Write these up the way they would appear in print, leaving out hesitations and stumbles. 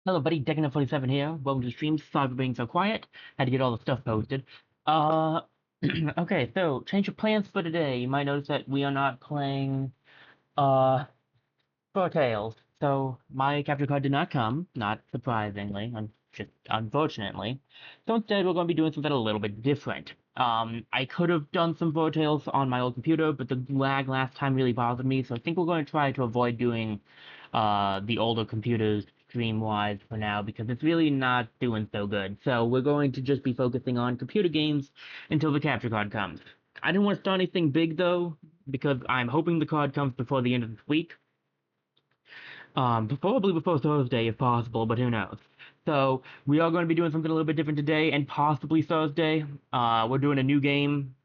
Hello, buddy. Deccan47 here. Welcome to the stream. Sorry for being so quiet. Had to get all the stuff posted. Uh, okay, so change of plans for today. You might notice that we are not playing, uh, Four Tales. So my capture card did not come, not surprisingly, just unfortunately. So instead, we're going to be doing something a little bit different. I could have done some Four Tales on my old computer, but the lag last time really bothered me, so I think we're going to try to avoid doing the older computers stream-wise for now because it's really not doing so good. So we're going to just be focusing on computer games until the capture card comes. I didn't want to start anything big though, because I'm hoping the card comes before the end of this week. Probably before Thursday if possible, but who knows. So we are going to be doing something a little bit different today and possibly Thursday. We're doing a new game,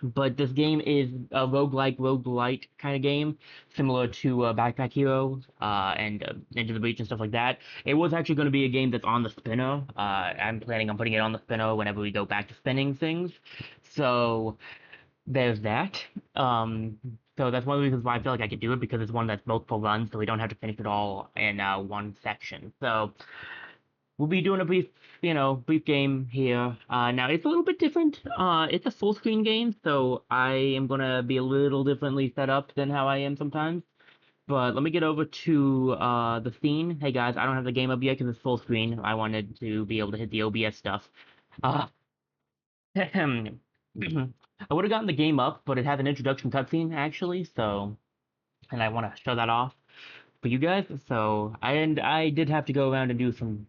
but this game is a roguelite kind of game, similar to Backpack Hero and Into the Breach and stuff like that. It was actually going to be a game that's on the spinner. I'm planning on putting it on the spinner whenever we go back to spinning things. So there's that. Um, so that's one of the reasons why I feel like I could do it because it's one that's multiple runs, so we don't have to finish it all in one section. So we'll be doing a brief game here. Now it's a little bit different. It's a full screen game, so I am gonna be a little differently set up than how I am sometimes. But let me get over to the scene. Hey guys, I don't have the game up yet because it's full screen. I wanted to be able to hit the OBS stuff. Uh, I would have gotten the game up, but it has an introduction cutscene actually, so and I want to show that off for you guys. So I did have to go around and do some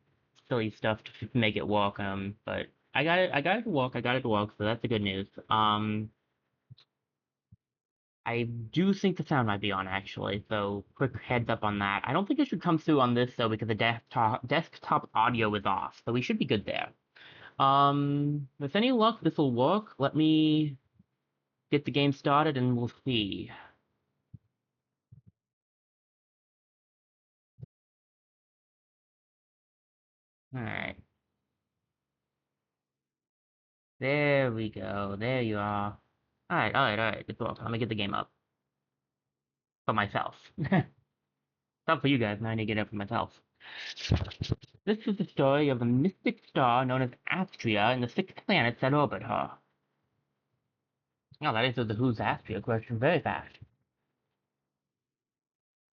silly stuff to make it work. But I got it to work. I got it to work. So that's the good news. I do think the sound might be on actually. So quick heads up on that. I don't think it should come through on this though because the desktop audio is off. So we should be good there. With any luck, this will work. Let me get the game started and we'll see. All right. There we go. There you are. All right. It's worked. Let me get the game up for myself. Not for you guys. Now I need to get it for myself. This is the story of a mystic star known as Astrea and the six planets that orbit her. Oh, that answers the who's Astrea question very fast.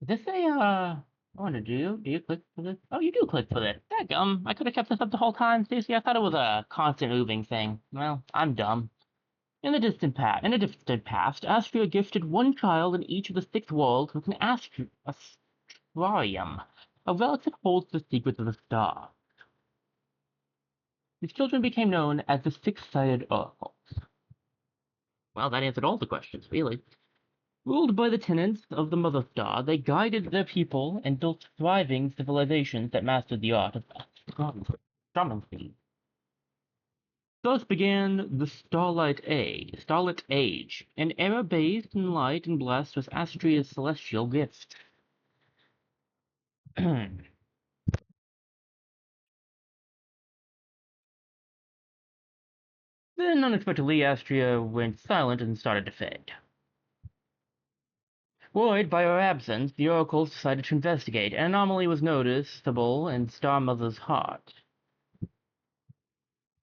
Is this a, I wonder, do you click for this? Oh, you do click for this. Dadgum, I could have kept this up the whole time, Stacey. I thought it was a constant moving thing. Well, I'm dumb. In the distant past, Astrea gifted one child in each of the six worlds with an astrarium, a relic that holds the secrets of the star. These children became known as the six-sided oracles. Well, that answered all the questions, really. Ruled by the tenets of the Mother Star, they guided their people and built thriving civilizations that mastered the art of astronomy. Thus began the Starlit Age, an era bathed in light and blessed with Astrea's celestial gifts. Then unexpectedly Astrea went silent and started to fade. Worried by her absence, the oracles decided to investigate. An anomaly was noticeable in Star Mother's heart.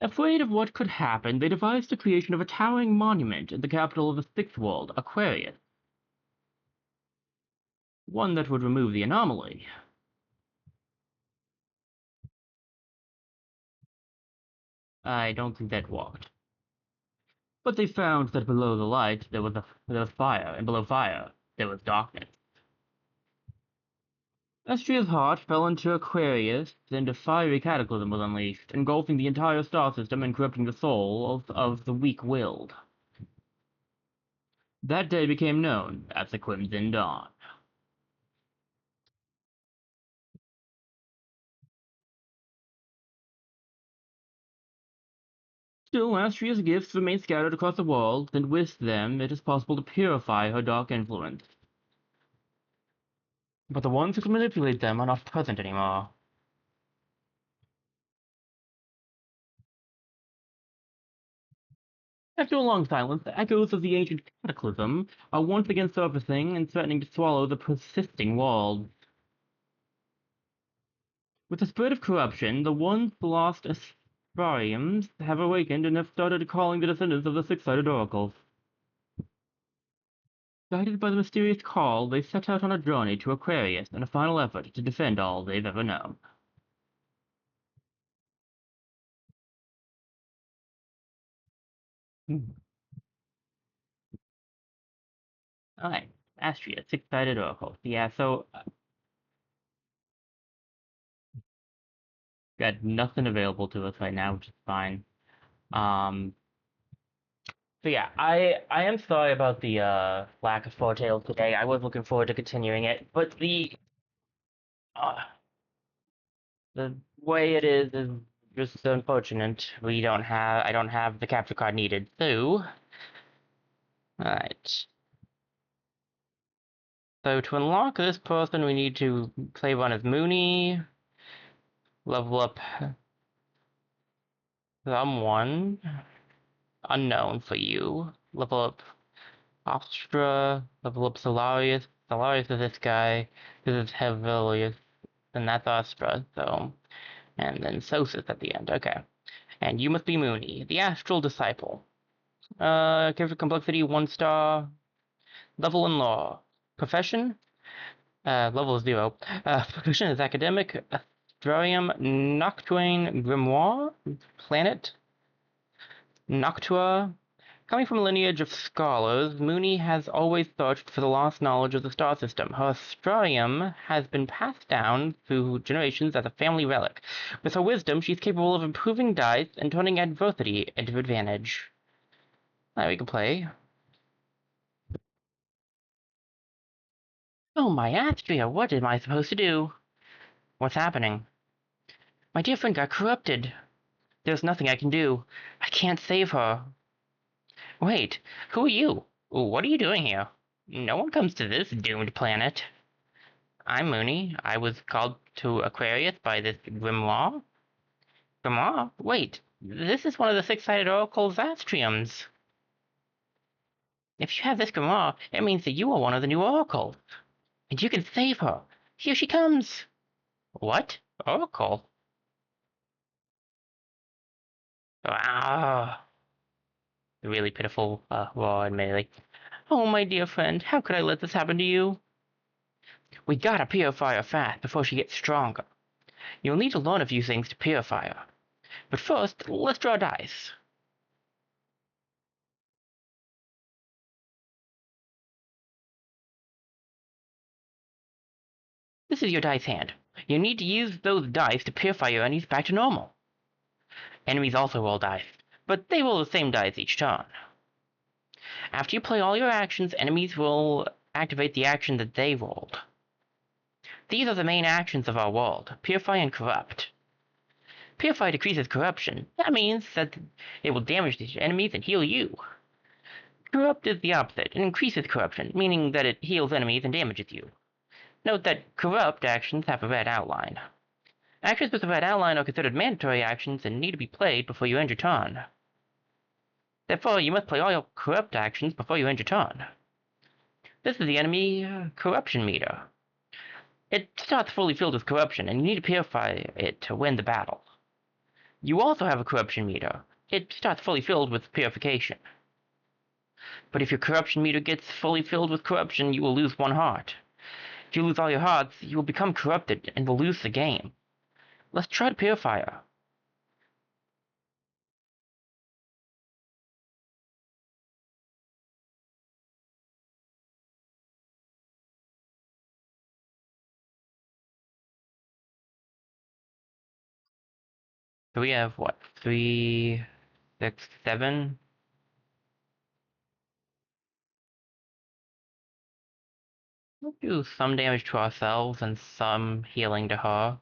Afraid of what could happen, they devised the creation of a towering monument in the capital of the sixth world, Aquarius. One that would remove the anomaly. I don't think that worked. But they found that below the light there was fire, and below fire there was darkness. Astria's heart fell into Aquarius, and a fiery cataclysm was unleashed, engulfing the entire star system and corrupting the soul of the weak-willed. That day became known as the Crimson Dawn. Still, Astria's gifts remain scattered across the world, and with them it is possible to purify her dark influence. But the ones who can manipulate them are not present anymore. After a long silence, the echoes of the ancient cataclysm are once again surfacing and threatening to swallow the persisting world. With the spread of corruption, the once lost Astrarians have awakened and have started calling the descendants of the six-sided oracles. Guided by the mysterious call, they set out on a journey to Aquarius in a final effort to defend all they've ever known. Alright, Astrea, six-sided oracle. Yeah, so got nothing available to us right now, which is fine. Um, so yeah, I am sorry about the lack of foretales today. I was looking forward to continuing it, but uh, the way it is just unfortunate. I don't have the capture card needed. So, alright. So to unlock this person, we need to play one as Mooney, level up someone unknown for you, level up Astra, level up Solarius. Solarius is this guy. This is Hevilius, and that's Astra. So, and then Sosis at the end. Okay. And you must be Mooney, the Astral Disciple. Character complexity 1 star. Level in law. Profession? Level 0. Profession is academic. Astrarium Noctuane Grimoire. Planet. Noctua. Coming from a lineage of scholars, Mooney has always searched for the lost knowledge of the star system. Her astrarium has been passed down through generations as a family relic. With her wisdom, she's capable of improving dice and turning adversity into advantage. Now we can play. Oh, my Astrea, what am I supposed to do? What's happening? My dear friend got corrupted. There's nothing I can do. I can't save her. Wait, who are you? What are you doing here? No one comes to this doomed planet. I'm Mooney. I was called to Aquarius by this Grimoire. Grimoire? Wait, this is one of the six-sided oracle's astriums. If you have this Grimoire, it means that you are one of the new oracles. And you can save her. Here she comes. What? Oracle? Ah, really pitiful roar, admittedly. Oh, my dear friend, how could I let this happen to you? We gotta purify her fast before she gets stronger. You'll need to learn a few things to purify her. But first, let's draw dice. This is your dice hand. You need to use those dice to purify your enemies back to normal. Enemies also roll dice, but they roll the same dice each turn. After you play all your actions, enemies will activate the action that they rolled. These are the main actions of our world: Purify and Corrupt. Purify decreases corruption. That means that it will damage the enemies and heal you. Corrupt is the opposite. It increases corruption, meaning that it heals enemies and damages you. Note that corrupt actions have a red outline. Actions with a red outline are considered mandatory actions and need to be played before you end your turn. Therefore, you must play all your corrupt actions before you end your turn. This is the enemy corruption meter. It starts fully filled with corruption, and you need to purify it to win the battle. You also have a corruption meter. It starts fully filled with purification. But if your corruption meter gets fully filled with corruption, you will lose 1 heart. If you lose all your hearts, you will become corrupted and will lose the game. Let's try to purify her. So we have what? 3, 6, 7. We'll do some damage to ourselves and some healing to her.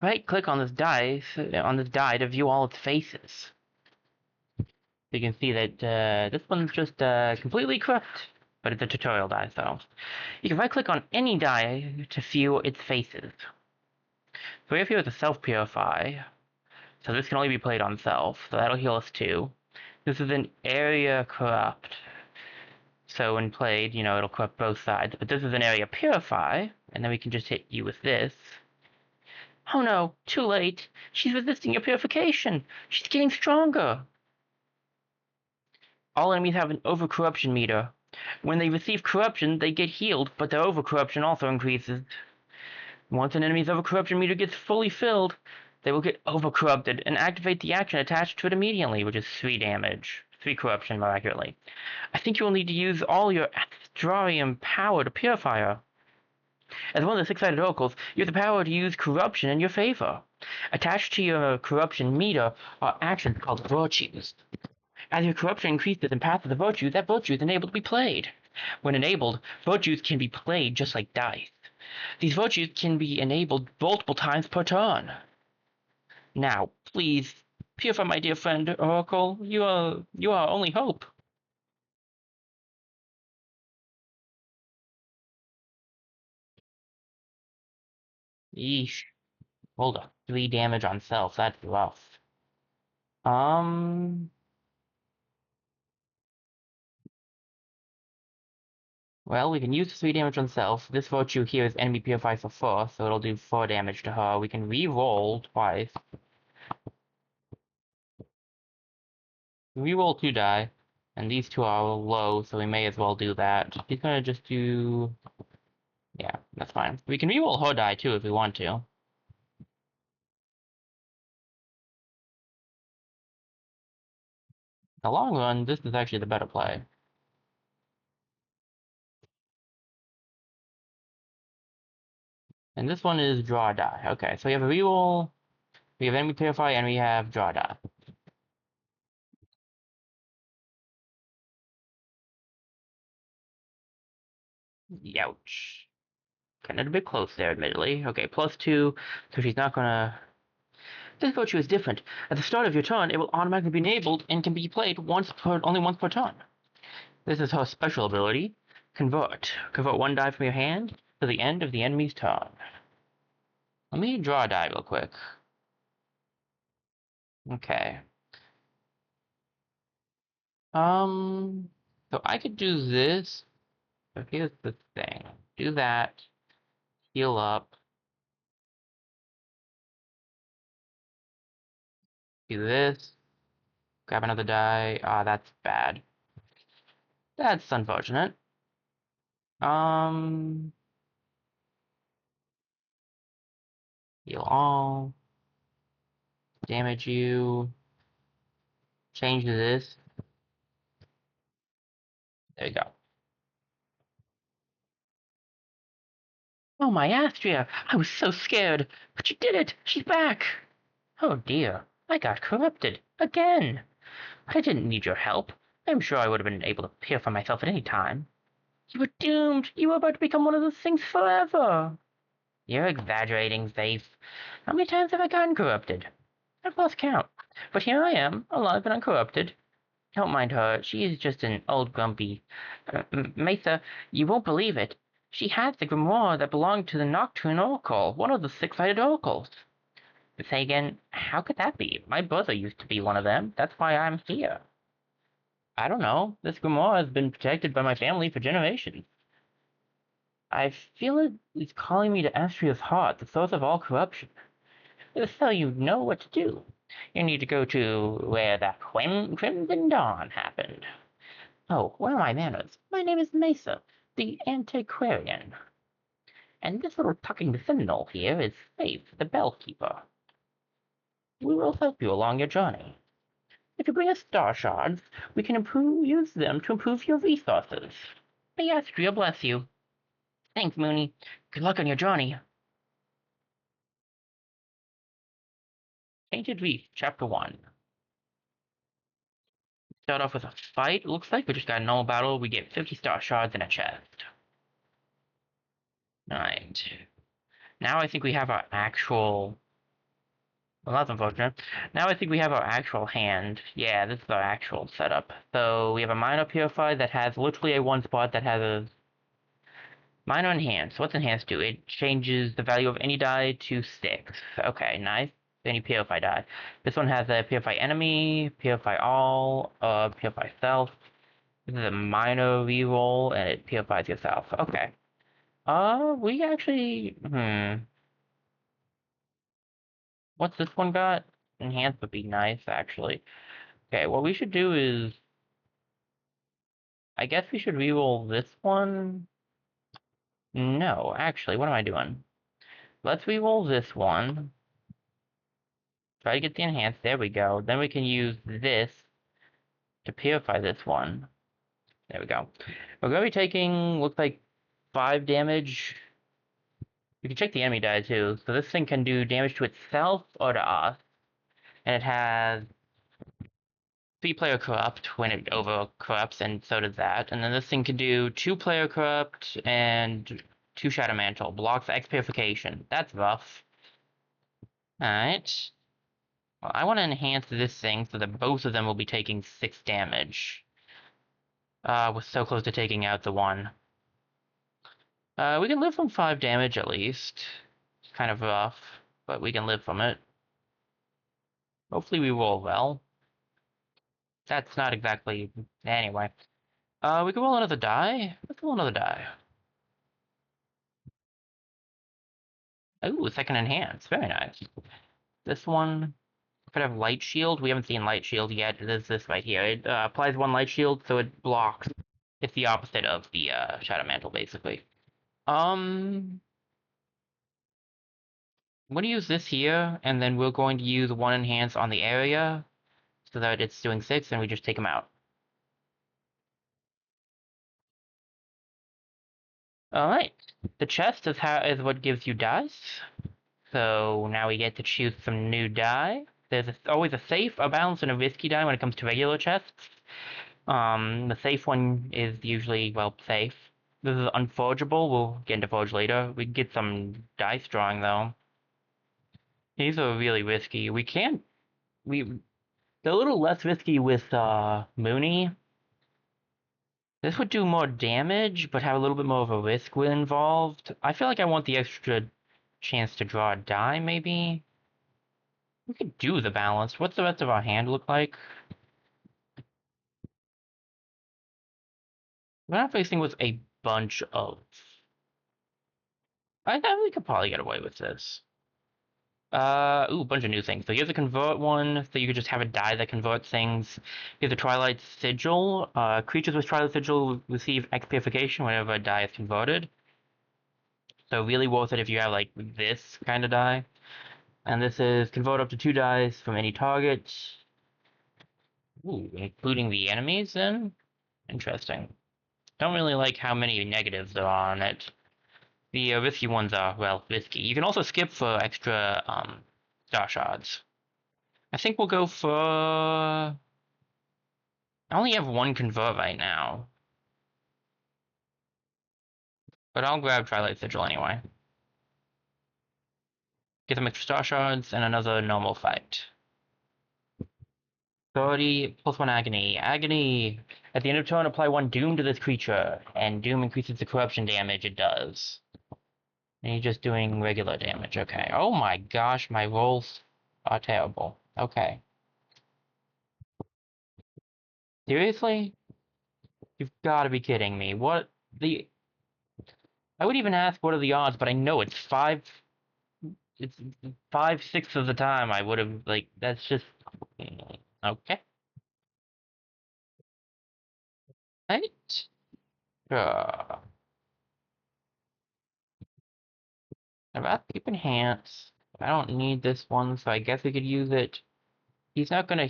Right-click on this die to view all its faces. So you can see that this one's just completely corrupt, but it's a tutorial die, so you can right-click on any die to view its faces. So we have here the self-purify. So this can only be played on self, so that'll heal us too. This is an area corrupt. So when played, it'll corrupt both sides. But this is an area purify, and then we can just hit you with this. Oh no, too late. She's resisting your purification. She's getting stronger. All enemies have an overcorruption meter. When they receive corruption, they get healed, but their overcorruption also increases. Once an enemy's overcorruption meter gets fully filled, they will get overcorrupted and activate the action attached to it immediately, which is 3 damage. 3 corruption, more accurately. I think you will need to use all your Astrea power to purify her. As one of the 6-sided oracles, you have the power to use corruption in your favor. Attached to your corruption meter are actions called virtues. As your corruption increases and passes a virtue, that virtue is enabled to be played. When enabled, virtues can be played just like dice. These virtues can be enabled multiple times per turn. Now, please, purify my dear friend, Oracle. You are our only hope. Yeesh. Hold up. 3 damage on self. That's rough. Um. Well, we can use 3 damage on self. This virtue here is enemy purify for 4, so it'll do 4 damage to her. We can re-roll twice. Re-roll 2 die, and these 2 are low, so we may as well do that. He's gonna just do... Yeah, that's fine. We can re-roll her die too if we want to. In the long run, this is actually the better play. And this one is draw die. Okay, so we have a reroll, we have enemy purify, and we have draw die. Youch. Kind of a bit close there, admittedly. Okay, +2, so she's not gonna... This virtue is different. At the start of your turn, it will automatically be enabled and can be played only once per turn. This is her special ability. Convert. Convert 1 die from your hand to the end of the enemy's turn. Let me draw a die real quick. Okay. So I could do this. So here's the thing. Do that. Heal up. Do this. Grab another die. Ah, that's bad. That's unfortunate. Um, heal all. Damage you. Change to this. There you go. Oh, my Astrea! I was so scared! But you did it! She's back! Oh dear, I got corrupted. Again! But I didn't need your help. I'm sure I would have been able to purify myself at any time. You were doomed! You were about to become one of those things forever! You're exaggerating, Zafe. How many times have I gotten corrupted? I've lost count. But here I am, alive and uncorrupted. Don't mind her. She is just an old grumpy. Mesa, you won't believe it. She has the grimoire that belonged to the Nocturne Oracle, one of the 6-sided oracles. Say again, how could that be? My brother used to be one of them. That's why I'm here. I don't know. This grimoire has been protected by my family for generations. I feel it is calling me to Astrea's heart, the source of all corruption. So you know what to do. You need to go to where that Crimson Dawn happened. Oh, where are my manners? My name is Mesa, the Antiquarian. And this little talking sentinel here is Faith, the Bellkeeper. We will help you along your journey. If you bring us star shards, we can use them to improve your resources. May Astrea bless you. Thanks, Mooney. Good luck on your journey. Tainted Reef, Chapter 1. Start off with a fight. Looks like we just got a normal battle. We get 50 star shards in a chest. Alright. Now I think we have our actual... Well, that's unfortunate. Now I think we have our actual hand. Yeah, this is our actual setup. So we have a minor purify that has literally a 1 spot that has a minor enhance. What's enhance do? It changes the value of any die to 6. Okay, nice. any purify die. This one has a purify enemy, purify all, purify self. This is a minor reroll, and it purifies yourself. Okay. We actually, what's this one got? Enhance would be nice, actually. Okay, what we should do is, I guess we should reroll this one. No, actually, what am I doing? Let's reroll this one. Try to get the enhance. There we go. Then we can use this to purify this one. There we go. We're going to be taking, looks like 5 damage. You can check the enemy die too. So this thing can do damage to itself or to us. And it has 3-player corrupt when it over corrupts, and so does that. And then this thing can do 2-player corrupt and 2 shadow mantle. Blocks X purification. That's rough. Alright. Well, I want to enhance this thing so that both of them will be taking 6 damage. We're so close to taking out the one. We can live from 5 damage at least. It's kind of rough, but we can live from it. Hopefully we roll well. That's not exactly... Anyway. We can roll another die. Let's roll another die. Ooh, second enhance. Very nice. This one could have light shield. We haven't seen light shield yet. There's this right here. It applies 1 light shield, so it blocks. It's the opposite of the shadow mantle, basically. I'm going to use this here, and then we're going to use 1 enhance on the area, so that it's doing 6, and we just take them out. Alright. The chest is what gives you dice. So now we get to choose some new die. There's always a safe, a balanced, and a risky die when it comes to regular chests. The safe one is usually, well, safe. This is unforgeable. We'll get into forge later. We can get some dice drawing, though. These are really risky. We can't... They're a little less risky with, Mooney. This would do more damage, but have a little bit more of a risk involved. I feel like I want the extra chance to draw a die, maybe? We could do the balance. What's the rest of our hand look like? We're not facing with a bunch of... I think we could probably get away with this. Ooh, a bunch of new things. So here's a convert one, so you could just have a die that converts things. Here's a Twilight Sigil. Creatures with Twilight Sigil receive X purification whenever a die is converted. So really worth it if you have, like, this kind of die. And this is convert up to 2 dice from any target. Ooh, including the enemies, then? Interesting. Don't really like how many negatives there are on it. The risky ones are, well, risky. You can also skip for extra, star shards. I think we'll go for... I only have 1 convert right now. But I'll grab Twilight Sigil anyway. Get some extra star shards and another normal fight. 30 plus 1 agony. Agony! At the end of turn, apply 1 doom to this creature, and doom increases the corruption damage it does. And you're just doing regular damage, okay. Oh my gosh, my rolls are terrible. Okay. Seriously? You've got to be kidding me. What the... I would even ask what are the odds, but I know it's 5... It's 5/6 of the time I would have, like, that's just... Okay. Right. Uh, about keep enhance. I don't need this one, so I guess we could use it. He's not gonna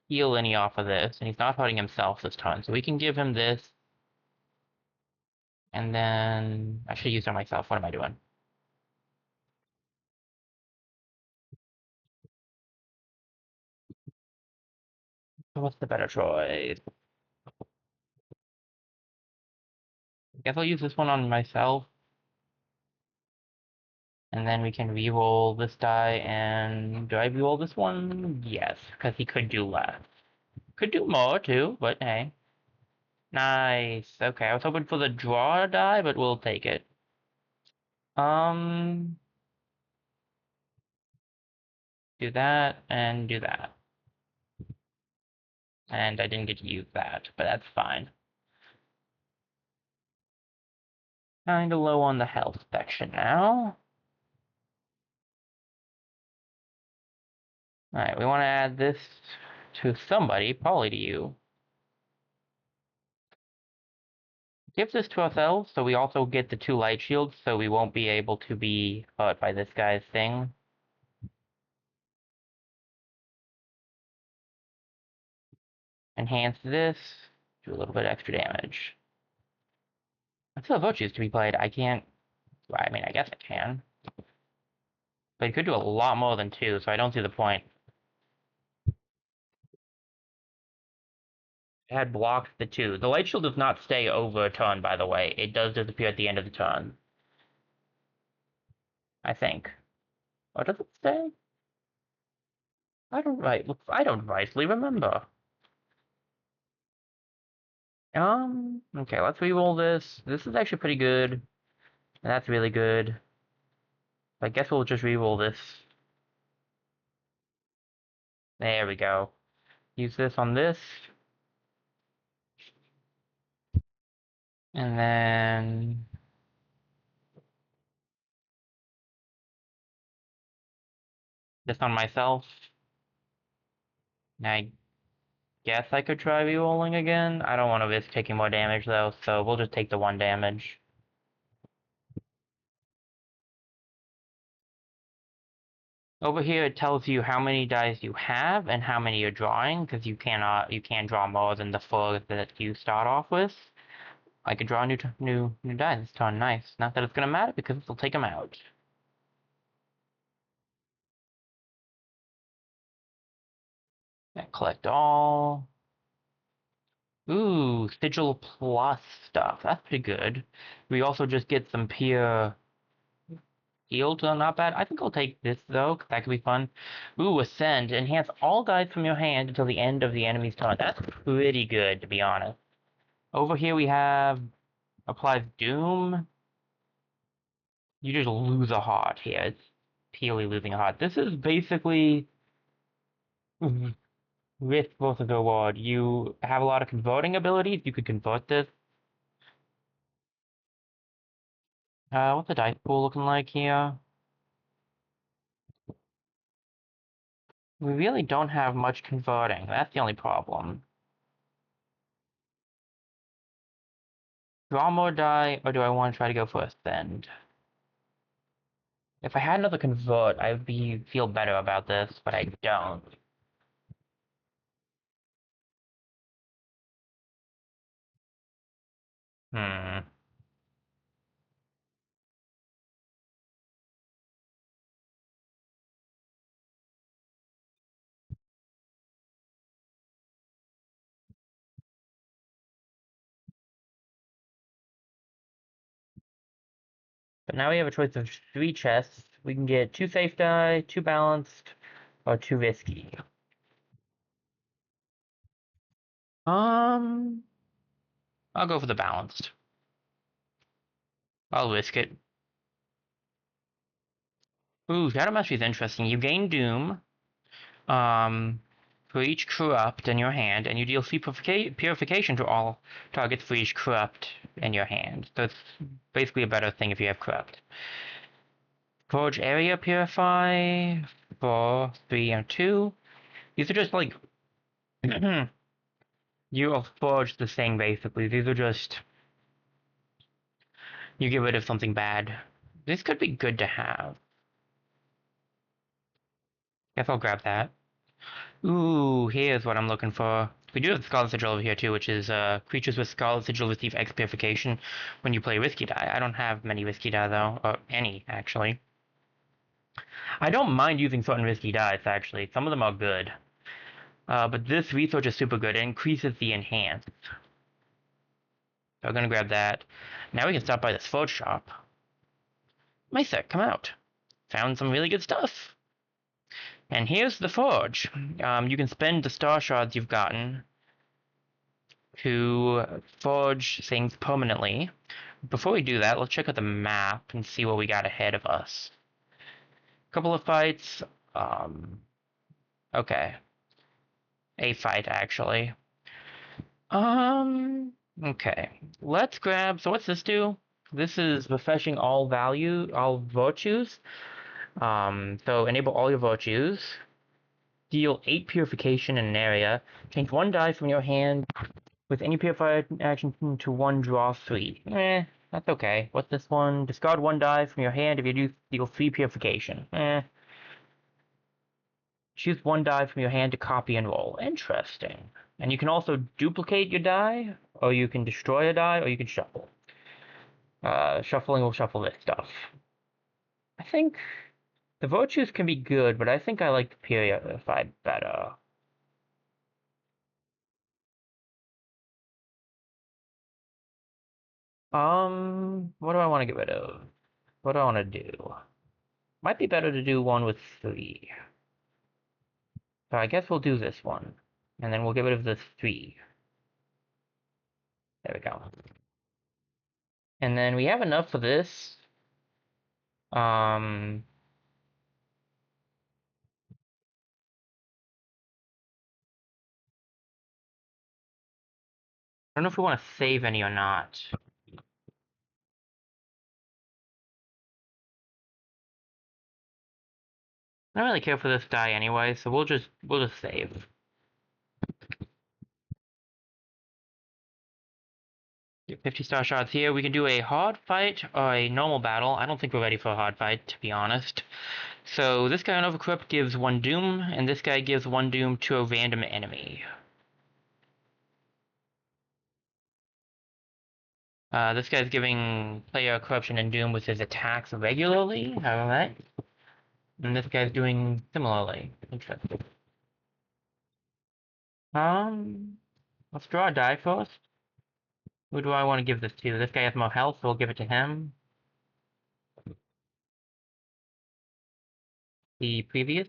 heal any off of this, and he's not hurting himself this time, so we can give him this. And then... I should use it on myself. What am I doing? What's the better choice? I guess I'll use this one on myself. And then we can re-roll this die, and do I re-roll this one? Yes, because he could do less. Could do more, too, but hey. Nice. Okay, I was hoping for the draw die, but we'll take it. Um... Do that, and do that. And I didn't get to use that, but that's fine. Kinda low on the health section now. Alright, we want to add this to somebody, probably to you. Give this to ourselves, so we also get the 2 light shields, so we won't be able to be hurt by this guy's thing. Enhance this, do a little bit extra damage. I still have virtues to be played. I can't. Well, I mean, I guess I can. But you could do a lot more than 2, so I don't see the point. It had blocked the 2. The light shield does not stay over a turn, by the way. It does disappear at the end of the turn. I think. Or does it stay? I don't rightly remember. Okay, let's reroll this. This is actually pretty good. That's really good. I guess we'll just reroll this. There we go. Use this on this. And then this on myself. I guess I could try rerolling again. I don't want to risk taking more damage though, so we'll just take the 1 damage. Over here it tells you how many dice you have and how many you're drawing, because you can't draw more than the 4 that you start off with. I could draw a new die this turn. Nice. Not that it's gonna matter because it'll take them out. And collect all. Ooh, sigil plus stuff. That's pretty good. We also just get some pure healed, so not bad. I think I'll take this though, because that could be fun. Ooh, ascend. Enhance all dice from your hand until the end of the enemy's turn. That's pretty good, to be honest. Over here we have applies doom. You just lose a heart here. It's purely losing a heart. This is basically with both of the reward. You have a lot of converting abilities. You could convert this. What's the dice pool looking like here? We really don't have much converting. That's the only problem. Draw more die, or do I want to try to go for ascend? If I had another convert, I'd feel better about this, but I don't. Hmm. But now we have a choice of 3 chests. We can get 2 safe die, 2 balanced, or 2 risky. Um, I'll go for the balanced. I'll risk it. Ooh, Shadow Mastery is interesting. You gain Doom, for each corrupt in your hand, and you deal 3 purification to all targets for each corrupt in your hand. So it's basically a better thing if you have corrupt. Forge area purify for 3 and 2. These are just like you will forge the thing basically. These are just you get rid of something bad. This could be good to have. Guess I'll grab that. Ooh, here's what I'm looking for. We do have Scarlet Sigil over here too, which is creatures with Scarlet Sigil receive X purification when you play Risky Die. I don't have many Risky Die though, or any actually. I don't mind using certain Risky Dies actually. Some of them are good. But this research is super good. It increases the enhance. So I'm gonna grab that. Now we can stop by this forge shop. Mesa, come out. Found some really good stuff. And here's the forge. You can spend the star shards you've gotten to forge things permanently. Before we do that, let's check out the map and see what we got ahead of us. Couple of fights. Okay. A fight, actually. Okay. Let's grab. So what's this do? This is refreshing all virtues. So enable all your virtues. Deal 8 purification in an area. Change 1 die from your hand with any purified action to 1, draw 3. That's okay. What's this one? Discard 1 die from your hand if you do deal 3 purification. Choose 1 die from your hand to copy and roll. Interesting. And you can also duplicate your die, or you can destroy a die, or you can shuffle. Shuffling will shuffle this stuff. I think the virtues can be good, but I think I like the purified better. What do I want to get rid of? What do I want to do? Might be better to do one with 3. So I guess we'll do this one. And then we'll get rid of the 3. There we go. And then we have enough for this. Um, I don't know if we want to save any or not. I don't really care for this die anyway, so we'll just save. Get 50-star shots here. We can do a hard fight or a normal battle. I don't think we're ready for a hard fight, to be honest. So this guy on Overcrypt gives 1 doom, and this guy gives 1 doom to a random enemy. This guy's giving player corruption and doom with his attacks regularly. Alright. And this guy's doing similarly. Interesting. Let's draw a die first. Who do I want to give this to? This guy has more health, so we'll give it to him. The previous.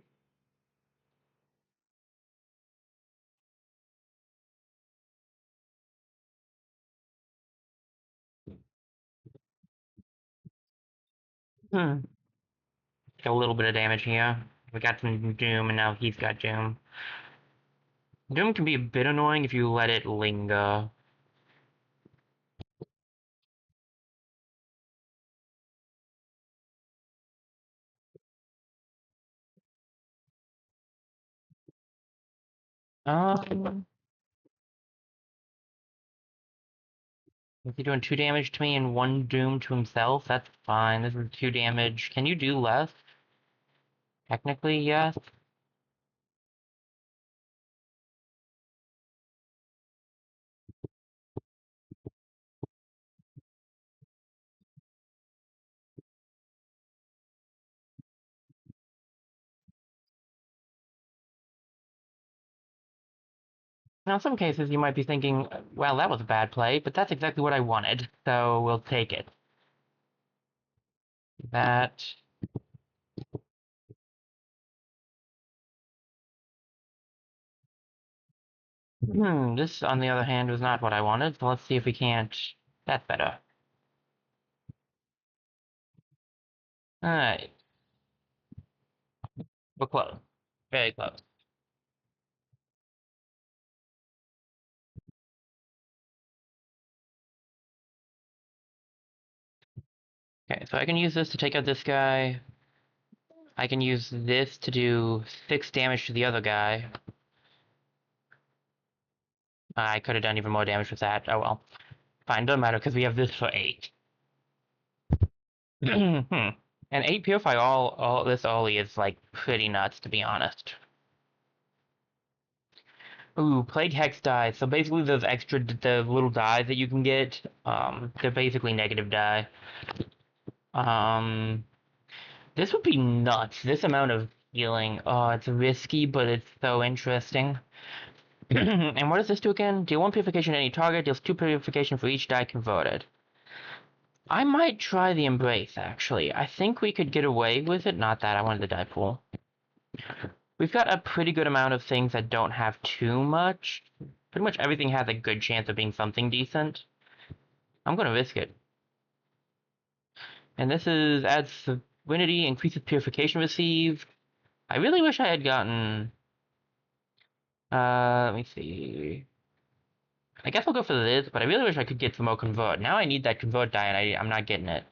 Hmm. Get a little bit of damage here. We got some doom, and now he's got doom. Doom can be a bit annoying if you let it linger. Um, is he doing 2 damage to me and 1 doom to himself? That's fine. This is 2 damage. Can you do less? Technically, yes. Now, in some cases, you might be thinking, well, that was a bad play, but that's exactly what I wanted, so we'll take it. That. This, on the other hand, was not what I wanted, so let's see if we can't. That's better. Alright, we're close. Very close. Okay, so I can use this to take out this guy. I can use this to do 6 damage to the other guy. I could have done even more damage with that. Oh well. Fine, doesn't matter because we have this for 8. And 8 purify all this Ollie is like pretty nuts, to be honest. Ooh, Plague Hex die. So basically those extra, the little dies that you can get, they're basically negative die. Um, this would be nuts. This amount of healing. Oh, it's risky, but it's so interesting. And what does this do again? Deal 1 purification to any target, deals 2 purification for each die converted. I might try the Embrace, actually. I think we could get away with it. Not that, I wanted the die pool. We've got a pretty good amount of things that don't have too much. Pretty much everything has a good chance of being something decent. I'm gonna risk it. And this is adds Serenity, increases purification received. I really wish I had gotten Let me see. I guess I'll go for this, but I really wish I could get some more convert. Now I need that convert die, and I'm not getting it.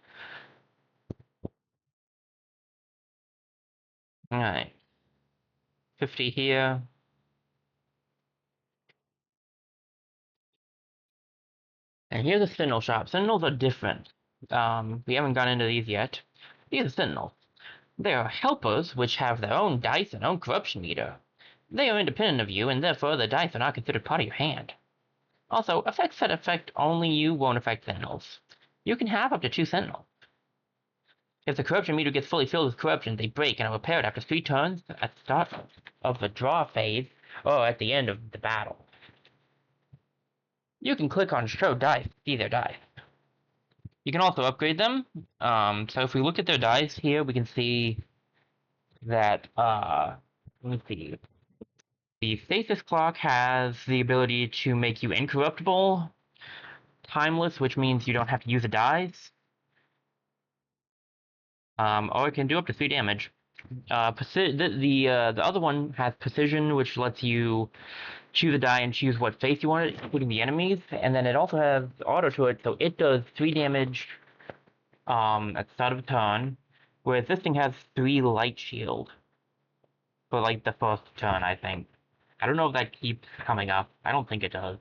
Alright. 50 here. And here's a Sentinel shop. Sentinels are different. We haven't gone into these yet. These are Sentinels. They are helpers, which have their own dice and own corruption meter. They are independent of you, and therefore the dice are not considered part of your hand. Also, effects that affect only you won't affect Sentinels. You can have up to 2 Sentinels. If the corruption meter gets fully filled with corruption, they break and are repaired after 3 turns at the start of the draw phase or at the end of the battle. You can click on Show Dice to see their dice. You can also upgrade them. So if we look at their dice here, we can see that, let me see. The Stasis Clock has the ability to make you incorruptible, timeless, which means you don't have to use a dice, or it can do up to 3 damage. The other one has precision, which lets you choose a die and choose what face you want it, including the enemies, and then it also has auto to it, so it does 3 damage at the start of a turn, whereas this thing has 3 light shield for like the first turn, I think. I don't know if that keeps coming up. I don't think it does.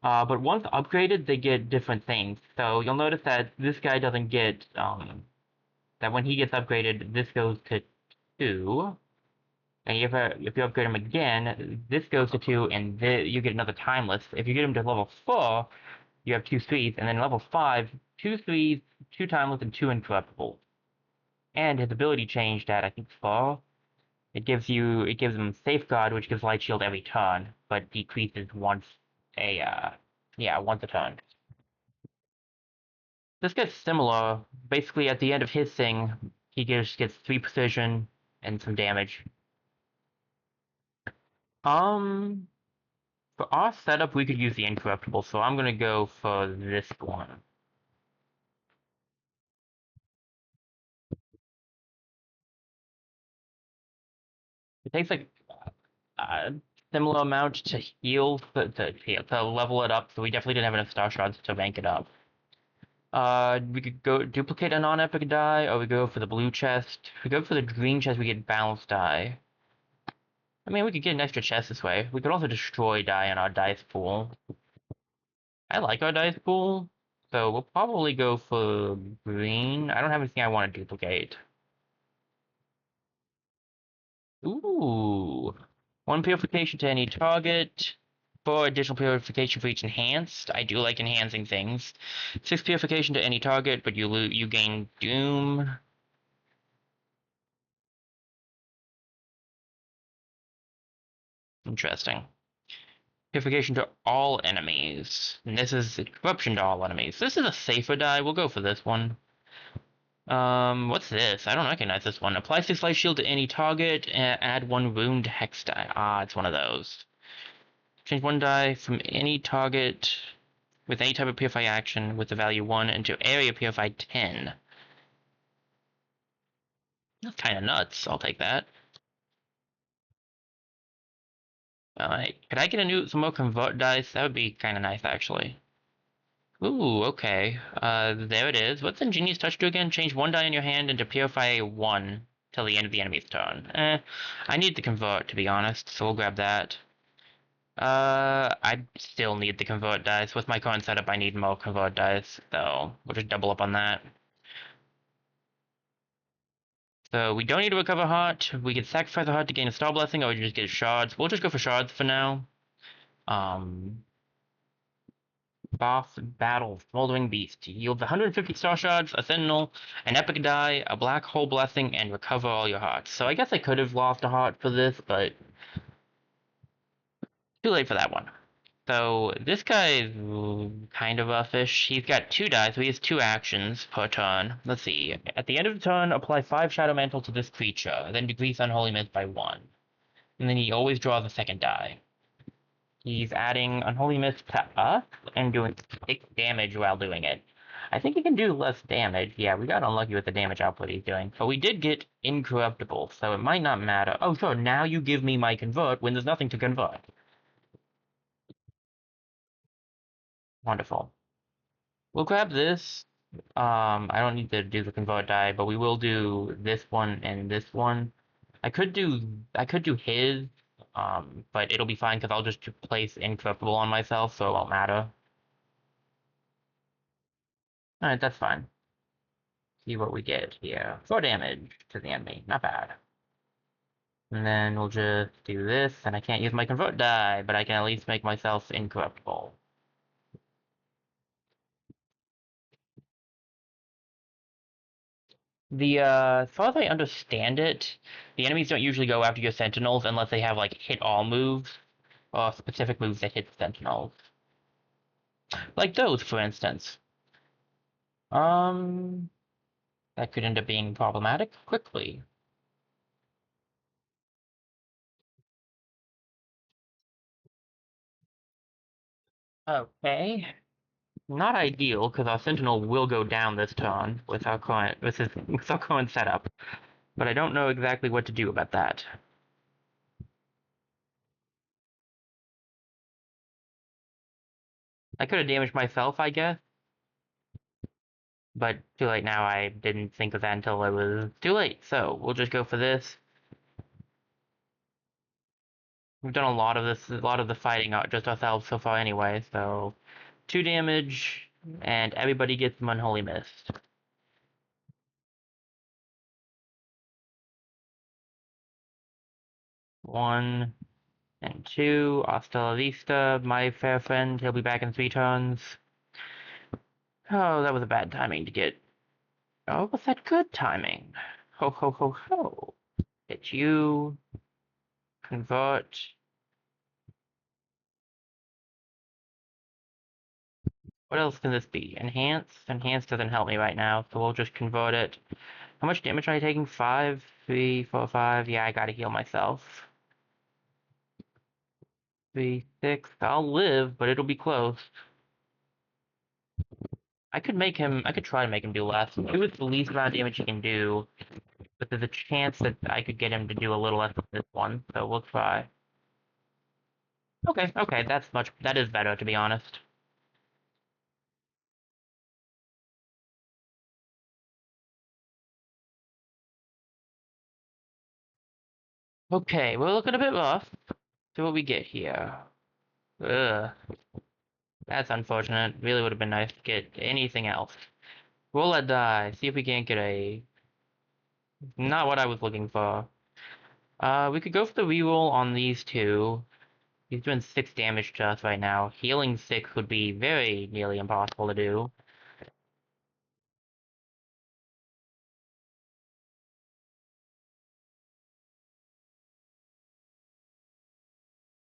But once upgraded, they get different things. So you'll notice that this guy doesn't get, that when he gets upgraded, this goes to 2. And if you upgrade him again, this goes to 2, and you get another timeless. If you get him to level 4, you have 2 threes, and then level 5, 2 threes, 2 timeless, and 2 incorruptible. And his ability changed at, I think, 4. It gives him Safeguard, which gives Light Shield every turn, but decreases once once a turn. This guy's similar. Basically, at the end of his thing, he just gets 3 precision and some damage. For our setup, we could use the Incorruptible, so I'm gonna go for this one. It takes like a similar amount to heal to level it up, so we definitely didn't have enough Star Shards to rank it up. We could go duplicate a non-epic die, or we go for the blue chest. If we go for the green chest, we get balanced die. I mean, we could get an extra chest this way. We could also destroy die in our dice pool. I like our dice pool, so we'll probably go for green. I don't have anything I want to duplicate. Ooh. 1 purification to any target. 4 additional purification for each enhanced. I do like enhancing things. 6 purification to any target, but you gain doom. Interesting. Purification to all enemies. And this is corruption to all enemies. This is a safer die. We'll go for this one. What's this? I don't recognize this one. Apply 6 life shield to any target and add 1 wound hex die. Ah, it's one of those. Change 1 die from any target with any type of purify action with the value 1 into area purify 10. That's kind of nuts. I'll take that. Alright, could I get some more convert dice? That would be kind of nice, actually. Ooh, okay. There it is. What's Ingenious Touch do again? Change 1 die in your hand into Purify 1 till the end of the enemy's turn. I need the convert, to be honest, so we'll grab that. I still need the convert dice. With my current setup, I need more convert dice, so we'll just double up on that. So we don't need to recover heart. We can sacrifice a heart to gain a star blessing, or we can just get shards. We'll just go for shards for now. Boss battle, Smoldering Beast. Yield 150 star shards, a sentinel, an epic die, a black hole blessing, and recover all your hearts. So I guess I could have lost a heart for this, but too late for that one. So this guy is kind of a fish. He's got 2 dice, so he has 2 actions per turn. Let's see. At the end of the turn, apply 5 Shadow Mantle to this creature, then decrease Unholy Mist by 1. And then he always draws a 2nd die. He's adding Unholy Mist to us and doing 6 damage while doing it. I think he can do less damage. Yeah, we got unlucky with the damage output he's doing. But we did get Incorruptible, so it might not matter. Oh, sure, now you give me my convert when there's nothing to convert. Wonderful. We'll grab this. I don't need to do the convert die, but we will do this one and this one. I could do his, but it'll be fine because I'll just place incorruptible on myself, so it won't matter. Alright, that's fine. See what we get here. 4 damage to the enemy, not bad. And then we'll just do this, and I can't use my convert die, but I can at least make myself incorruptible. As far as I understand it, the enemies don't usually go after your sentinels unless they have like hit all moves, or specific moves that hit sentinels. Like those, for instance. Um, that could end up being problematic quickly. Okay. Not ideal, because our sentinel will go down this turn with our current setup. But I don't know exactly what to do about that. I could have damaged myself, I guess. But too late now, I didn't think of that until it was too late. So we'll just go for this. We've done a lot of this, a lot of the fighting just ourselves so far anyway, so 2 damage, and everybody gets some Unholy Mist. 1 and 2, hasta la vista, my fair friend, he'll be back in 3 turns. Oh, that was a bad timing to get. Oh, was that good timing? Ho ho ho ho. Hit you. Convert. What else can this be? Enhance? Enhance doesn't help me right now, so we'll just convert it. How much damage am I taking? 5, 3, 4, 5. Yeah, I gotta heal myself. 3, 6. I'll live, but it'll be close. I could try to make him do less. Do it the least amount of damage he can do, but there's a chance that I could get him to do a little less than this one, so we'll try. Okay, that is better, to be honest. Okay, we're looking a bit rough. See what we get here. Ugh, that's unfortunate. Really would have been nice to get anything else. Roll that die, see if we can't get a... Not what I was looking for. We could go for the reroll on these two. He's doing 6 damage to us right now. Healing 6 would be very nearly impossible to do.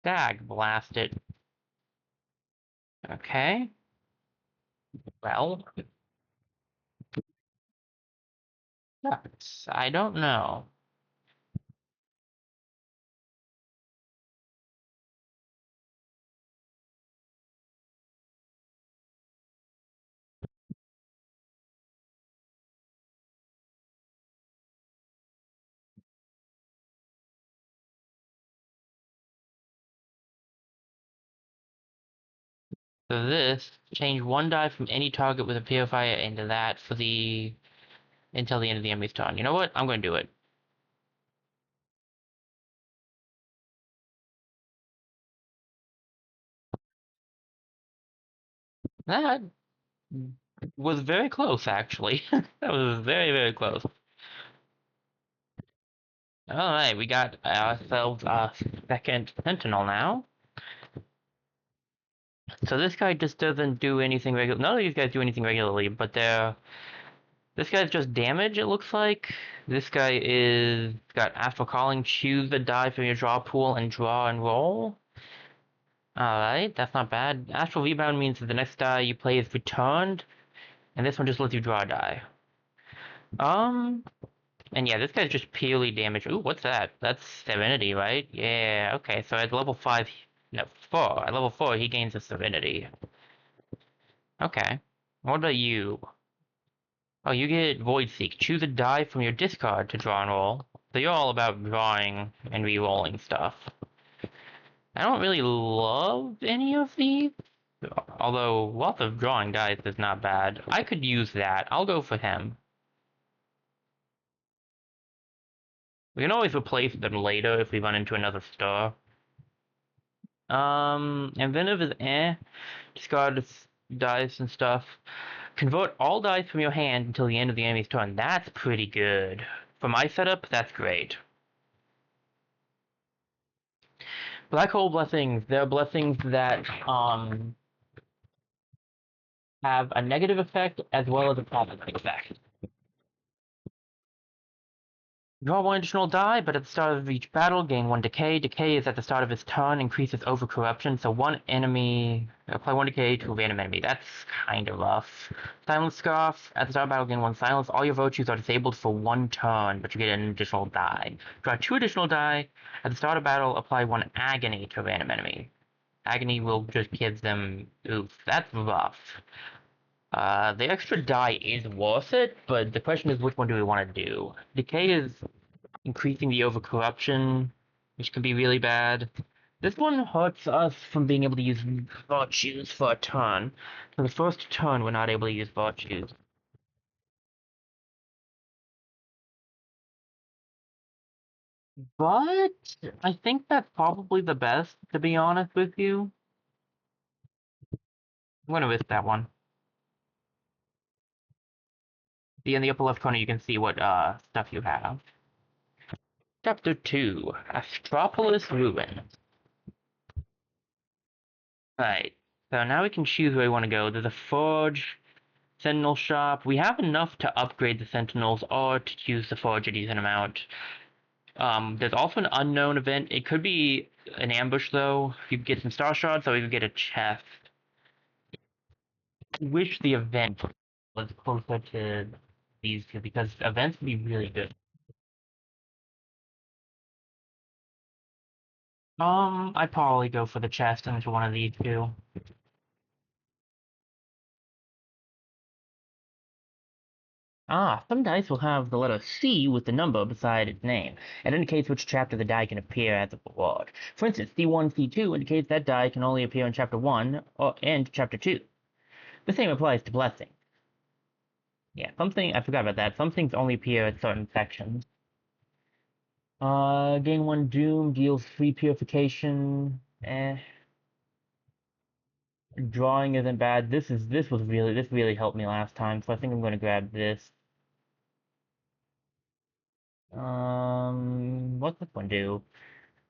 Dag, blast it. Okay. Well, I don't know. So this, change 1 die from any target with a purifier into that for the... until the end of the enemy's turn. You know what? I'm going to do it. That was very close, actually. That was very, very close. Alright, we got ourselves a second Sentinel now. So this guy just doesn't do anything regular. None of these guys do anything regularly, but they're... This guy's just damage, it looks like. This guy is... got Astral Calling, choose the die from your draw pool and draw and roll. Alright, that's not bad. Astral Rebound means that the next die you play is returned, and this one just lets you draw a die. And yeah, this guy's just purely damage. Ooh, what's that? That's Serenity, right? Yeah, okay, so at level 5, no, 4. At level 4, he gains a Serenity. Okay. What about you? Oh, you get Void Seek. Choose a die from your discard to draw and roll. So you're all about drawing and re-rolling stuff. I don't really love any of these. Although lots of drawing dice is not bad. I could use that. I'll go for him. We can always replace them later if we run into another star. Inventive is eh. Discard dice and stuff. Convert all dice from your hand until the end of the enemy's turn. That's pretty good. For my setup, that's great. Black hole blessings. They're blessings that have a negative effect as well as a positive effect. Draw one additional die, but at the start of each battle, gain one decay. Decay is at the start of his turn, increases over corruption, so one enemy, apply one decay to a random enemy. That's kind of rough. Silence Scarf, at the start of battle, gain one silence. All your virtues are disabled for one turn, but you get an additional die. Draw two additional die. At the start of battle, apply one agony to a random enemy. Agony will just give them, oof, that's rough. The extra die is worth it, but the question is which one do we want to do? Decay is increasing the overcorruption, which can be really bad. This one hurts us from being able to use virtues for a turn. For the first turn, we're not able to use virtues. But I think that's probably the best, to be honest with you. I'm gonna risk that one. See, in the upper left corner, you can see what stuff you have. Chapter 2, Astropolis Ruins. Right, so now we can choose where we want to go. There's a forge, Sentinel shop. We have enough to upgrade the Sentinels or to use the forge a decent amount. There's also an unknown event. It could be an ambush though. You could get some star shards or you could get a chest. Wish the event was closer to these two because events would be really good. I'd probably go for the chest into one of these two. Ah, some dice will have the letter C with the number beside its name. It indicates which chapter the die can appear as a reward. For instance, C1, C2 indicates that die can only appear in Chapter 1 and Chapter 2. The same applies to blessing. Yeah, something I forgot about that. Some things only appear in certain sections. Gain 1 Doom, deals 3 Purification. Drawing isn't bad. This really helped me last time, so I think I'm gonna grab this. What's this one do?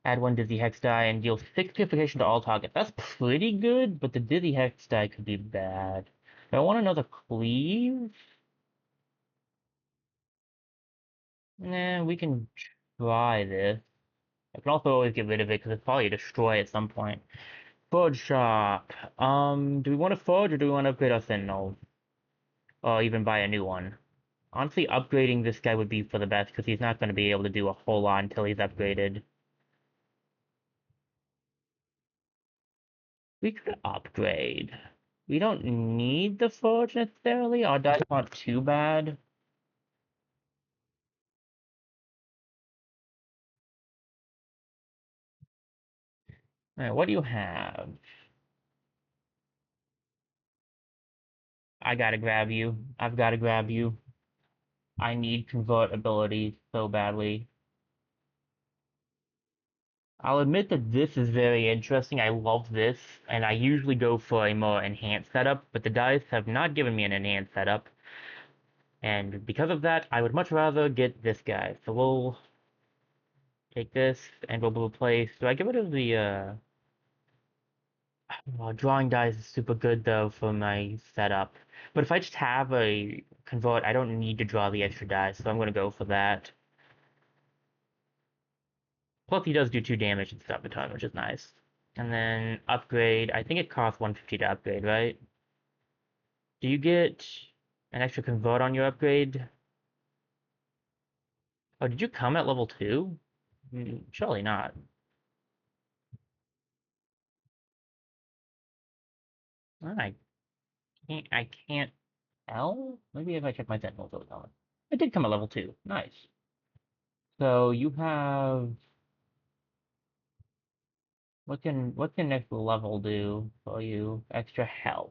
Add 1 Dizzy Hex die and deal 6 Purification to all targets. That's pretty good, but the Dizzy Hex die could be bad. Do I want another Cleave? Nah, we can try this. I can also always get rid of it because it's probably a destroy at some point. Forge shop. Do we want to forge or do we want to upgrade our Sentinels? Or even buy a new one? Honestly, upgrading this guy would be for the best because he's not going to be able to do a whole lot until he's upgraded. We could upgrade. We don't need the forge necessarily. Our dice aren't too bad. Alright, what do you have? I gotta grab you. I've gotta grab you. I need convert abilities so badly. I'll admit that this is very interesting. I love this, and I usually go for a more enhanced setup, but the dice have not given me an enhanced setup. And because of that, I would much rather get this guy. So we'll take this, and we'll replace... Do I get rid of the, drawing dice is super good, though, for my setup. But if I just have a convert, I don't need to draw the extra dice, so I'm gonna go for that. Plus, he does do 2 damage and stuff a ton, which is nice. And then upgrade. I think it costs 150 to upgrade, right? Do you get an extra convert on your upgrade? Oh, did you come at level 2? Surely not. I can't tell? Maybe if I check my sentinels, it'll tell me. I did come at level 2. Nice. So you have... What can next level do for you? Extra health.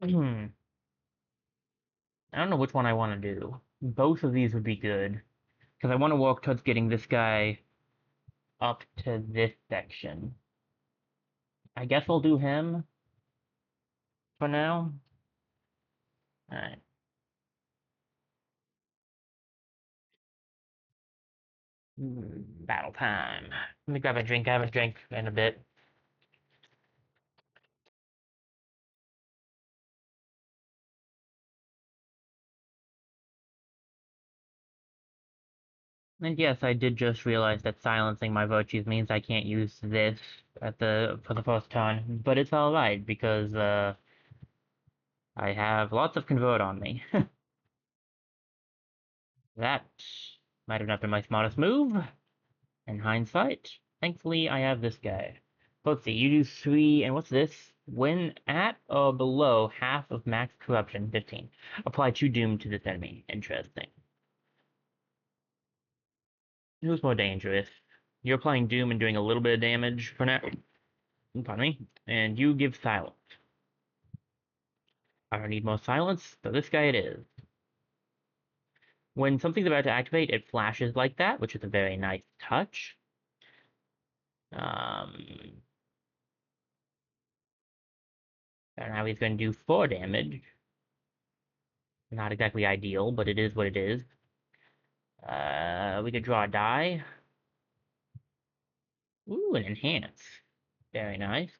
I don't know which one I want to do. Both of these would be good because I want to work towards getting this guy up to this section. I guess I'll do him for now. All right. Battle time. Let me grab a drink. I haven't drank in a bit. And yes, I did just realize that silencing my virtues means I can't use this for the first turn, but it's all right because I have lots of convert on me. That might have not been my smartest move in hindsight. Thankfully, I have this guy. Let's see, you do 3, and what's this? When at or below half of max corruption, 15. Apply 2 doom to this enemy. Interesting. Who's more dangerous? You're applying doom and doing a little bit of damage for now. Pardon me. And you give silence. I don't need more silence, so this guy it is. When something's about to activate, it flashes like that, which is a very nice touch. Um, and now he's going to do 4 damage. Not exactly ideal, but it is what it is. We could draw a die. Ooh, an enhance. Very nice.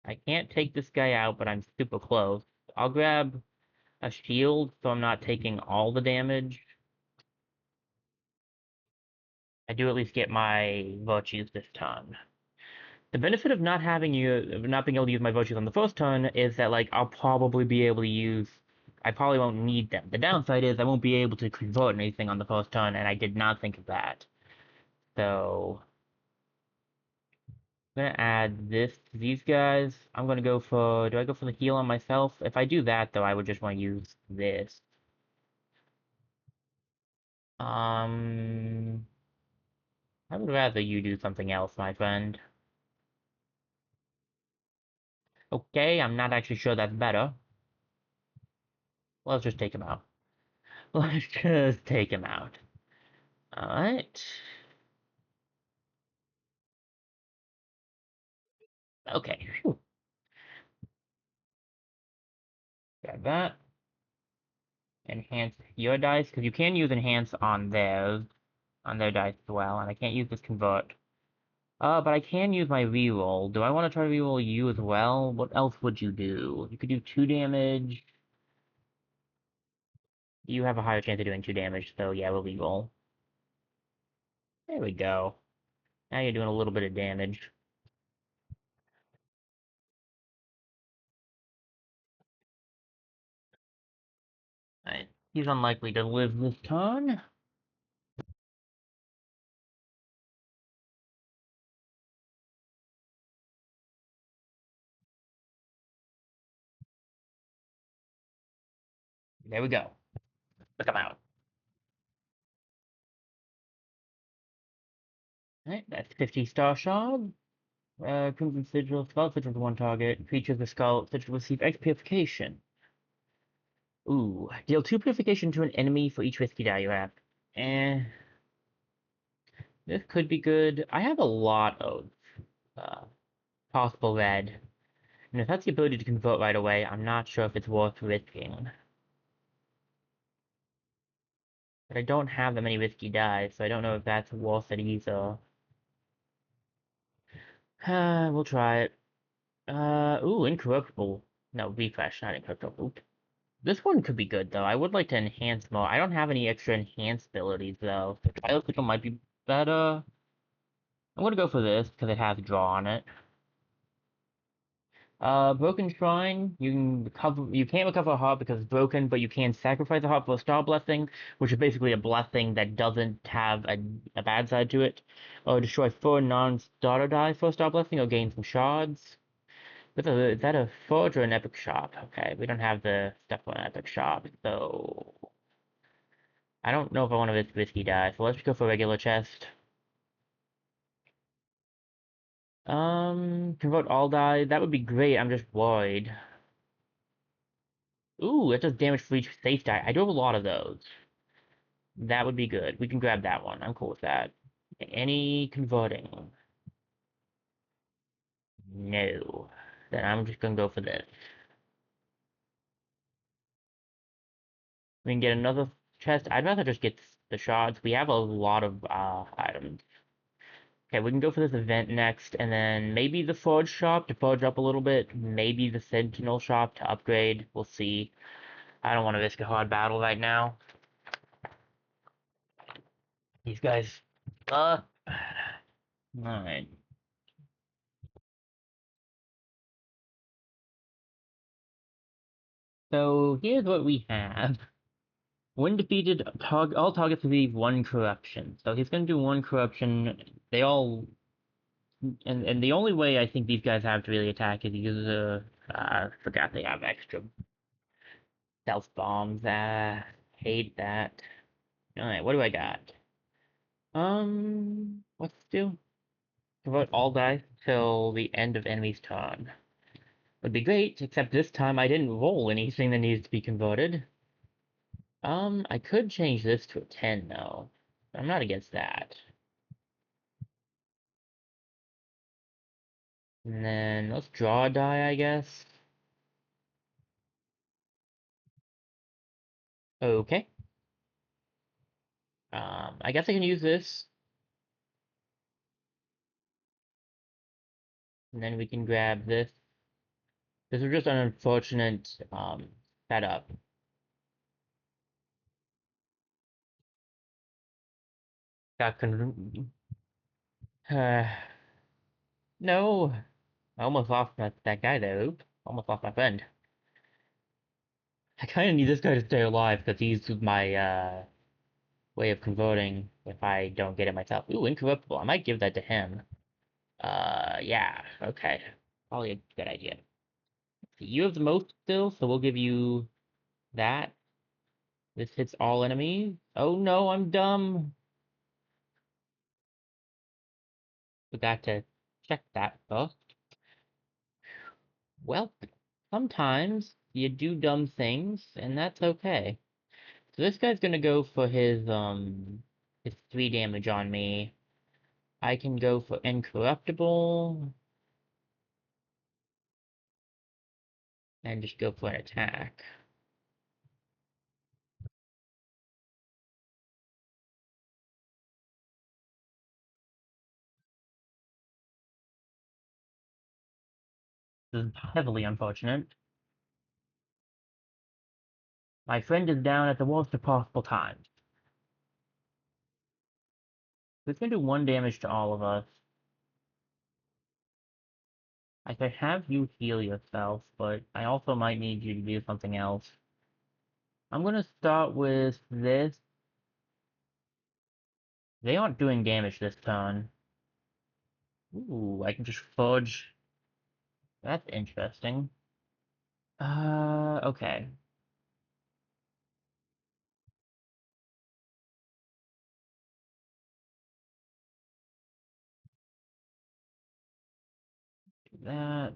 I can't take this guy out, but I'm super close. I'll grab a shield so I'm not taking all the damage. I do at least get my virtues this turn. The benefit of not being able to use my virtues on the first turn is that like I'll probably be able to use. I probably won't need them. The downside is I won't be able to convert anything on the first turn, and I did not think of that. So I'm gonna add this to these guys. I'm gonna go for. Do I go for the heal on myself? If I do that, though, I would just want to use this. Um, I would rather you do something else, my friend. Okay, I'm not actually sure that's better. Let's just take him out. Let's just take him out. Alright. Okay. Whew. Grab that. Enhance your dice, because you can use enhance on theirs, on their dice as well, and I can't use this convert. But I can use my reroll. Do I want to try to reroll you as well? What else would you do? You could do 2 damage. You have a higher chance of doing 2 damage, so yeah, we'll reroll. There we go. Now you're doing a little bit of damage. Alright. He's unlikely to live this turn. There we go. Look him out. Alright, that's 50 star shard. Crimson Sigil, Skull Sigil to one target. Creatures with Skull Sigil receive X purification. Ooh, deal 2 purification to an enemy for each whiskey die you have. Eh, this could be good. I have a lot of uh, possible red. And if that's the ability to convert right away, I'm not sure if it's worth risking. But I don't have that many risky dies, so I don't know if that's worth it either. We'll try it. Ooh, incorruptible. No, refresh, not incorruptible. This one could be good, though. I would like to enhance more. I don't have any extra enhance abilities, though. So Trial Signal might be better. I'm gonna go for this, because it has draw on it. Broken Shrine, you can't recover a heart because it's broken, but you can sacrifice a heart for a star blessing, which is basically a blessing that doesn't have a bad side to it. Or destroy 4 non-starter die for a star blessing, or gain some shards. Is that a forge or an epic shop? Okay, we don't have the stuff on an epic shop, so I don't know if I want to risk whiskey die, so let's just go for a regular chest. Convert all die, that would be great, I'm just worried. Ooh, it does damage for each safe die. I do have a lot of those. That would be good. We can grab that one. I'm cool with that. Any converting? No. Then I'm just gonna go for this. We can get another chest. I'd rather just get the shards. We have a lot of items. Okay, we can go for this event next, and then maybe the forge shop to forge up a little bit. Maybe the sentinel shop to upgrade. We'll see. I don't want to risk a hard battle right now. These guys. Alright. So here's what we have. When defeated, all targets receive one corruption. So he's going to do one corruption. They all, and the only way I think these guys have to really attack is use forgot they have extra stealth bombs. Hate that. All right, what do I got? What's to do? Convert all dice till the end of enemy's turn. Would be great, except this time I didn't roll anything that needs to be converted. I could change this to a 10 though. I'm not against that. And then let's draw a die, I guess. Okay. I guess I can use this. And then we can grab this. This was just an unfortunate setup. Got no. I almost lost that guy there. Oop. Almost lost my friend. I kind of need this guy to stay alive because he's my way of converting if I don't get it myself. Ooh, incorruptible. I might give that to him. Yeah. Okay. Probably a good idea. You have the most still, so we'll give you that. This hits all enemies. Oh no, I'm dumb. Forgot to check that first. Well, sometimes you do dumb things, and that's okay. So this guy's gonna go for his 3 damage on me. I can go for incorruptible and just go for an attack. This is heavily unfortunate. My friend is down at the worst of possible times. It's gonna do 1 damage to all of us. I could have you heal yourself, but I also might need you to do something else. I'm gonna start with this. They aren't doing damage this turn. Ooh, I can just fudge. That's interesting. Okay. That.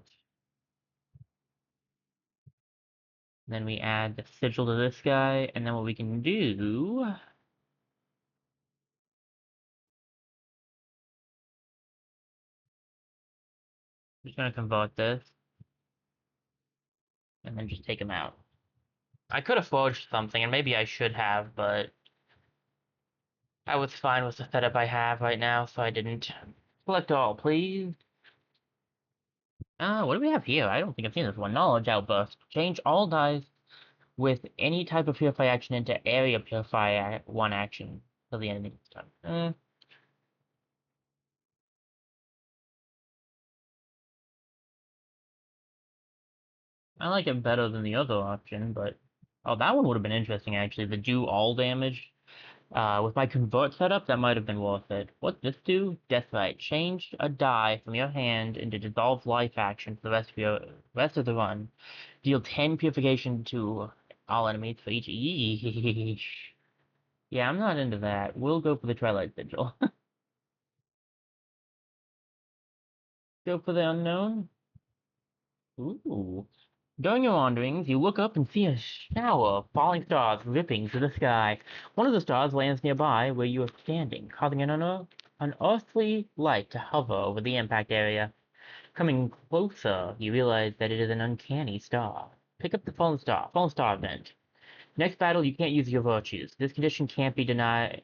Then we add the sigil to this guy, and then what we can do... I'm just gonna convert this, and then just take him out. I could have forged something, and maybe I should have, but I was fine with the setup I have right now, so I didn't. Select all, please. What do we have here? I don't think I've seen this one. Knowledge Outburst. Change all dice with any type of Purify action into Area Purify 1 action till the end of the turn. I like it better than the other option, but... Oh, that one would have been interesting, actually. The do all damage. With my convert setup, that might have been worth it. What's this do? Deathrite. Change a die from your hand into dissolve life action for the rest of the run. Deal 10 purification to all enemies for each. Eesh. Yeah, I'm not into that. We'll go for the Twilight Sigil. Go for the unknown. Ooh. During your wanderings, you look up and see a shower of falling stars ripping through the sky. One of the stars lands nearby where you are standing, causing an unearthly light to hover over the impact area. Coming closer, you realize that it is an uncanny star. Pick up the fallen star event. Next battle, you can't use your virtues. This condition can't be denied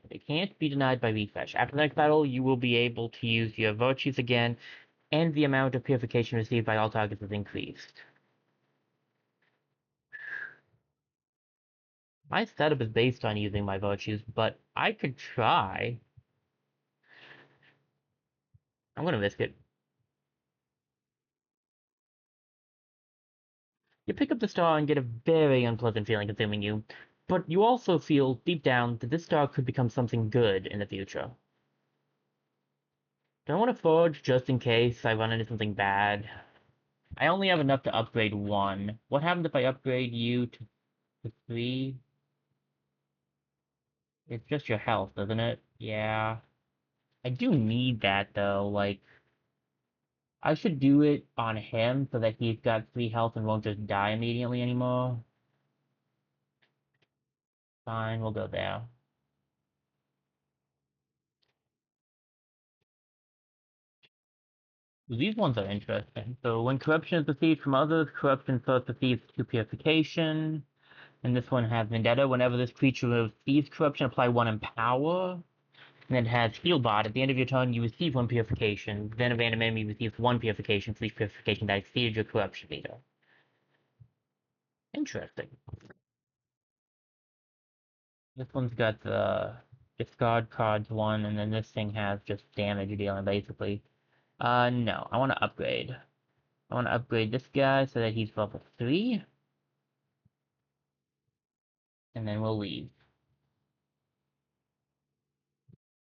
by refresh. After the next battle, you will be able to use your virtues again, and the amount of purification received by all targets is increased. My setup is based on using my virtues, but I could try. I'm gonna risk it. You pick up the star and get a very unpleasant feeling consuming you, but you also feel deep down that this star could become something good in the future. Do I want to forge just in case I run into something bad? I only have enough to upgrade one. What happens if I upgrade you to three? It's just your health, isn't it? Yeah. I do need that though. Like, I should do it on him so that he's got 3 health and won't just die immediately anymore. Fine, we'll go there. These ones are interesting. So when corruption is received from others, corruption first receives 2 purification. And this one has Vendetta. Whenever this creature receives corruption, apply 1 empower. And then it has Heal Bot. At the end of your turn, you receive 1 purification. Then a random enemy receives 1 purification for each purification that exceeded your corruption meter. Interesting. This one's got the discard cards 1, and then this thing has just damage dealing, basically. No. I want to upgrade. I want to upgrade this guy so that he's level 3. And then we'll leave.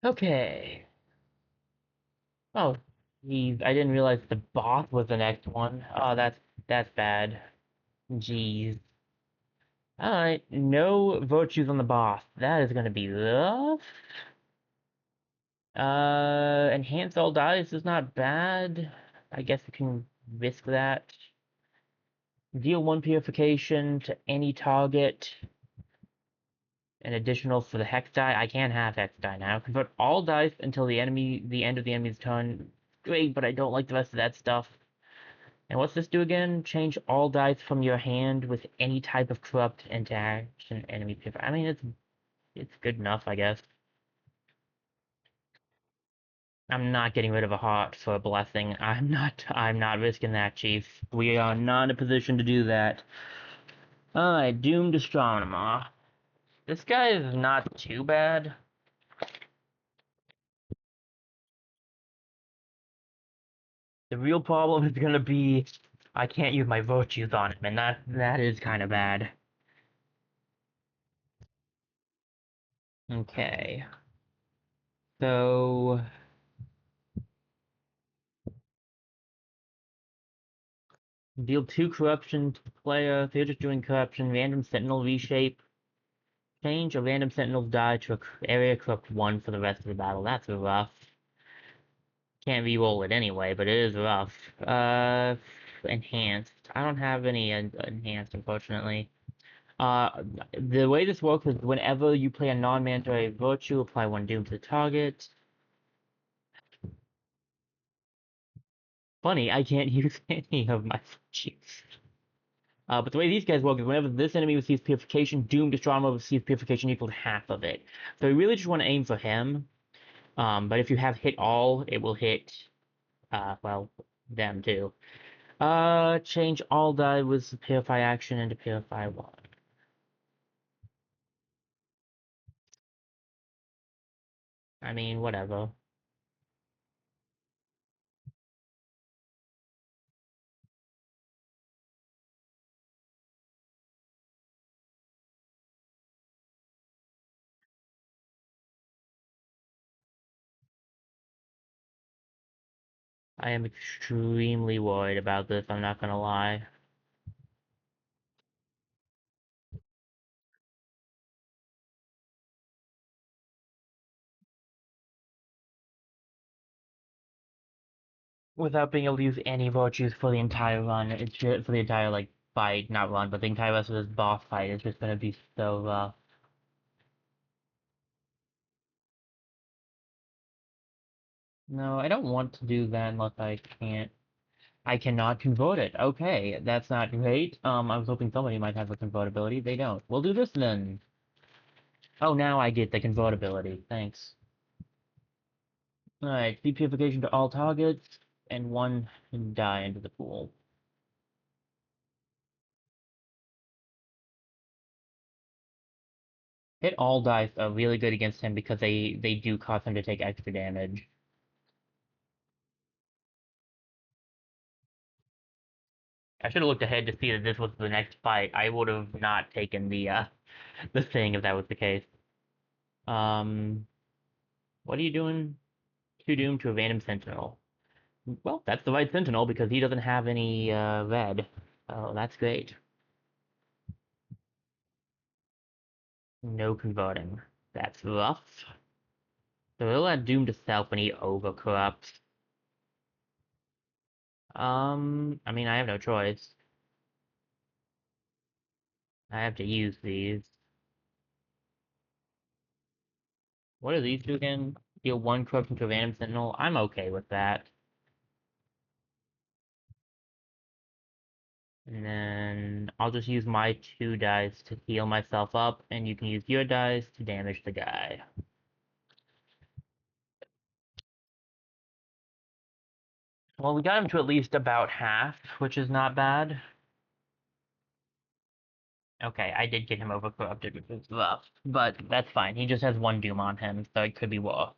Okay. Oh, I didn't realize the boss was the next one. Oh, that's bad. Jeez. Alright, no virtues on the boss. That is gonna be rough. Enhance all dice is not bad. I guess we can risk that. Deal 1 purification to any target. An additional for the hex die. I can't have hex die now. Convert all dice until the end of the enemy's turn. Great, but I don't like the rest of that stuff. And what's this do again? Change all dice from your hand with any type of corrupt into action enemy purifier. I mean, it's good enough, I guess. I'm not getting rid of a heart for a blessing. I'm not risking that, Chief. We are not in a position to do that. Alright, Doomed Astronomer. This guy is not too bad. The real problem is gonna be I can't use my virtues on him, and that is kind of bad. Okay. So deal 2 corruption to the player. If you're just doing corruption, random sentinel reshape. Change a random sentinel's die to a area corrupt 1 for the rest of the battle. That's rough. Can't re-roll it anyway, but it is rough. Enhanced. I don't have any enhanced, unfortunately. The way this works is whenever you play a non-mandatory virtue, apply 1 doom to the target. Funny, I can't use any of my virtues. But the way these guys work is whenever this enemy receives purification, Doomed Astronomer receives purification equal to half of it. So we really just want to aim for him. But if you have hit all, it will hit, well, them too. Change all die with Purify action into Purify 1. I mean, whatever. I am extremely worried about this, I'm not gonna lie. Without being able to use any virtues for the entire run, it's just, for the entire, like, fight, not run, but the entire rest of this boss fight is just gonna be so rough. No, I don't want to do that unless I can't. I cannot convert it. Okay, that's not great. I was hoping somebody might have a convertibility. They don't. We'll do this then. Oh, now I get the convertibility. Thanks. Alright, speed purification to all targets, and one can die into the pool. Hit all dice are really good against him because they do cause him to take extra damage. I should have looked ahead to see that this was the next fight. I would have not taken the thing if that was the case. Um, what are you doing? To doom to a random sentinel. Well, that's the right sentinel because he doesn't have any red. Oh, that's great. No converting. That's rough. So he'll add doom to self when he overcorrupts. I mean, I have no choice. I have to use these. What do these do again? Deal one corruption to a random sentinel. I'm okay with that. And then I'll just use my 2 dice to heal myself up, and you can use your dice to damage the guy. Well, we got him to at least about half, which is not bad. Okay, I did get him overcorrupted, which is rough, but that's fine. He just has one Doom on him, so it could be worse.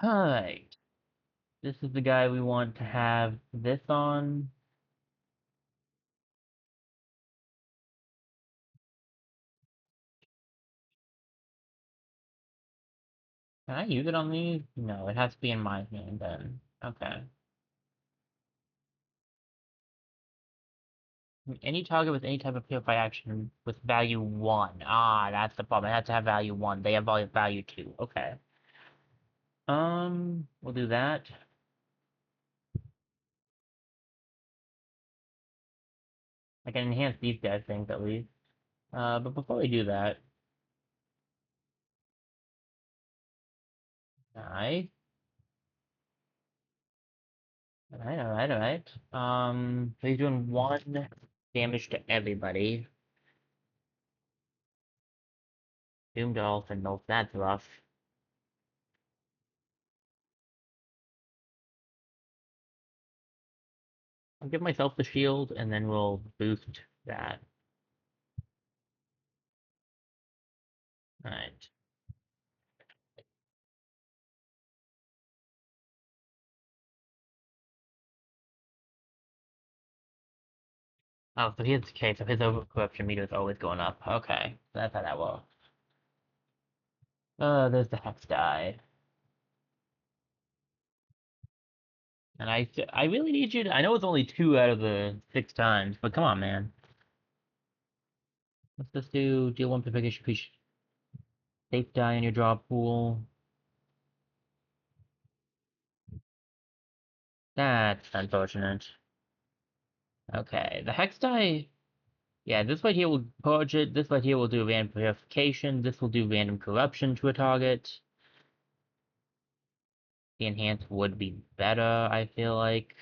Alright, this is the guy we want to have this on. Can I use it on these? No, it has to be in my hand then. Okay. Any target with any type of purify action with value 1. Ah, that's the problem. It has to have value 1. They have value 2. Okay. We'll do that. I can enhance these guys' things at least. But before we do that, nice. Alright, alright, alright. So he's doing 1 damage to everybody. Doomed Dolphin, no, that's rough. I'll give myself the shield, and then we'll boost that. Alright. Oh, so here's the case, so his overcorruption meter is always going up. Okay, so that's how that works. There's the Hex die. And I really need you to, I know it's only 2 out of the 6 times, but come on, man. Let's just do deal 1 purification piece. Safe die in your draw pool. That's unfortunate. Okay, the Hex die. Yeah, this right here will purge it. This right here will do random purification. This will do random corruption to a target. The enhance would be better, I feel like.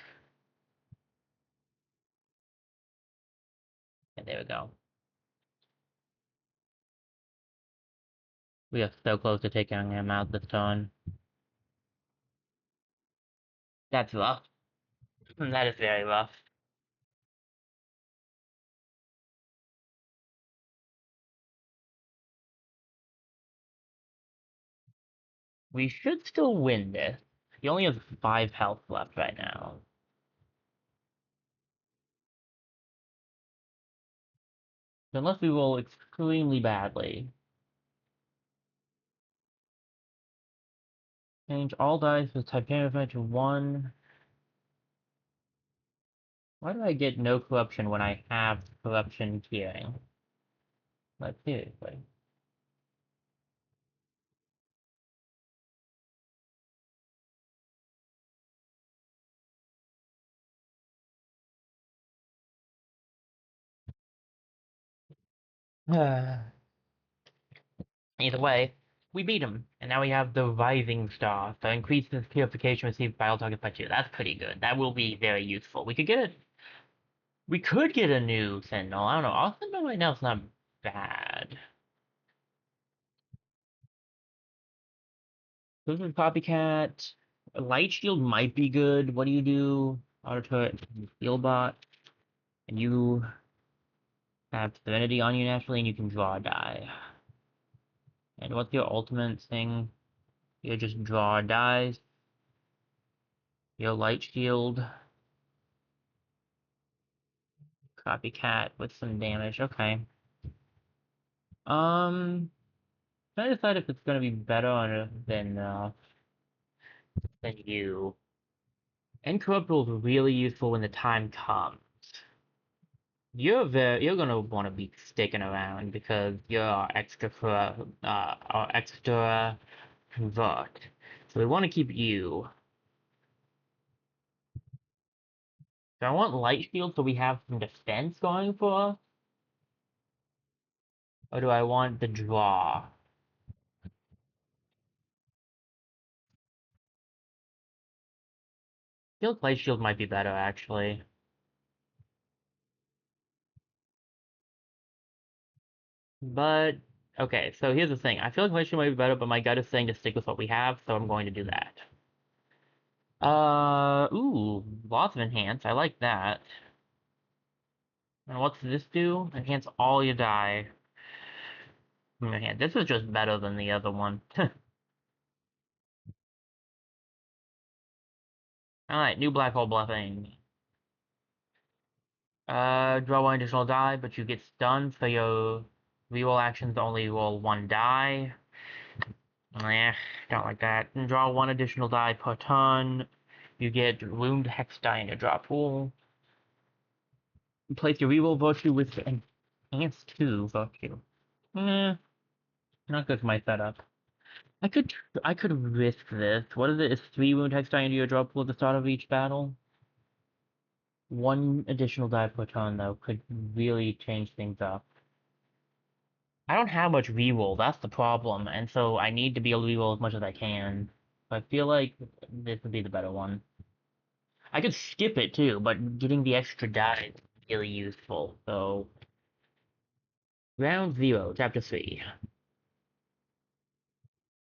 And there we go. We are so close to taking him out this turn. That's rough. That is very rough. We should still win this. He only has 5 health left right now. Unless we roll extremely badly. Change all dice with Titanium event to 1. Why do I get no corruption when I have corruption tiering? Like, seriously. Either way, we beat him, and now we have the Rising Star, so increases purification received by all targets by 2. That's pretty good. That will be very useful. We could get it. We could get a new Sentinel. I don't know. Our Sentinel right now is not bad. This is Copycat. Light Shield might be good. What do you do? Auto turret, Heal Bot, and you have Serenity on you naturally, and you can draw a die. And what's your ultimate thing? You just draw dies. Your Light Shield. Copycat with some damage. Okay. Trying to decide if it's gonna be better than you. Incorruptible is really useful when the time comes. You're gonna want to be sticking around because you're extra convert. So we want to keep you. So I want light shield so we have some defense going for us. Or do I want the draw? I feel like light shield might be better actually. But okay, so here's the thing. I feel like light shield might be better, but my gut is saying to stick with what we have, so I'm going to do that. Ooh, lots of enhance. I like that. And what's this do? Enhance all your die. Man, this is just better than the other one. Alright, new black hole bluffing. Draw one additional die, but you get stunned, so your reroll actions only roll one die. Don't like that. And draw one additional die per turn. You get wound hex die in your draw pool. Place your reroll virtue with enhance 2 virtue. Not good for my setup. I could I could risk this. What is it? Is 3 wound hex die into your draw pool at the start of each battle? One additional die per turn, though, could really change things up. I don't have much reroll, that's the problem, and so I need to be able to reroll as much as I can. I feel like this would be the better one. I could skip it too, but getting the extra die is really useful, so... Round 0, Chapter 3.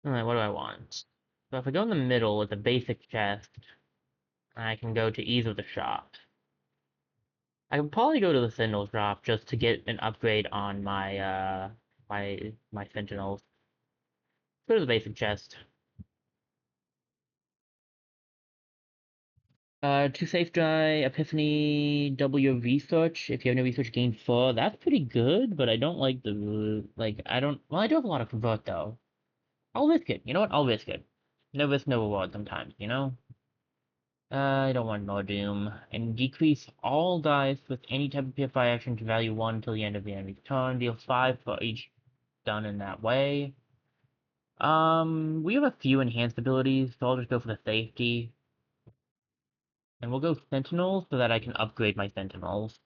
Alright, what do I want? So if I go in the middle with a basic chest, I can go to ease of the shop. I can probably go to the Sentinel shop just to get an upgrade on my Sentinels. Go to the basic chest. To safe dry, Epiphany, double your research. If you have no research, gain 4. That's pretty good, but I don't like I don't, well, I do have a lot of convert, though. I'll risk it. You know what? I'll risk it. No risk, no reward sometimes, you know? I don't want more Doom. And decrease all dice with any type of PFI action to value 1 until the end of the enemy's turn. Deal 5 for each done in that way. We have a few enhanced abilities, so I'll just go for the safety. And we'll go Sentinels so that I can upgrade my Sentinels.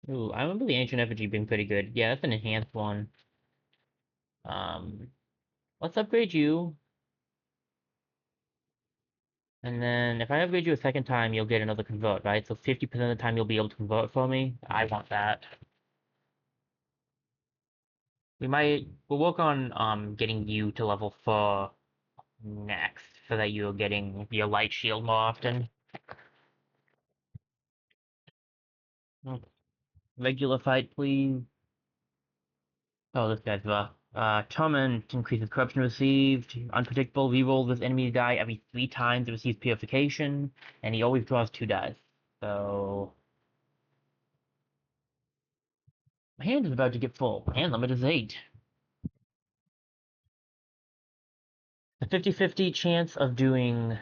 Ooh, I remember the Ancient Effigy being pretty good. Yeah, that's an enhanced one. Um, let's upgrade you. And then if I upgrade you a second time, you'll get another convert, right? So 50% of the time you'll be able to convert for me. I want that. We'll work on getting you to level 4 next, so that you're getting your light shield more often. Regular fight, please. Oh, this guy's rough. Torment increases corruption received. Unpredictable. Reroll this enemy die every 3 times it receives purification, and he always draws 2 dice. So My hand is about to get full. Hand limit is 8. The 50-50 chance of doing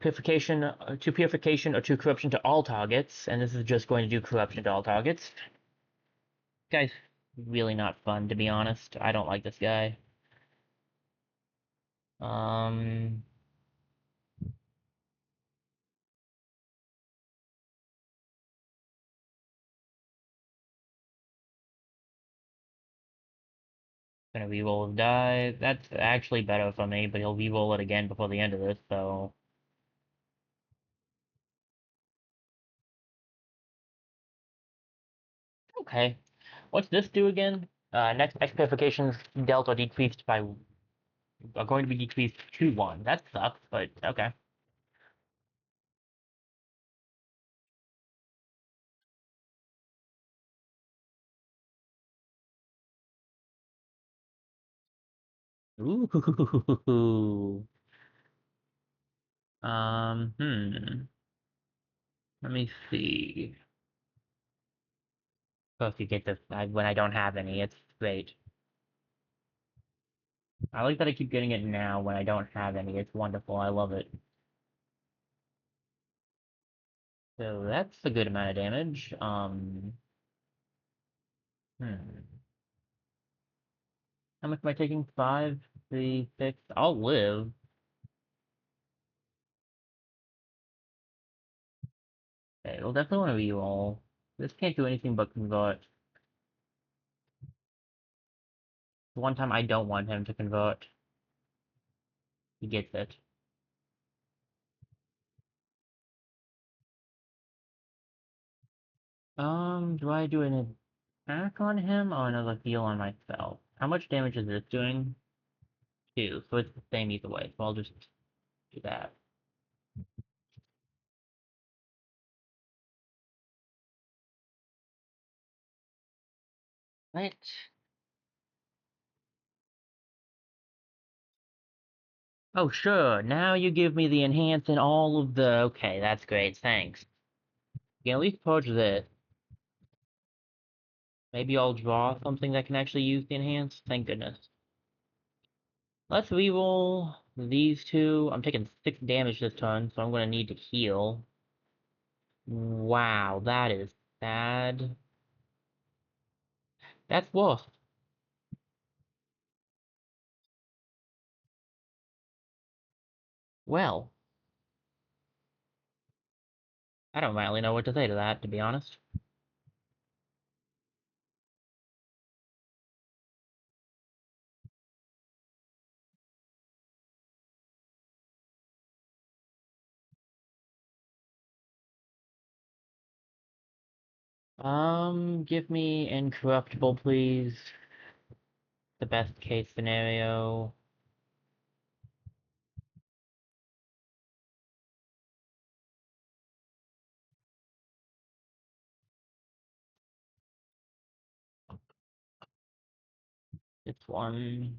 purification or to corruption to all targets, and this is just going to do corruption to all targets. Guy's really not fun, to be honest. I don't like this guy. Um, gonna reroll his die. That's actually better for me, but he'll reroll it again before the end of this, so. Okay. What's this do again? Next X purifications dealt or decreased by are going to be decreased to 1. That sucks, but okay. Ooh. Let me see. Oh, if you get this when I don't have any, it's great. I like that I keep getting it now when I don't have any. It's wonderful. I love it. So that's a good amount of damage. Hmm. How much am I taking? 5, 3, 6. I'll live. Okay, we'll definitely want to reroll. This can't do anything but convert. The one time I don't want him to convert, he gets it. Do I do an attack on him or another heal on myself? How much damage is this doing? 2, so it's the same either way, so I'll just do that. Right. Oh, sure, now you give me the enhance and all of the... Okay, that's great, thanks. You can at least purge this. Maybe I'll draw something that can actually use the enhance. Thank goodness. Let's reroll these two. I'm taking 6 damage this turn, so I'm gonna need to heal. Wow, that is sad. That's worse. Well, I don't really know what to say to that, to be honest. Give me incorruptible, please. The best case scenario. It's 1.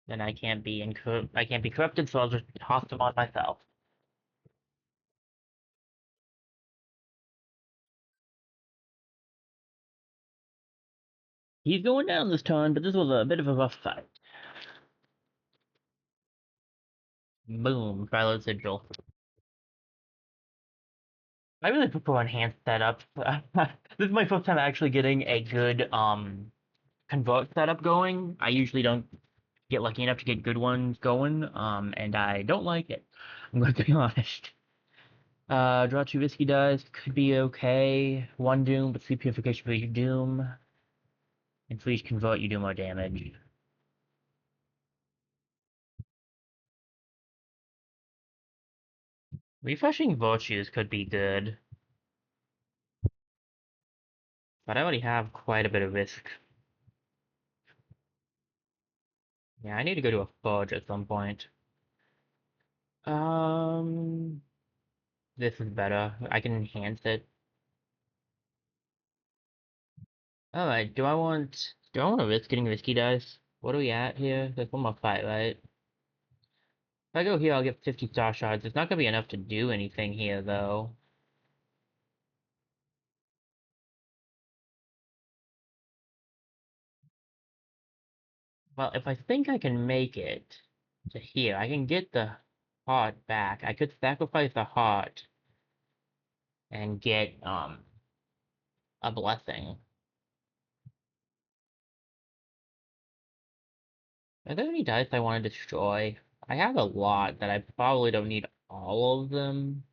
Then I can't be corrupted, so I'll just toss them on myself. He's going down this turn, but this was a bit of a rough fight. Boom, Triload Sigil. I really prefer enhanced setups. This is my first time actually getting a good convert setup going. I usually don't get lucky enough to get good ones going, and I don't like it. I'm going to be honest. Draw 2 risky dice could be okay. 1 doom, but 3 purification for each doom. And for each convert, you do more damage. Refreshing virtues could be good, but I already have quite a bit of risk. Yeah, I need to go to a forge at some point. Um, this is better. I can enhance it. Alright, do I want to risk getting risky dice? What are we at here? There's one more fight, right? If I go here, I'll get 50 star shards. It's not gonna be enough to do anything here, though. Well, if I think I can make it to here, I can get the heart back. I could sacrifice the heart and get, a blessing. Are there any dice I want to destroy? I have a lot that I probably don't need all of them,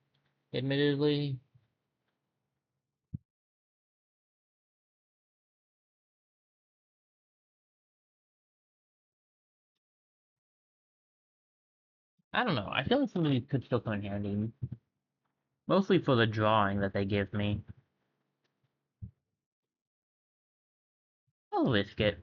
admittedly. I don't know. I feel like some of these could still come in handy. Mostly for the drawing that they give me. I'll risk it.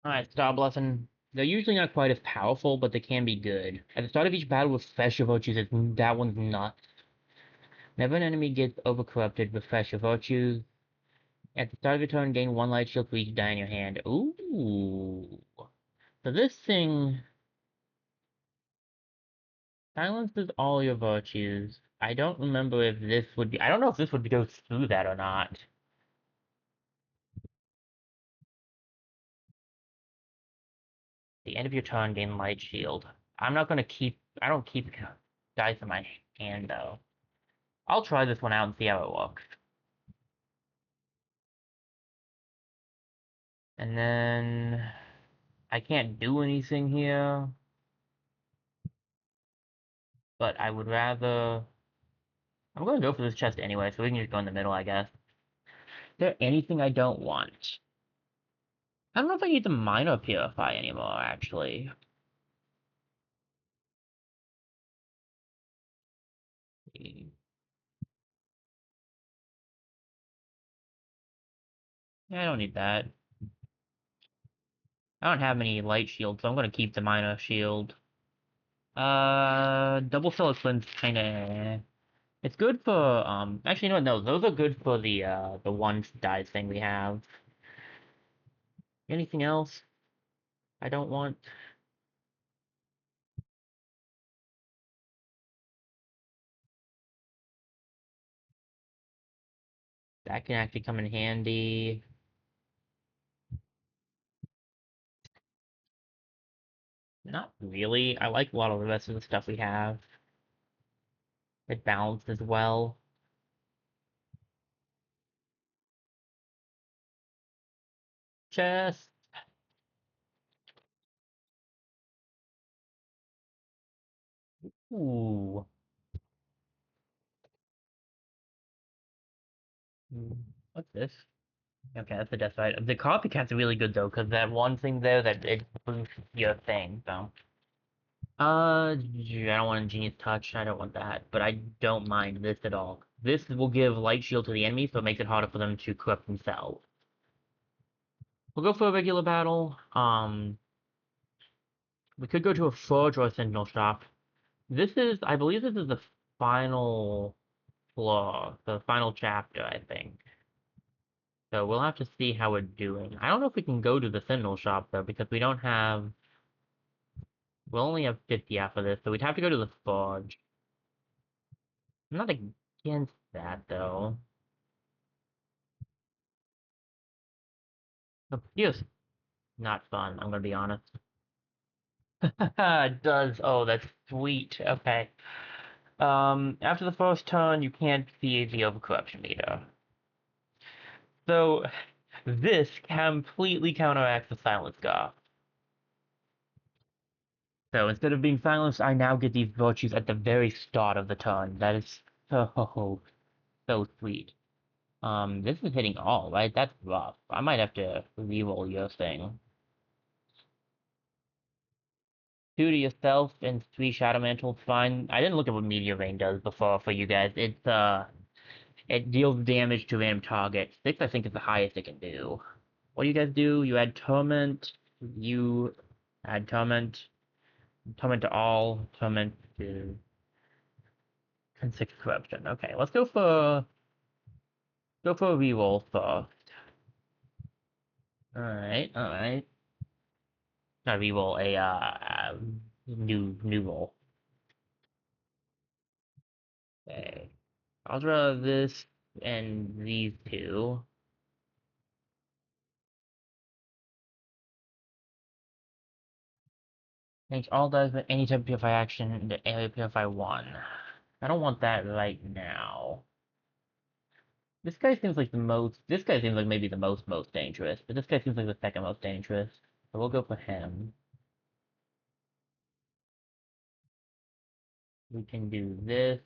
Alright, Star Blessing. They're usually not quite as powerful, but they can be good. At the start of each battle with Fresh Virtues, that one's nuts. Whenever an enemy gets overcorrupted with Fresh Virtues, at the start of your turn, gain one light shield for each die in your hand. Ooh. So this thing silences all your virtues. I don't remember if this would be. I don't know if this would go through that or not. The end of your turn, gain light shield. I'm not gonna keep. I don't keep dice in my hand though. I'll try this one out and see how it looks. And then I can't do anything here, but I would rather. I'm gonna go for this chest anyway, so we can just go in the middle, I guess. Is there anything I don't want? I don't know if I need the minor purify anymore, actually. Yeah, I don't need that. I don't have any light shields, so I'm gonna keep the minor shield. Double Siliclin's kinda. It's good for, actually, no, those are good for the one dice thing we have. Anything else I don't want? That can actually come in handy. Not really. I like a lot of the rest of the stuff we have. It balances well. Chest. Ooh. What's this? Okay, that's the death side. The copycat's really good though, because that one thing there that it boosts your thing, so. I don't want Ingenious Touch. I don't want that, but I don't mind this at all. This will give Light Shield to the enemy, so it makes it harder for them to corrupt themselves. We'll go for a regular battle. We could go to a Forge or a Sentinel Shop. I believe this is the final floor, the final chapter, I think. So we'll have to see how we're doing. I don't know if we can go to the Sentinel Shop, though, because we'll only have 50 after this, so we'd have to go to the Forge. I'm not against that, though. The Pierce, not fun, I'm gonna be honest. It does, oh, that's sweet, okay. After the first turn, you can't see the overcorruption meter. So, this completely counteracts the Silence Scarf. So instead of being silenced, I now get these virtues at the very start of the turn. That is so sweet. This is hitting all, right? That's rough. I might have to reroll your thing. 2 to yourself and 3 Shadow Mantles, fine. I didn't look at what Meteor Rain does before for you guys. It deals damage to random targets. 6, I think, is the highest it can do. What do you guys do? You add Torment. You add Torment. Torment to all. Torment to... and 6 Corruption. Okay, let's go for a reroll first. All right. Gotta reroll a new roll. Okay. I'll draw this and these two. Makes all dice with any type of purify action into area purify one. I don't want that right now. This guy seems like the most. This guy seems like maybe the most dangerous, but this guy seems like the second most dangerous. So we'll go for him. We can do this.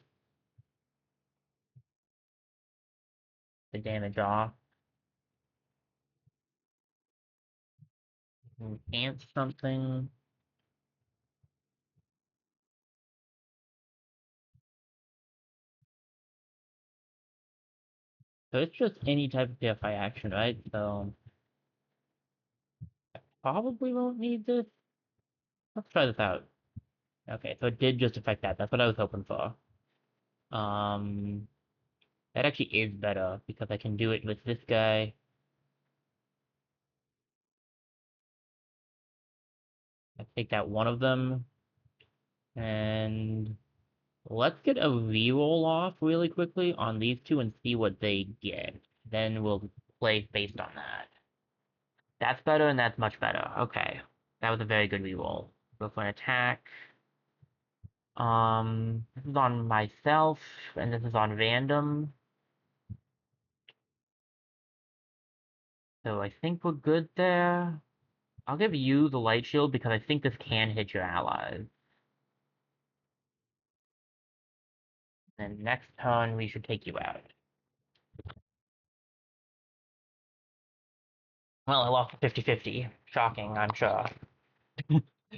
The damage off. Ant something. So it's just any type of PFI action, right? So probably won't need this. Let's try this out. Okay, so it did just affect that. That's what I was hoping for. Um, that actually is better because I can do it with this guy. I take out one of them, and let's get a reroll off really quickly on these two and see what they get. Then we'll play based on that. That's better, and that's much better. Okay, that was a very good reroll. Go for an attack. This is on myself, and this is on random. So I think we're good there. I'll give you the light shield because I think this can hit your allies. And next turn, we should take you out. Well, I lost 50-50. Shocking, I'm sure.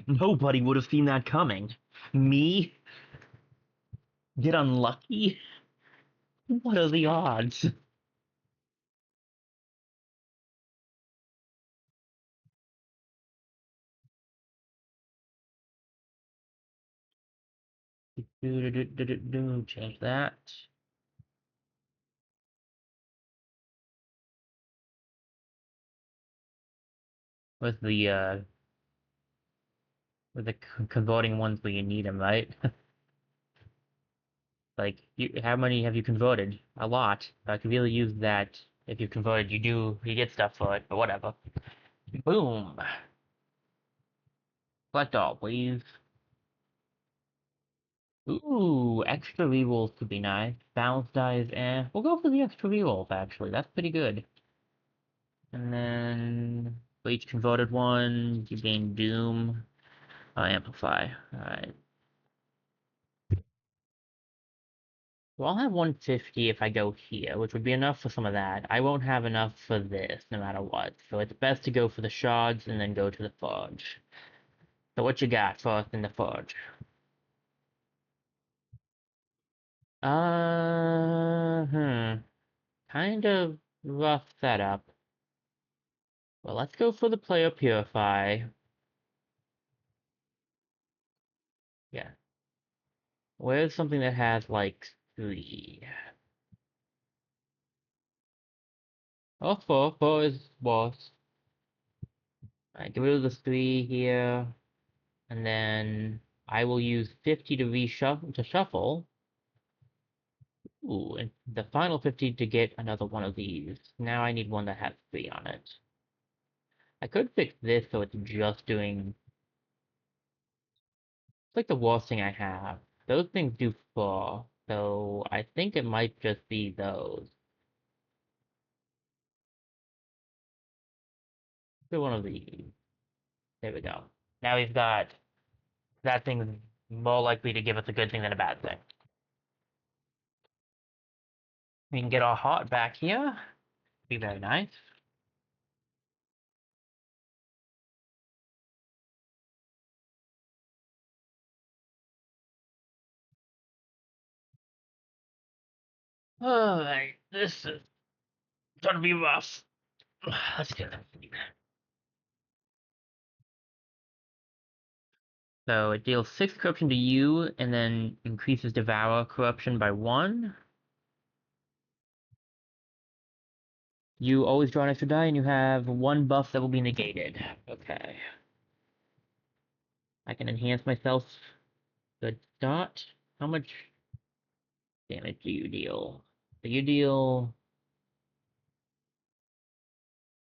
Nobody would have seen that coming. Me? Get unlucky? What are the odds? Change that. With the converting ones where you need them, right? Like, how many have you converted? A lot. I could really use that. If you converted, you get stuff for it, but whatever. Boom. Select all, please. Ooh, extra rerolls could be nice. Balance dice, eh. We'll go for the extra rerolls, actually. That's pretty good. And then, for each converted one, you gain Doom. Amplify. Alright. Well, I'll have 150 if I go here, which would be enough for some of that. I won't have enough for this, no matter what. So it's best to go for the shards and then go to the forge. So what you got first in the forge? Kind of rough setup. Well, let's go for the player purify. Yeah. Where's something that has like 3? Oh, 4. 4 is worse. Alright, get rid of the 3 here. And then I will use 50 to reshuffle to shuffle. Ooh, and the final 50 to get another one of these. Now I need one that has 3 on it. I could fix this so it's just doing... It's like the worst thing I have. Those things do 4, so I think it might just be those. Do one of these. There we go. Now we've got that thing's more likely to give us a good thing than a bad thing. We can get our heart back here. Be very nice. Alright, this is gonna be rough. Let's do it. So it deals 6 corruption to you, and then increases Devour corruption by 1. You always draw an extra die, and you have one buff that will be negated. Okay. I can enhance myself. Good dot. How much damage do you deal? So you deal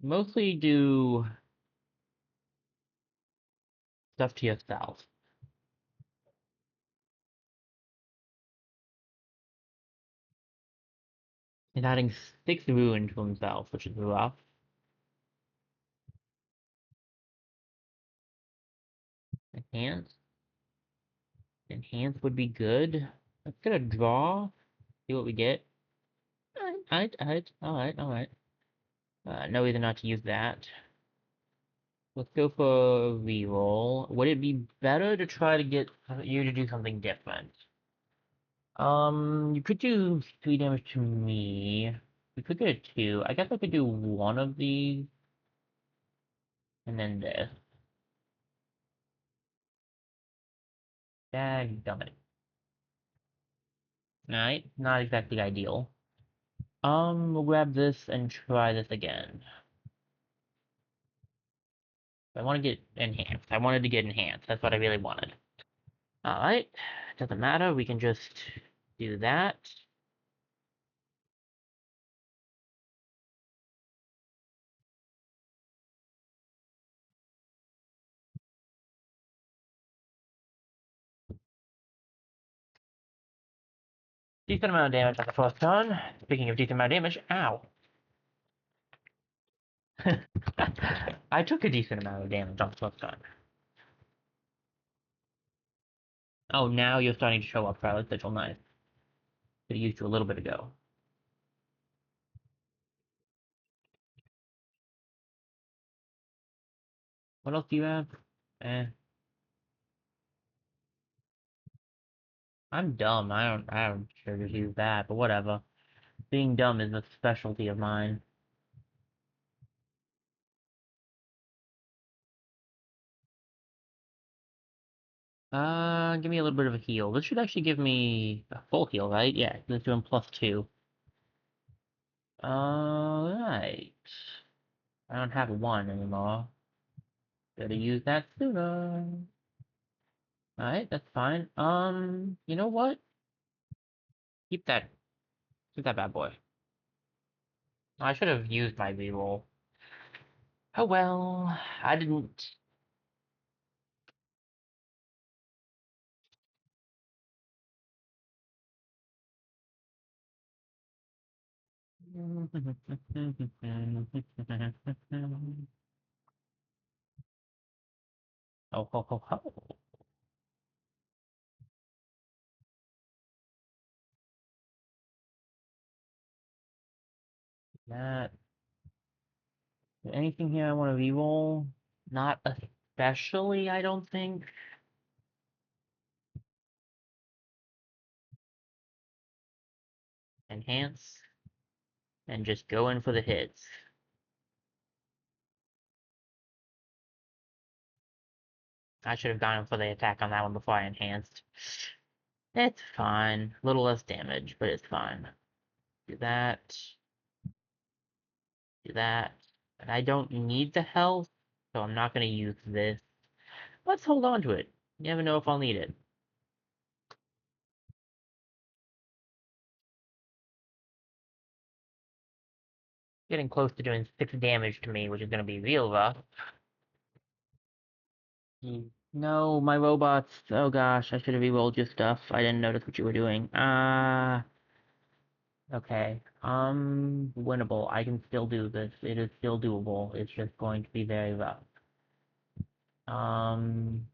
mostly do stuff to yourself. And adding 6 wound to himself, which is rough. Enhance. Enhance would be good. Let's get a draw. See what we get. Alright. No reason not to use that. Let's go for reroll. Would it be better to try to get you to do something different? You could do 3 damage to me. We could get a 2. I guess I could do one of these, and then this. Dadgummit. Alright, not exactly ideal. We'll grab this and try this again. I want to get enhanced. I wanted to get enhanced. That's what I really wanted. Alright, doesn't matter. We can just do that. Decent amount of damage on the first turn. Speaking of decent amount of damage, ow. I took a decent amount of damage on the first turn. Oh, now you're starting to show up, Prowler's Sigil. Nice. Could have used you a little bit ago. What else do you have? Eh. I'm dumb. I don't sure just use that, but whatever. Being dumb is a specialty of mine. Give me a little bit of a heal. This should actually give me a full heal, right? Yeah, let's do him +2. Alright. I don't have 1 anymore. Gotta use that sooner. Alright, that's fine. You know what? Keep that. Keep that bad boy. I should have used my reroll. Oh well, I didn't. Oh ho ho ho. That. Anything here I want to reroll? Not especially, I don't think. Enhance. And just go in for the hits. I should have gone in for the attack on that one before I enhanced. It's fine. A little less damage, but it's fine. Do that. Do that. And I don't need the health, so I'm not going to use this. Let's hold on to it. You never know if I'll need it. Getting close to doing 6 damage to me, which is going to be real rough. No, my robots. Oh gosh, I should have re-rolled your stuff. I didn't notice what you were doing. Okay. Winnable. I can still do this. It is still doable. It's just going to be very rough. Um,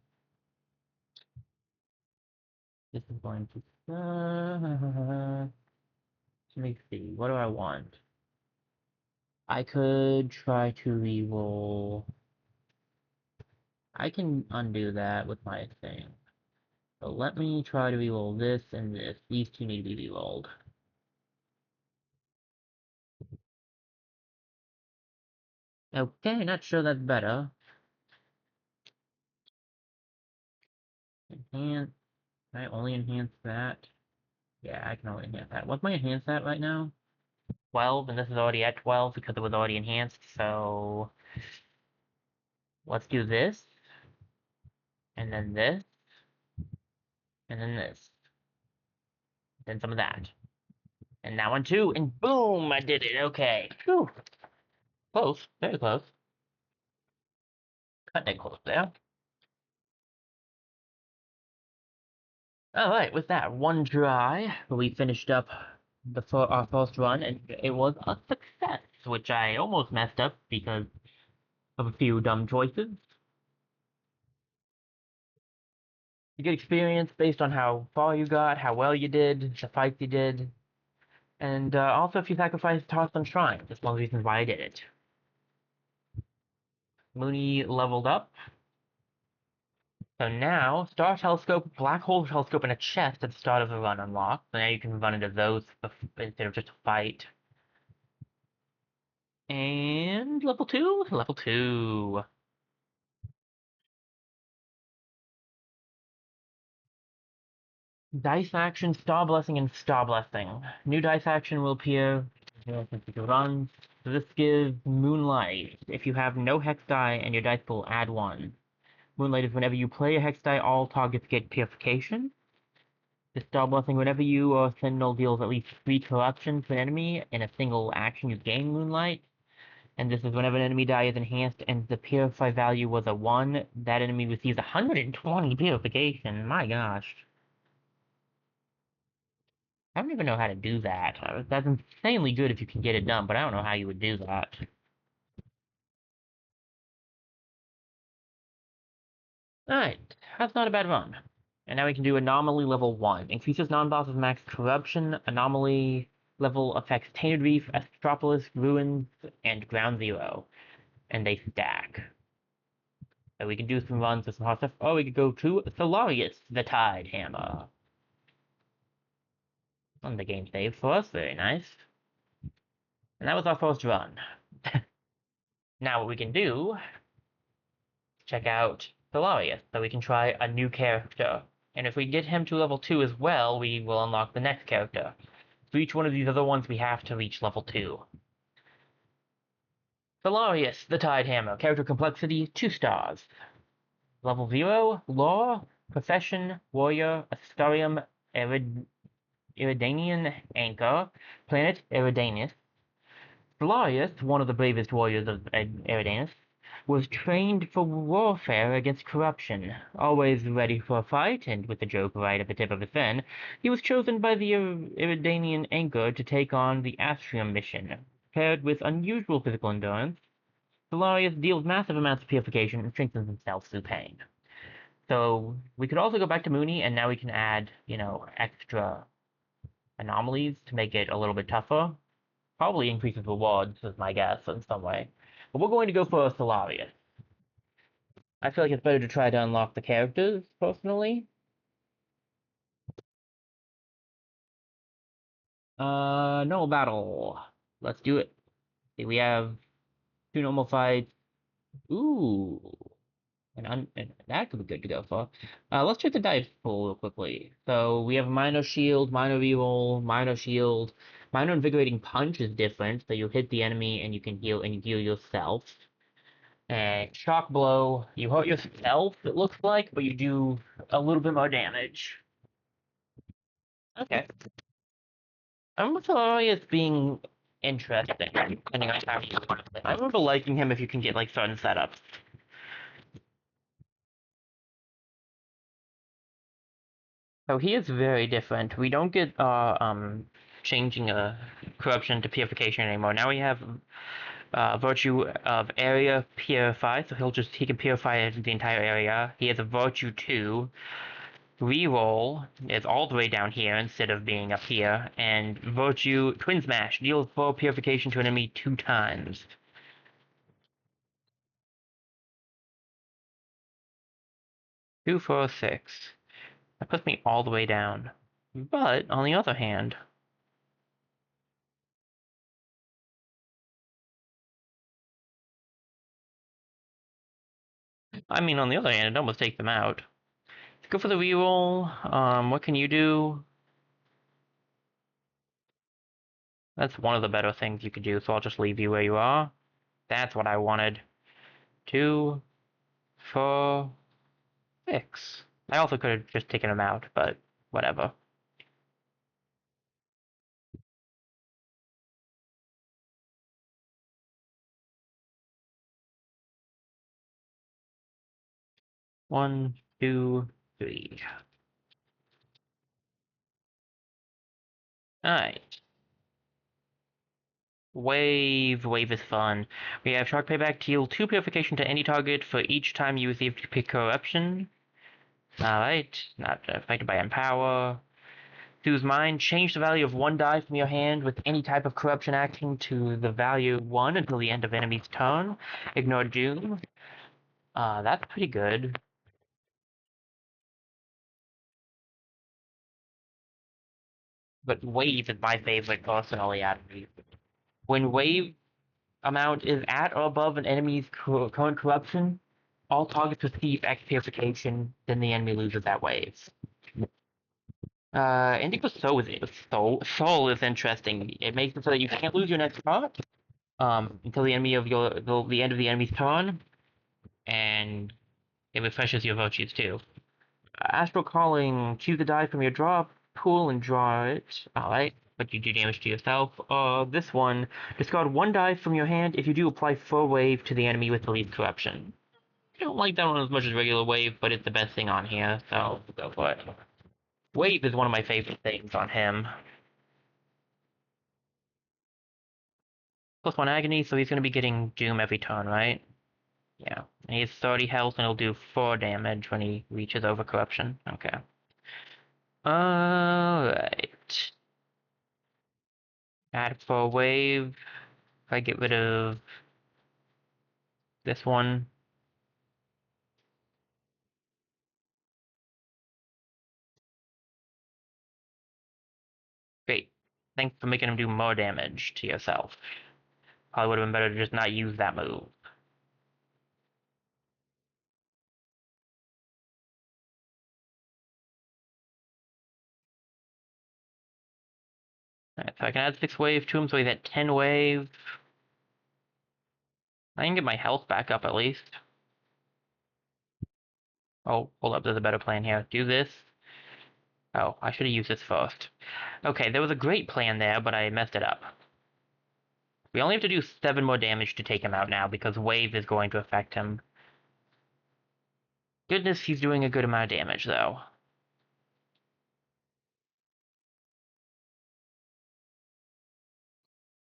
this is going to. Let me see. What do I want? I could try to re-roll. I can undo that with my thing. So let me try to re-roll this and this. These two need to be re-rolled. Okay, not sure that's better. Enhance. Can I only enhance that? Yeah, I can only enhance that. What's my enhance that right now? 12, and this is already at 12 because it was already enhanced, so let's do this, and then this, and then this, then some of that. And that one too, and boom, I did it, okay. Whew. Close, very close. Cutting it close there. Alright, with that one try, we finished up our first run, and it was a success, which I almost messed up because of a few dumb choices. You get experience based on how far you got, how well you did, the fights you did, and also if you sacrificed toss on shrines. That's one of the reasons why I did it. Mooney leveled up. So now, Star Telescope, Black Hole Telescope, and a chest at the start of the run unlocked. So now you can run into those instead of just a fight. And level 2? Level 2. Dice action, Star Blessing, and Star Blessing. New dice action will appear since you can run. So this gives Moonlight. If you have no hex die and your dice pool, add 1. Moonlight is whenever you play a hex die, all targets get purification. The Star Blessing, whenever you or Sentinel deals at least 3 corruption to an enemy in a single action, you gain Moonlight. And this is whenever an enemy die is enhanced and the purify value was a 1, that enemy receives 120 purification. My gosh. I don't even know how to do that. That's insanely good if you can get it done, but I don't know how you would do that. Alright, that's not a bad run. And now we can do Anomaly level 1. Increases non-bosses max corruption. Anomaly level affects Tainted Reef, Astropolis, Ruins, and Ground Zero. And they stack. So we can do some runs with some hard stuff. Oh, we could go to Solarius, the Tide Hammer. On the game save for us, very nice. And that was our first run. Now what we can do, check out Solarius, so we can try a new character. And if we get him to level 2 as well, we will unlock the next character. For each one of these other ones, we have to reach level 2. Solarius, the Tide Hammer. Character complexity, 2 stars. Level 0, Law, Profession, Warrior, Astarium, Eridanian Anchor, Planet Eridanus. Solarius, one of the bravest warriors of Eridanus, was trained for warfare against corruption. Always ready for a fight, and with the joke right at the tip of his pen, he was chosen by the Eridanian Anchor to take on the Astrea mission. Paired with unusual physical endurance, Solarius deals massive amounts of purification and strengthens himself through pain. So we could also go back to Mooney, and now we can add, extra anomalies to make it a little bit tougher. Probably increases rewards, is my guess, in some way. But we're going to go for Solarius. I feel like it's better to try to unlock the characters, personally. Normal battle. Let's do it. See, we have 2 normal fights. Ooh. And that could be good to go for. Let's check the dice pool real quickly. So we have minor shield, minor reroll, minor shield. Minor invigorating punch is different, so you hit the enemy and you can heal and you heal yourself. And shock blow, you hurt yourself, it looks like, but you do a little bit more damage. Okay. I remember Solarius being interesting, depending on how you want to play. I remember liking him if you can get like certain setups. So he is very different. We don't get changing corruption to purification anymore. Now we have virtue of area purify, so he can purify the entire area. He has a virtue 2. Reroll is all the way down here instead of being up here, and virtue twin smash deals full purification to an enemy 2 times. 2, 4, 6. That puts me all the way down. But on the other hand, it almost takes them out. Let's go for the reroll. What can you do? That's one of the better things you could do, so I'll just leave you where you are. That's what I wanted. 2, 4, 6. I also could have just taken him out, but whatever. One, two, three. Alright. Wave is fun. We have Shark Payback deal 2 purification to any target for each time you receive corruption. Alright, not affected by Empower. Choose Mind, change the value of 1 die from your hand with any type of corruption action to the value 1 until the end of enemy's turn. Ignore Doom. That's pretty good. But Wave is my favorite personally out of these. When Wave amount is at or above an enemy's current corruption, all targets receive X purification, then the enemy loses that wave. Indigo Soul is interesting. It makes it so that you can't lose your next card until the end of the enemy's turn, and it refreshes your virtues too. Astral Calling, choose a die from your draw pool and draw it. Alright, but you do damage to yourself. This one, discard 1 die from your hand. If you do, apply 4 wave to the enemy with the least corruption. I don't like that one as much as regular wave, but it's the best thing on here, so go for it. Wave is one of my favorite things on him. +1 agony, so he's gonna be getting Doom every turn, right? Yeah. And he has 30 health and he'll do 4 damage when he reaches over corruption. Okay. Alright. Add 4 wave. If I get rid of this one. Great. Thanks for making him do more damage to yourself. Probably would have been better to just not use that move. Alright, so I can add 6 wave to him, so he's at 10 wave. I can get my health back up at least. Oh, hold up, there's a better plan here. Do this. Oh, I should have used this first. Okay, there was a great plan there, but I messed it up. We only have to do 7 more damage to take him out now, because Wave is going to affect him. Goodness, he's doing a good amount of damage, though.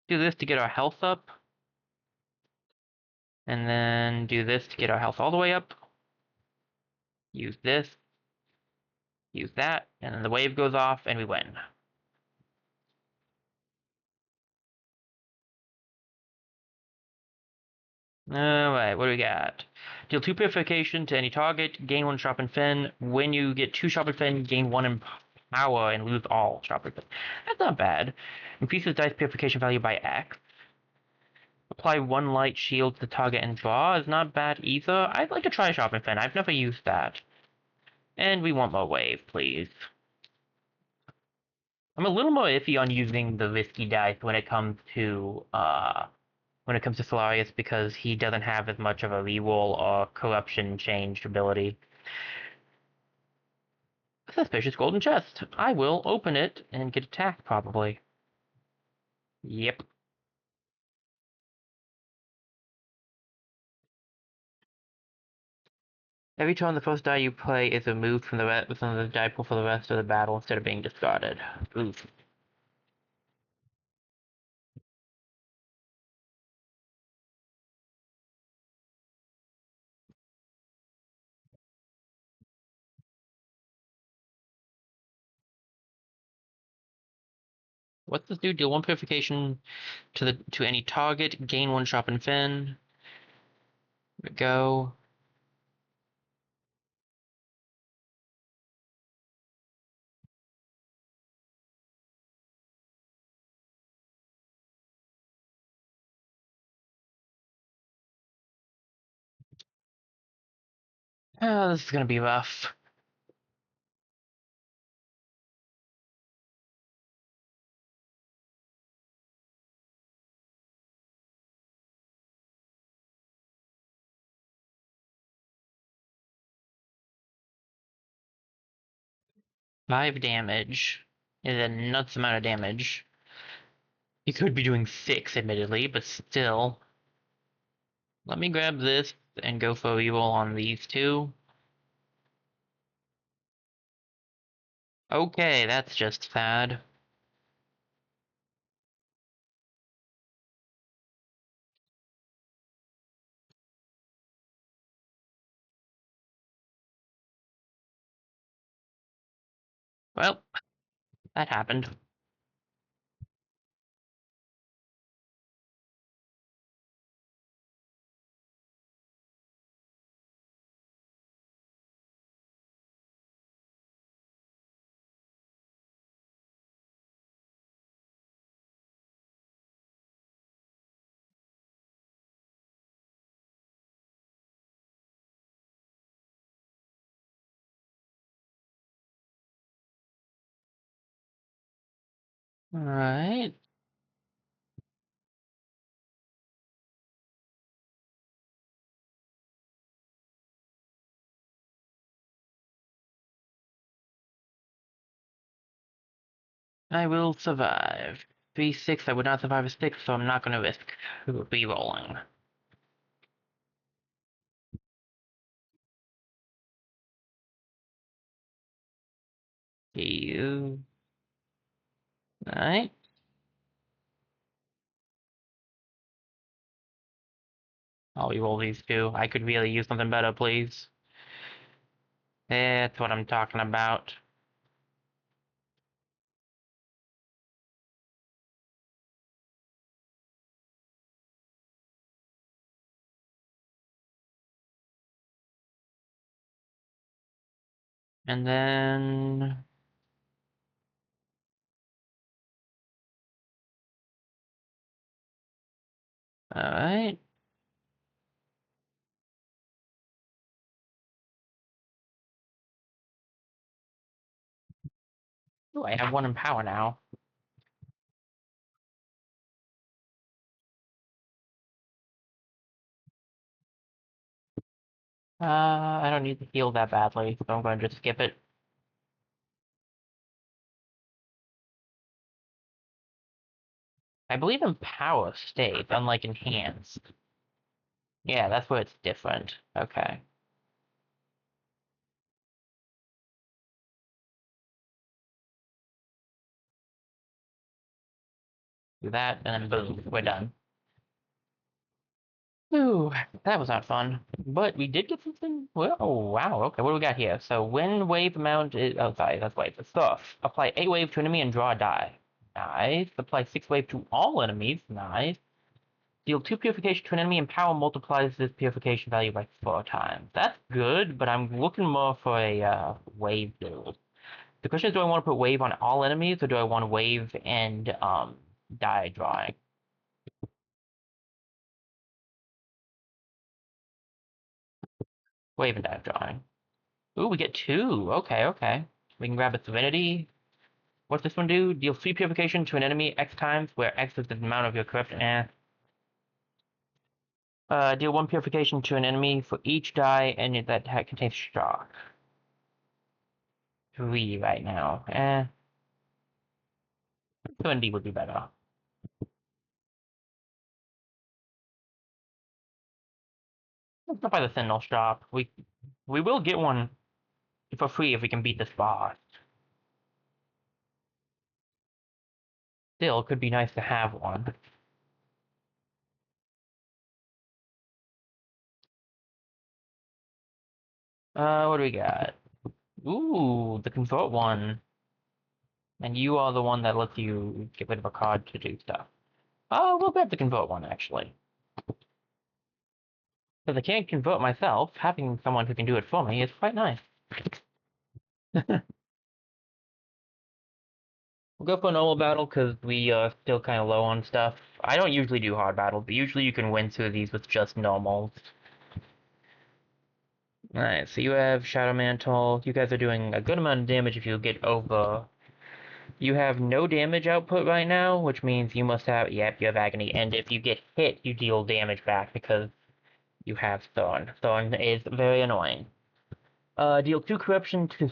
Do this to get our health up. And then do this to get our health all the way up. Use this. Use that. And then the wave goes off, and we win. Alright, what do we got? Deal 2 purification to any target, gain 1 sharpened fin. When you get 2 sharpened fin, gain 1 in power and lose all sharpened fin. That's not bad. Increases dice purification value by X. Apply 1 light shield to the target and draw is not bad either. I'd like to try sharpened fin. I've never used that. And we want more wave, please. I'm a little more iffy on using the risky dice when it comes to Solarius because he doesn't have as much of a reroll or corruption change ability. A suspicious golden chest. I will open it and get attacked probably. Yep. Every turn the first die you play is removed from the die pool for the rest of the battle instead of being discarded. Oof. What's this do? Deal 1 purification to any target, gain 1 sharpened fin. There we go. Oh, this is gonna be rough. 5 damage is a nuts amount of damage. You could be doing 6, admittedly, but still. Let me grab this and go for evil on these two. Okay, that's just sad. Well, that happened. Alright. I will survive. 3-6, I would not survive a 6, so I'm not gonna risk re-rolling. You. Alright. I'll re-roll these two. I could really use something better, please. That's what I'm talking about. And then... Alright. Ooh, I have one in power now. I don't need to heal that badly, so I'm going to just skip it. I believe in power stays, unlike enhanced. Yeah, that's where it's different. Okay. Do that, and then boom, we're done. Ooh, that was not fun. But we did get something. Well, oh, wow. Okay, what do we got here? So, when wave amount is. Oh, sorry, that's wave. It's stuff. Apply 8 wave to enemy and draw a die. Nice. Apply 6 wave to all enemies. Nice. Deal 2 purification to an enemy and power multiplies this purification value by 4 times. That's good, but I'm looking more for a wave build. The question is, do I want to put wave on all enemies, or do I want wave and die drawing? Wave and die drawing. Ooh, we get 2. Okay, okay. We can grab a Serenity. What's this one do? Deal 3 purification to an enemy X times, where X is the amount of your corruption. Deal 1 purification to an enemy for each die and that contains shock. 3 right now. 70 would be better. Let's stop by the Sentinel shop. We will get one for free if we can beat this boss. Still, it could be nice to have one. What do we got? Ooh, the convert one. And you are the one that lets you get rid of a card to do stuff. Oh, we'll grab the convert one, actually. Because I can't convert myself, having someone who can do it for me is quite nice. We'll go for a normal battle because we are still kind of low on stuff. I don't usually do hard battles, but usually you can win 2 of these with just normals. Alright, so you have Shadow Mantle. You guys are doing a good amount of damage if you get over. You have no damage output right now, which means you must have, yep, you have Agony. And if you get hit, you deal damage back because you have Thorn. Thorn is very annoying. Deal 2 corruption to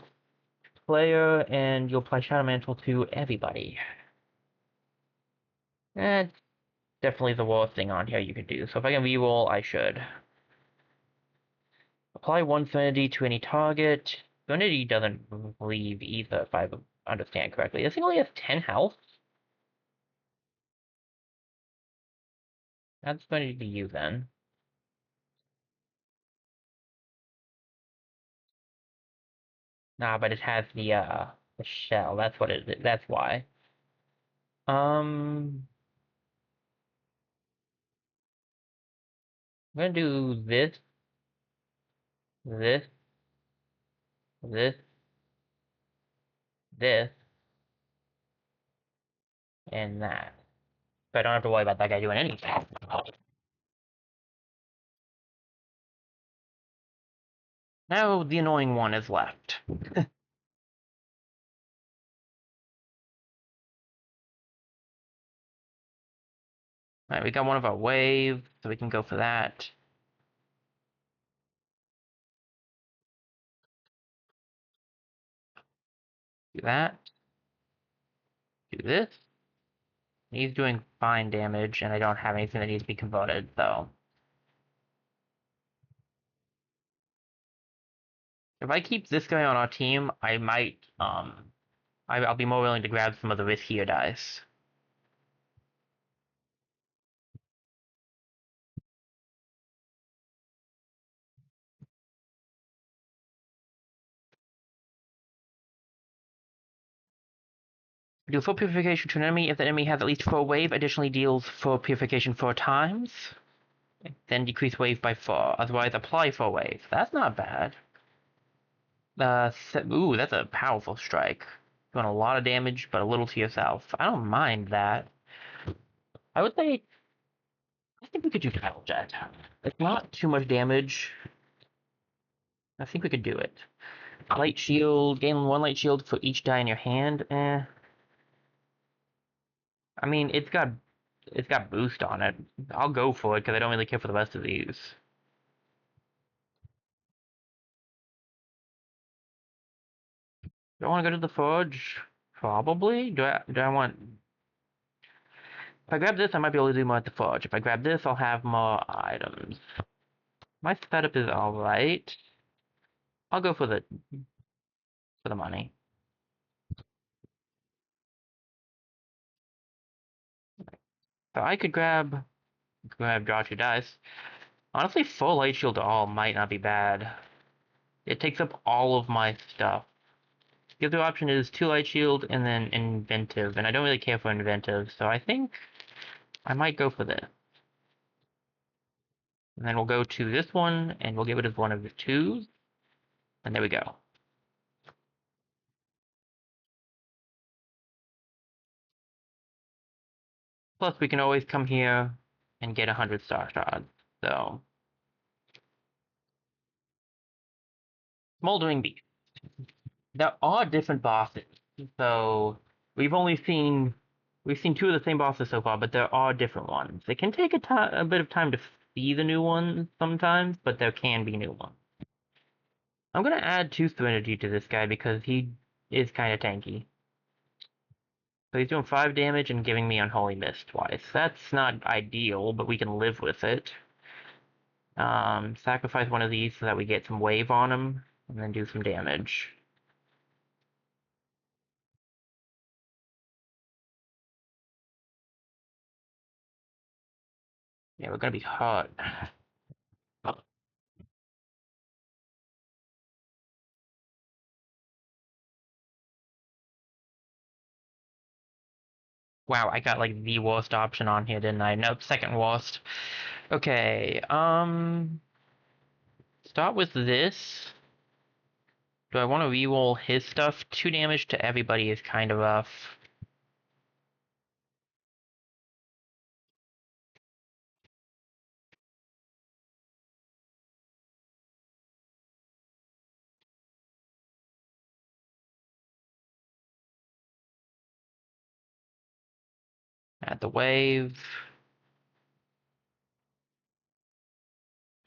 player, and you'll apply Shadow Mantle to everybody. That's definitely the worst thing on here you could do. So if I can reroll, I should. Apply one Serenity to any target. Serenity doesn't leave either, if I understand correctly. This thing only has 10 health? That's Serenity to you then. Nah, but it has the shell. That's what it is. That's why. I'm gonna do this, this, this, this, and that. So I don't have to worry about that guy doing anything. Now the annoying one is left. Alright, we got one of our waves, so we can go for that. Do that. Do this. He's doing fine damage, and I don't have anything that needs to be converted, so. If I keep this guy on our team, I might, I'll be more willing to grab some of the riskier dice. Do full purification to an enemy if the enemy has at least 4 wave, additionally deals full purification 4 times. Then decrease wave by 4, otherwise apply 4 wave. That's not bad. Ooh, that's a powerful strike. Doing a lot of damage, but a little to yourself. I don't mind that. I would say, I think we could do Title Jet. It's not too much damage. I think we could do it. Light shield, gain 1 light shield for each die in your hand. I mean, it's got boost on it. I'll go for it because I don't really care for the rest of these. Do I want to go to the forge? Probably. Do I want? If I grab this, I might be able to do more at the forge. If I grab this, I'll have more items. My setup is all right. I'll go for the money. So I could draw 2 dice. Honestly, full light shield to all might not be bad. It takes up all of my stuff. The other option is 2 light shield and then inventive, and I don't really care for inventive, so I think I might go for this. And then we'll go to this one, and we'll give it as one of the 2s, and there we go. Plus, we can always come here and get 100 star shards, so. Smoldering Beast. There are different bosses, so we've seen 2 of the same bosses so far, but there are different ones. It can take a bit of time to see the new ones sometimes, but there can be new ones. I'm gonna add 2 Serenity to this guy because he is kind of tanky. So he's doing 5 damage and giving me Unholy Mist twice. That's not ideal, but we can live with it. Sacrifice one of these so that we get some wave on him, and then do some damage. Yeah, we're gonna be hurt. Wow, I got like the worst option on here, didn't I? Nope, second worst. Okay, start with this. Do I want to reroll his stuff? 2 damage to everybody is kind of rough. Add the wave.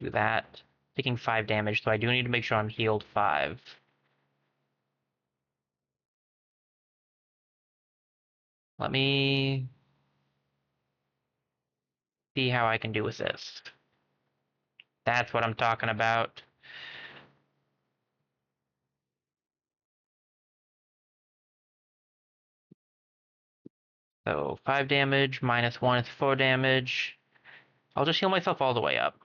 Do that. Taking 5 damage, so I do need to make sure I'm healed 5. Let me see how I can do assist. That's what I'm talking about. So 5 damage, -1 is 4 damage. I'll just heal myself all the way up.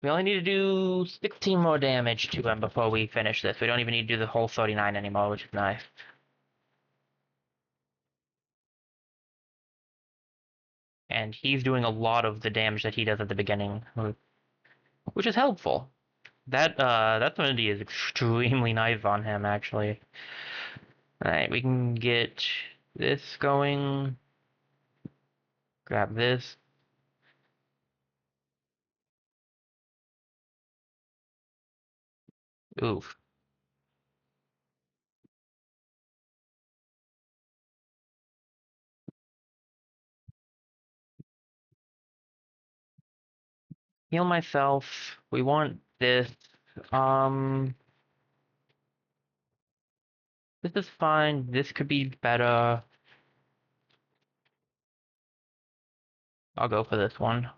We only need to do 16 more damage to him before we finish this. We don't even need to do the whole 39 anymore, which is nice. And he's doing a lot of the damage that he does at the beginning, which is helpful. That ability is extremely nice on him, actually. Alright, we can get this going. Grab this. Oof. Heal myself. We want this. Um, this is fine. This could be better. I'll go for this one.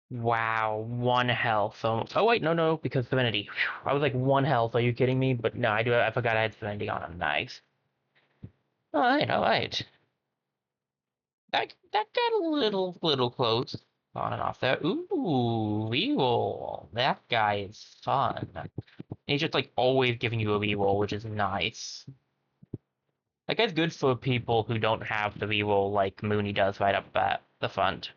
Wow, 1 health. So, oh wait, no, because Divinity. Phew, I was like 1 health. Are you kidding me? But no, I forgot I had Divinity on him. Nice. All right. That got a little close. On and off there. Ooh, reroll. That guy is fun. He's just like always giving you a reroll, which is nice. That guy's good for people who don't have the reroll like Mooney does right up at the front.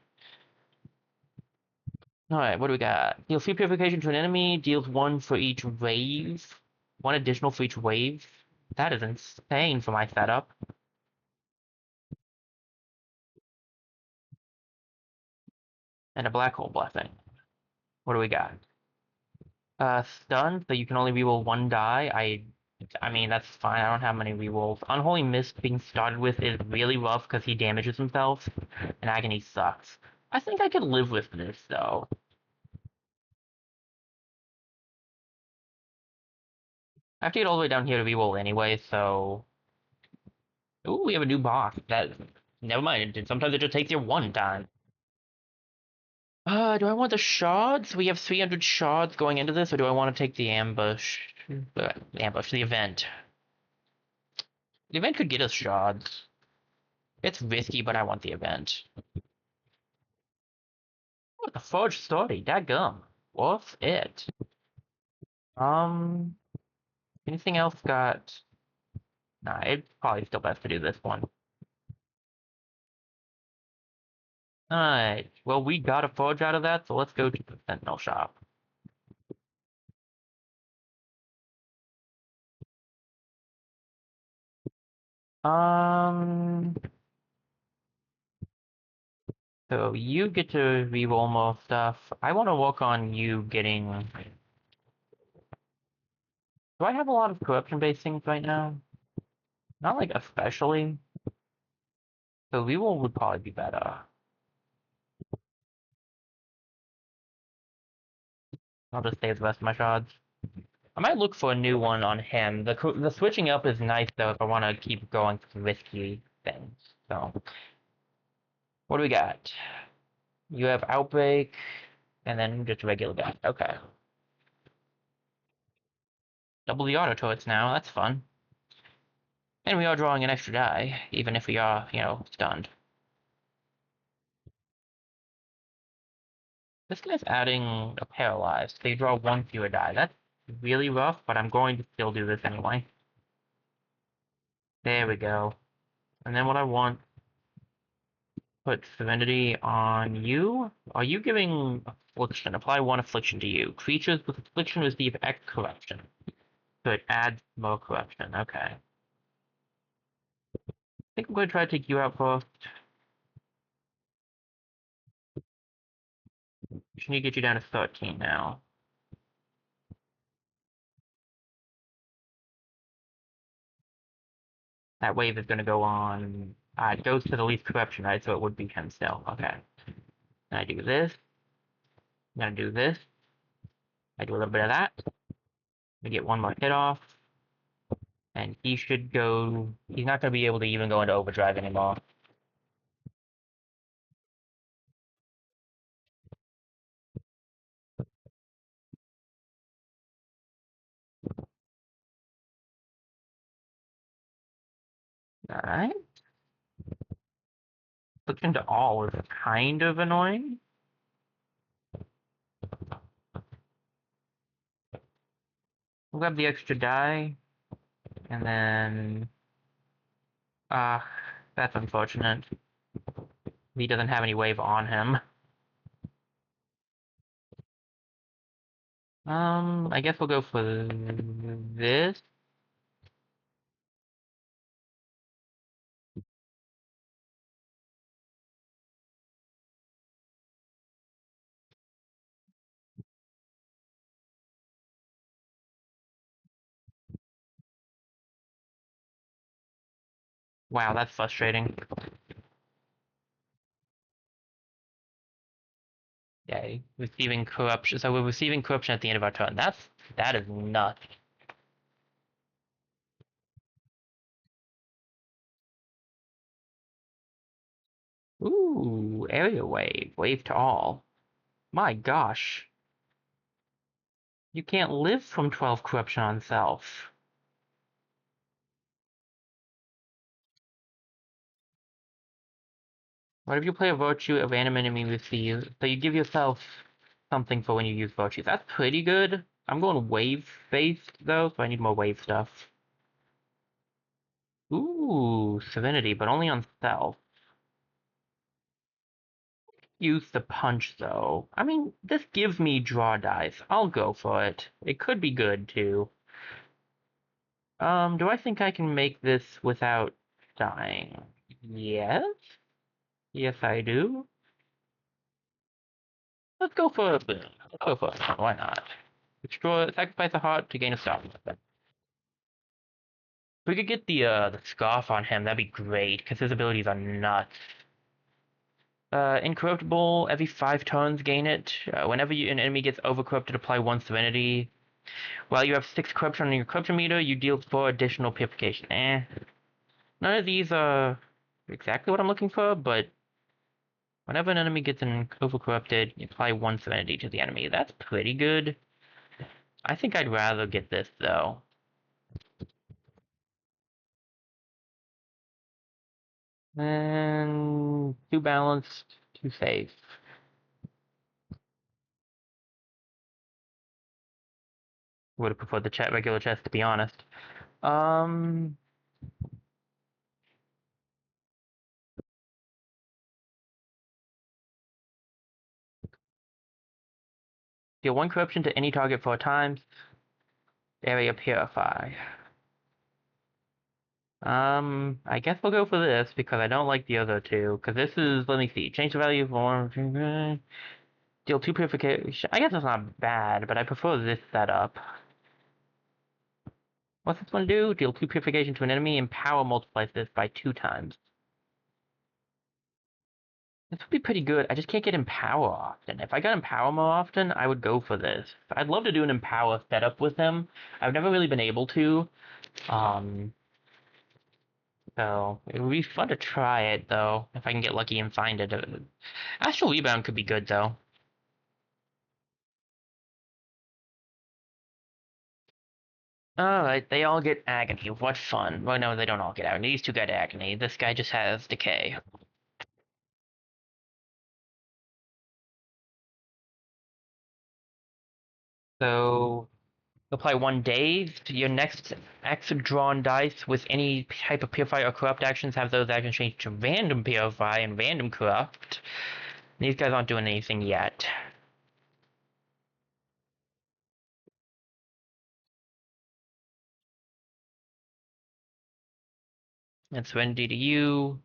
Alright, what do we got? Deals 3 purification to an enemy, deals 1 for each wave. 1 additional for each wave. That is insane for my setup. And a black hole blessing. What do we got? Stun, so you can only reroll 1 die. I mean, that's fine. I don't have many rerolls. Unholy Mist being started with is really rough because he damages himself. And Agony sucks. I think I could live with this, though. I have to get all the way down here to reroll anyway, so... Ooh, we have a new boss. That... Never mind. Sometimes it just takes you 1 time. Do I want the shards? We have 300 shards going into this, or do I want to take the ambush? The event. The event could get us shards. It's risky, but I want the event. What the forged story? Dadgum. What's it? Um, anything else got... Nah, it's probably still best to do this one. Alright, well, we got a forge out of that, so let's go to the Sentinel shop. Um, so you get to re-roll more stuff. I want to work on you getting... Do I have a lot of corruption-based things right now? Not like especially. So re-roll would probably be better. I'll just save the rest of my shards. I might look for a new one on him. The switching up is nice though if I want to keep going for risky things. So, what do we got? You have Outbreak, and then just a regular guy. Okay. Double the auto turrets now. That's fun. And we are drawing an extra die, even if we are, stunned. This guy's adding a paralyzed. So you draw 1 fewer die. That's really rough, but I'm going to still do this anyway. There we go. And then what I want, put Serenity on you. Are you giving Affliction? Apply 1 Affliction to you. Creatures with Affliction receive X corruption. So it adds more corruption. Okay. I think I'm going to try to take you out first. Just need to get you down to 13 now. That wave is going to go on It goes to the least corruption, right? So it would be him still. Okay. And I do this. I'm gonna do this. I do a little bit of that. I get one more hit off. And he should go. He's not gonna be able to even go into overdrive anymore. Alright. Switch into all is kind of annoying. We'll grab the extra die. And then. Ah, that's unfortunate. He doesn't have any wave on him. I guess we'll go for this. Wow, that's frustrating. Yeah, receiving corruption. So we're receiving corruption at the end of our turn. That is nuts. Ooh, area wave. Wave to all. My gosh. You can't live from 12 corruption on self. What if you play a virtue, a random enemy receives? So you give yourself something for when you use virtues. That's pretty good. I'm going wave-based, though, so I need more wave stuff. Ooh, Serenity, but only on self. Use the punch, though. I mean, this gives me draw dice. I'll go for it. It could be good, too. Do I think I can make this without dying? Yes? Yes, I do. Let's go for a boon. Let's go for it. Why not? Destroy, sacrifice a heart to gain a stop. If we could get the scarf on him, that'd be great, because his abilities are nuts. Incorruptible, every 5 turns gain it. Whenever an enemy gets overcorrupted, apply 1 serenity. While you have 6 corruption on your corruption meter, you deal 4 additional purification. None of these are exactly what I'm looking for, but whenever an enemy gets overcorrupted, you apply 1 serenity to the enemy. That's pretty good. I think I'd rather get this, though. And too balanced, too safe. Would have preferred the regular chest, to be honest. Um, Deal 1 corruption to any target 4 times. Area purify. I guess we'll go for this because I don't like the other two. Because this is, let me see, change the value of 1. Deal 2 purification. I guess it's not bad, but I prefer this setup. What's this one do? Deal 2 purification to an enemy and power multiplies this by 2 times. This would be pretty good. I just can't get Empower often. If I got Empower more often, I would go for this. I'd love to do an Empower setup with him. I've never really been able to. Um, so it would be fun to try it, though, if I can get lucky and find it. Astral Rebound could be good, though. Alright, they all get Agony. What fun. Well, no, they don't all get Agony. These two get Agony. This guy just has Decay. So apply 1 daze to your next X drawn dice with any type of Purify or Corrupt actions. Have those actions change to Random Purify and Random Corrupt. These guys aren't doing anything yet. And Serenity to you.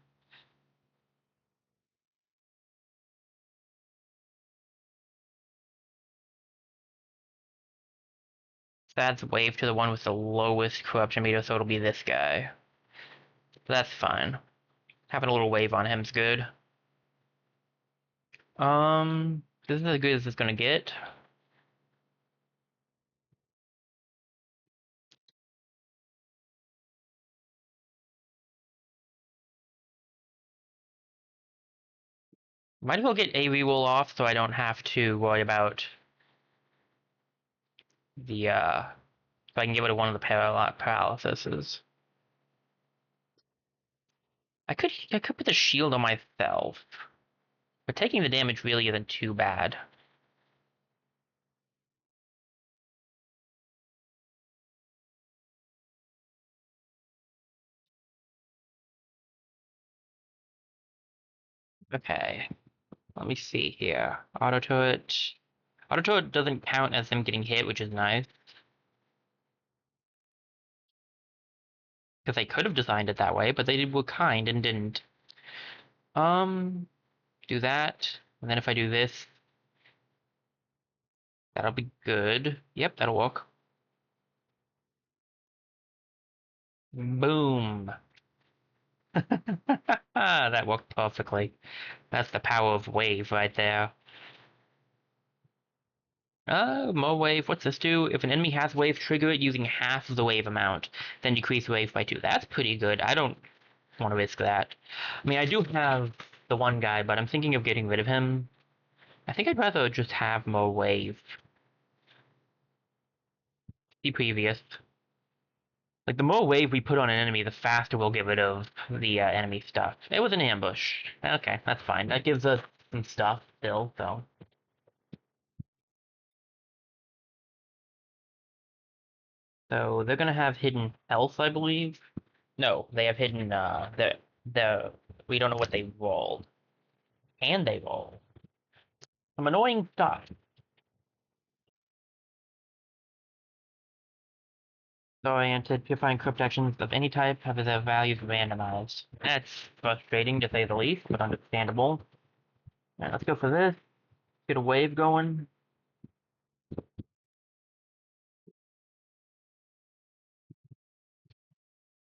That's Wave to the one with the lowest Corruption meter, so it'll be this guy. That's fine. Having a little wave on him's good. This is as good as it's gonna get. Might as well get a reroll off so I don't have to worry about the if I can get rid of one of the paralyses. I could put the shield on myself, but taking the damage really isn't too bad. Okay, let me see here. Auto turret. Auto turret doesn't count as them getting hit, which is nice. Because they could have designed it that way, but they were kind and didn't. Um, do that, and then if I do this, that'll be good. Yep, that'll work. Boom. That worked perfectly. That's the power of wave right there. More wave. What's this do? If an enemy has wave, trigger it using half of the wave amount, then decrease wave by 2. That's pretty good. I don't want to risk that. I mean, I do have the one guy, but I'm thinking of getting rid of him. I think I'd rather just have more wave. The previous. Like, the more wave we put on an enemy, the faster we'll get rid of the enemy stuff. It was an ambush. Okay, that's fine. That gives us some stuff still, so. So they're gonna have hidden health, I believe. No, they have hidden the we don't know what they rolled. And they roll. Some annoying stuff. Oriented, purifying crypt actions of any type have their values randomized. That's frustrating to say the least, but understandable. Alright, let's go for this. Get a wave going.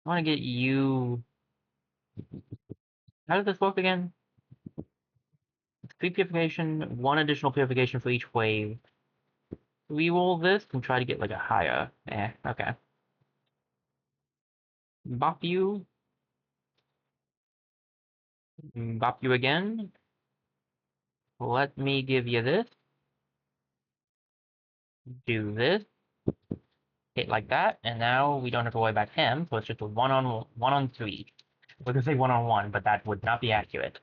I want to get you. How does this work again? 3 purification, 1 additional purification for each wave. We roll this and try to get like a higher. Okay. Bop you. Bop you again. Let me give you this. Do this. Hit like that, and now we don't have to worry about him, so it's just a one on 3. I was gonna say 1-on-1, but that would not be accurate.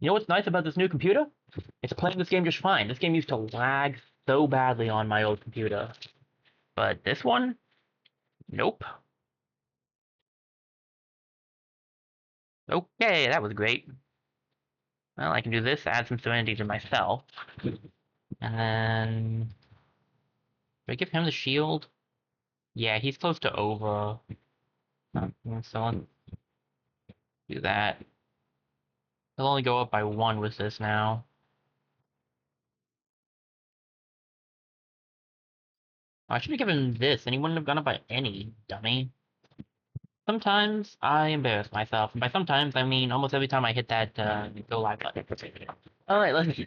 You know what's nice about this new computer? It's playing this game just fine. This game used to lag so badly on my old computer. But this one? Nope. Okay, that was great. Well, I can do this, add some serenity to myself. And then... Do I give him the shield? Yeah, he's close to over. So let's do that. He'll only go up by 1 with this now. I should have given this, and he wouldn't have gone up by any, dummy. Sometimes I embarrass myself. And by sometimes, I mean almost every time I hit that go live button. Alright, let's...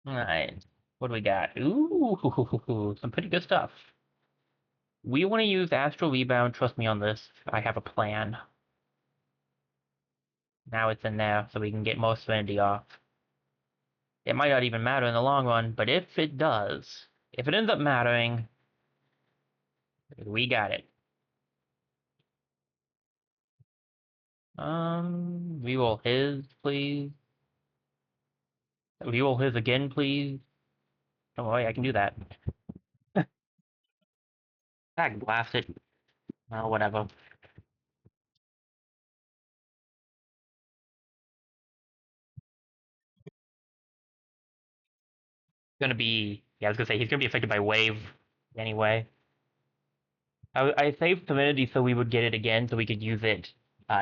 Alright. What do we got? Ooh, some pretty good stuff. We want to use Astral Rebound. Trust me on this. I have a plan. Now it's in there, so we can get more Serenity off. It might not even matter in the long run, but if it does, if it ends up mattering, we got it. Reroll his, please. Reroll his again, please. Don't worry, I can do that. I can blast it. Well, whatever. Gonna be, yeah, I was gonna say, he's gonna be affected by wave anyway. I saved Serenity so we would get it again, so we could use it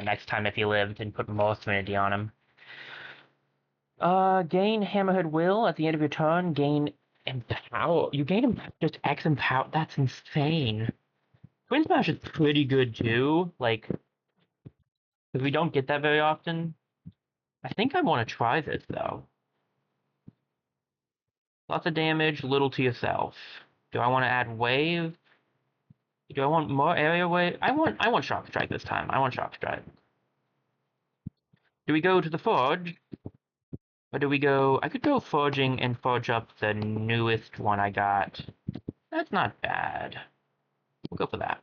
next time if he lived and put more Serenity on him. Gain Hammerhead Will at the end of your turn. Gain Empower. You gain just X Empower. That's insane. Twin Smash is pretty good too. Like, because we don't get that very often. I think I want to try this though. Lots of damage, little to yourself. Do I want to add Wave? Do I want more Area Wave? I want Shock Strike this time. I want Shock Strike. Do we go to the Forge? Or do we go... I could go Forging and forge up the newest one I got. That's not bad. We'll go for that.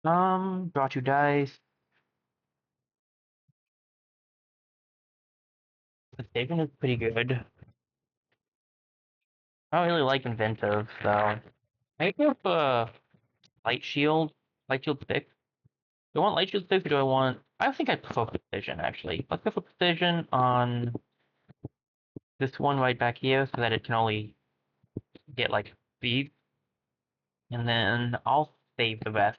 Draw 2 dice. The saving is pretty good. I don't really like Inventive, so... I go for Light Shield. Light Shield 6. Do I want Light Shield 6 or do I want... I think I prefer Precision, actually. Let's go for Precision on this one right back here so that it can only get, like, speed. And then I'll save the rest.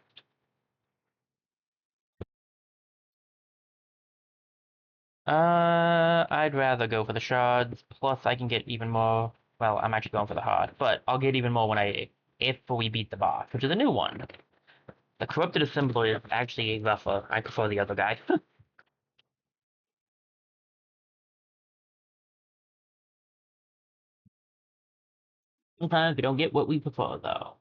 I'd rather go for the shards. Plus, I can get even more. Well, I'm actually going for the heart, but I'll get even more if we beat the boss, which is a new one. The corrupted assembly is actually rougher. I prefer the other guy. Sometimes we don't get what we prefer, though.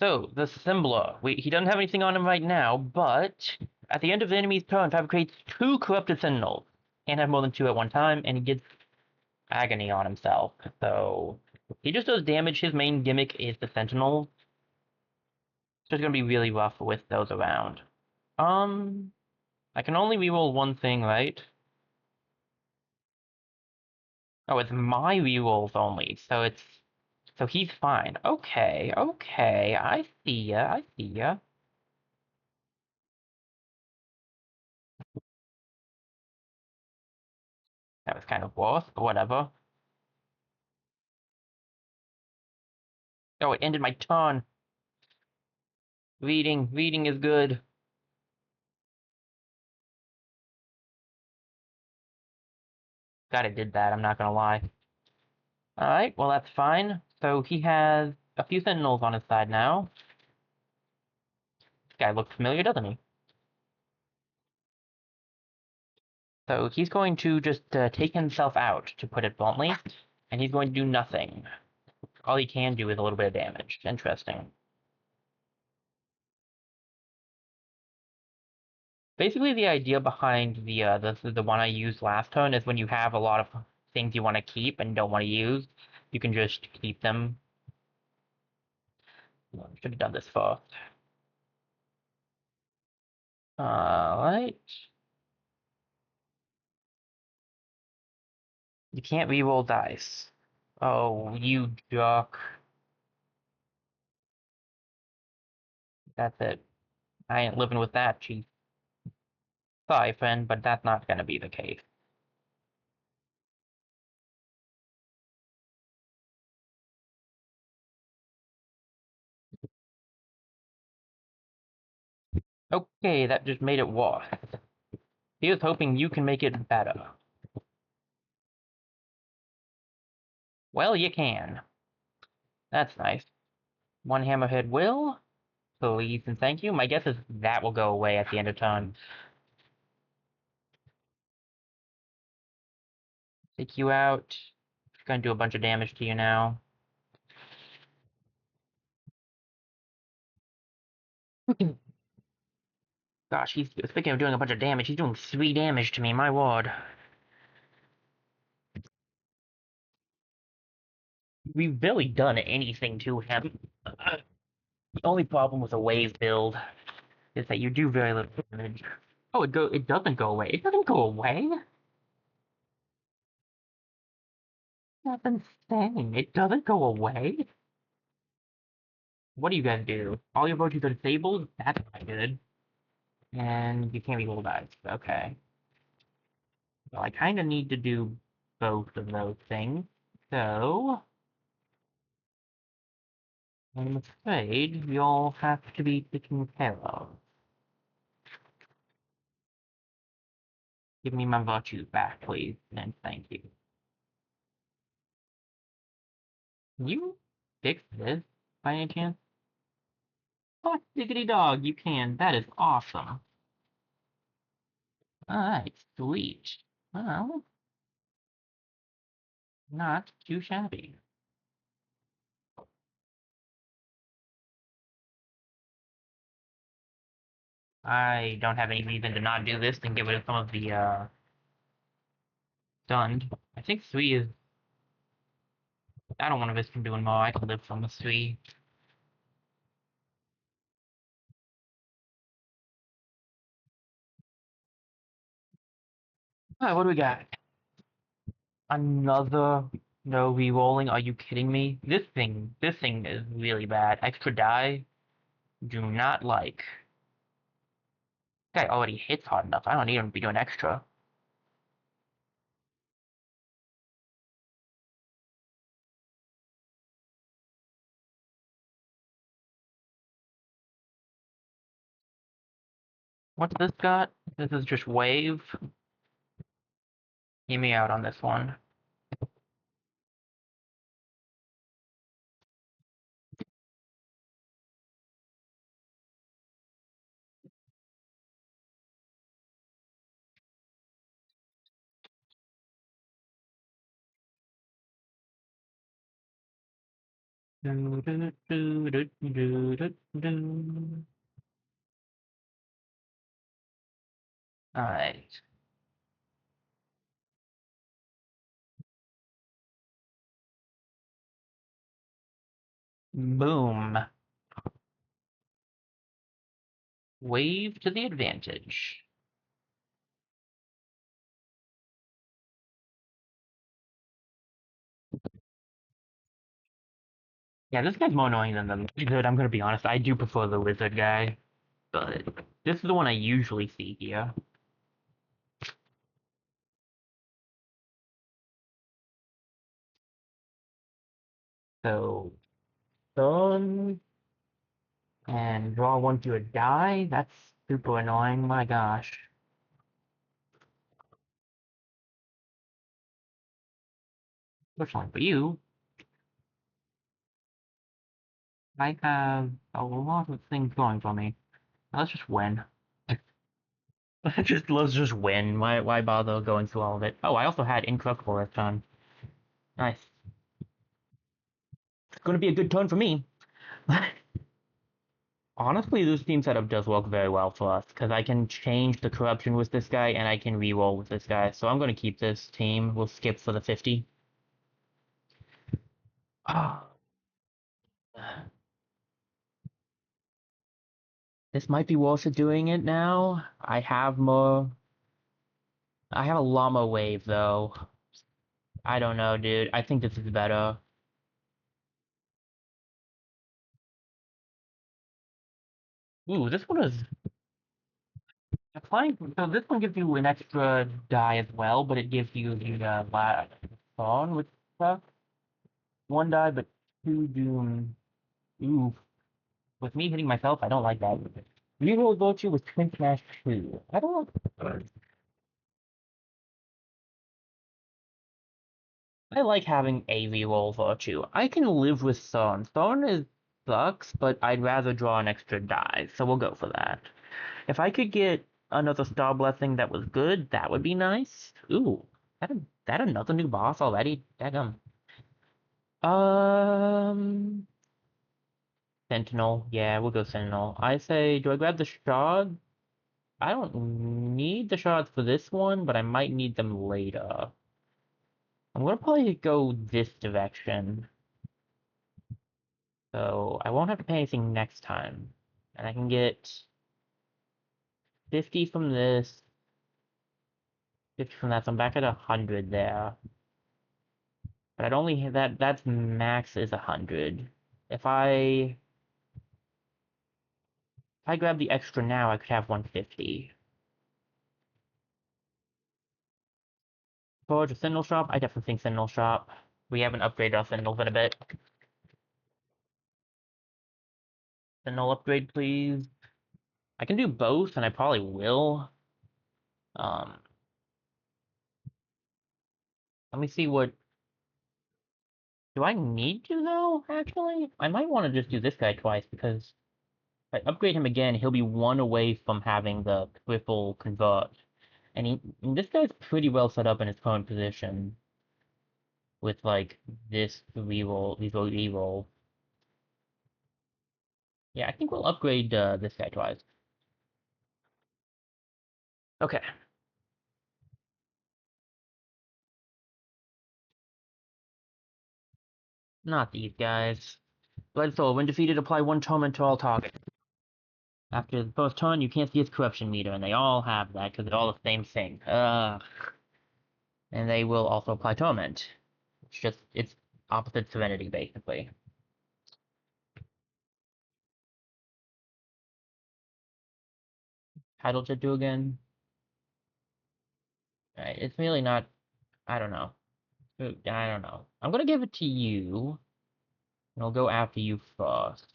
So, the assembler. He doesn't have anything on him right now, but at the end of the enemy's turn, fabricates 2 corrupted sentinels. Can't have more than 2 at one time, and he gets agony on himself. So he just does damage. His main gimmick is the sentinels. So it's gonna be really rough with those around. I can only reroll one thing, right? Oh, it's my rerolls only, so he's fine. Okay, okay, I see ya, I see ya. That was kind of worse, but whatever. Oh, it ended my turn. Reading is good. God, it did that, I'm not gonna lie. Alright, well that's fine. So he has a few sentinels on his side now. This guy looks familiar, doesn't he? So he's going to just take himself out, to put it bluntly, and he's going to do nothing. All he can do is a little bit of damage. Interesting. Basically, the idea behind the one I used last turn is when you have a lot of things you want to keep and don't want to use, you can just keep them. Should have done this first. Alright. You can't reroll dice. Oh, you jerk. That's it. I ain't living with that, Chief. Sorry, friend, but that's not gonna be the case. Okay, that just made it worse. Here's hoping you can make it better. Well, you can. That's nice. One hammerhead will. Please and thank you. My guess is that will go away at the end of turn. Take you out. Gonna do a bunch of damage to you now. Gosh, he's speaking of doing a bunch of damage, he's doing 3 damage to me, my word. We've barely done anything to him. The only problem with a wave build is that you do very little damage. Oh, it doesn't go away. It doesn't go away? That's insane. It doesn't go away? What do you guys do? All your virtues are disabled? That's not good. And you can't be rolled dice. Okay. So I kind of need to do both of those things. So I'm afraid you'll have to be taken care of. Give me my virtues back, please, and thank you. Can you fix this by any chance? Oh, diggity dog, you can. That is awesome. Alright, sweet. Well, not too shabby. I don't have any reason to not do this and get rid of some of the, stunned. I think Sui is... I don't want to risk him doing more. I can live from the Sui. Alright, what do we got? Another no re-rolling? Are you kidding me? This thing is really bad. Extra die? Do not like. Guy already hits hard enough. I don't need him to be doing extra. What's this got? This is just wave. Hear me out on this one. Alright. Boom. Wave to the advantage. Yeah, this guy's more annoying than the wizard, I'm gonna be honest. I do prefer the wizard guy, but this is the one I usually see here. So, stun and draw one to a die? That's super annoying, my gosh. Fortunately for you, I have a lot of things going for me. Let's just win. Let's just win. Why bother going through all of it? Oh, I also had incorruptible this time. Nice. It's gonna be a good turn for me. Honestly, this team setup does work very well for us, because I can change the corruption with this guy, and I can reroll with this guy. So I'm gonna keep this team. We'll skip for the 50. Ah, this might be worth it doing it now. I have a llama wave, though. I don't know, dude. I think this is better. Ooh, this one is applying. So this one gives you an extra die as well, but it gives you the last song, which sucks. One die, but two doom. Ooh, with me hitting myself, I don't like that. Reroll virtue with Twin Smash 2. I don't know. I like having a reroll virtue. I can live with Thorn. Thorn is sucks, but I'd rather draw an extra die, so we'll go for that. If I could get another Star Blessing that was good, that would be nice. Ooh, that another new boss already? Daggum. Um, Sentinel. Yeah, we'll go Sentinel. I say, do I grab the shard? I don't need the shards for this one, but I might need them later. I'm gonna probably go this direction, so I won't have to pay anything next time. And I can get 50 from this, 50 from that, so I'm back at 100 there. But I'd only that's max is 100. If I grab the extra now, I could have 150. Forge or Sentinel Shop? I definitely think Sentinel Shop. We haven't upgraded our Sentinels in a bit. Sentinel upgrade, please. I can do both, and I probably will. Um, Let me see what. Do I need to though? Actually, I might want to just do this guy twice because if I upgrade him again, he'll be one away from having the triple convert. And this guy's pretty well set up in his current position with like this reroll, these reroll. Yeah, I think we'll upgrade this guy twice. Okay, not these guys. Bloodsoul, when defeated, apply one torment to all targets. After the first turn, you can't see its corruption meter, and they all have that because they're all the same thing. And they will also apply torment. It's opposite serenity, basically. Title to do again. Alright, it's really not. I don't know. I don't know. I'm gonna give it to you, and I'll go after you first.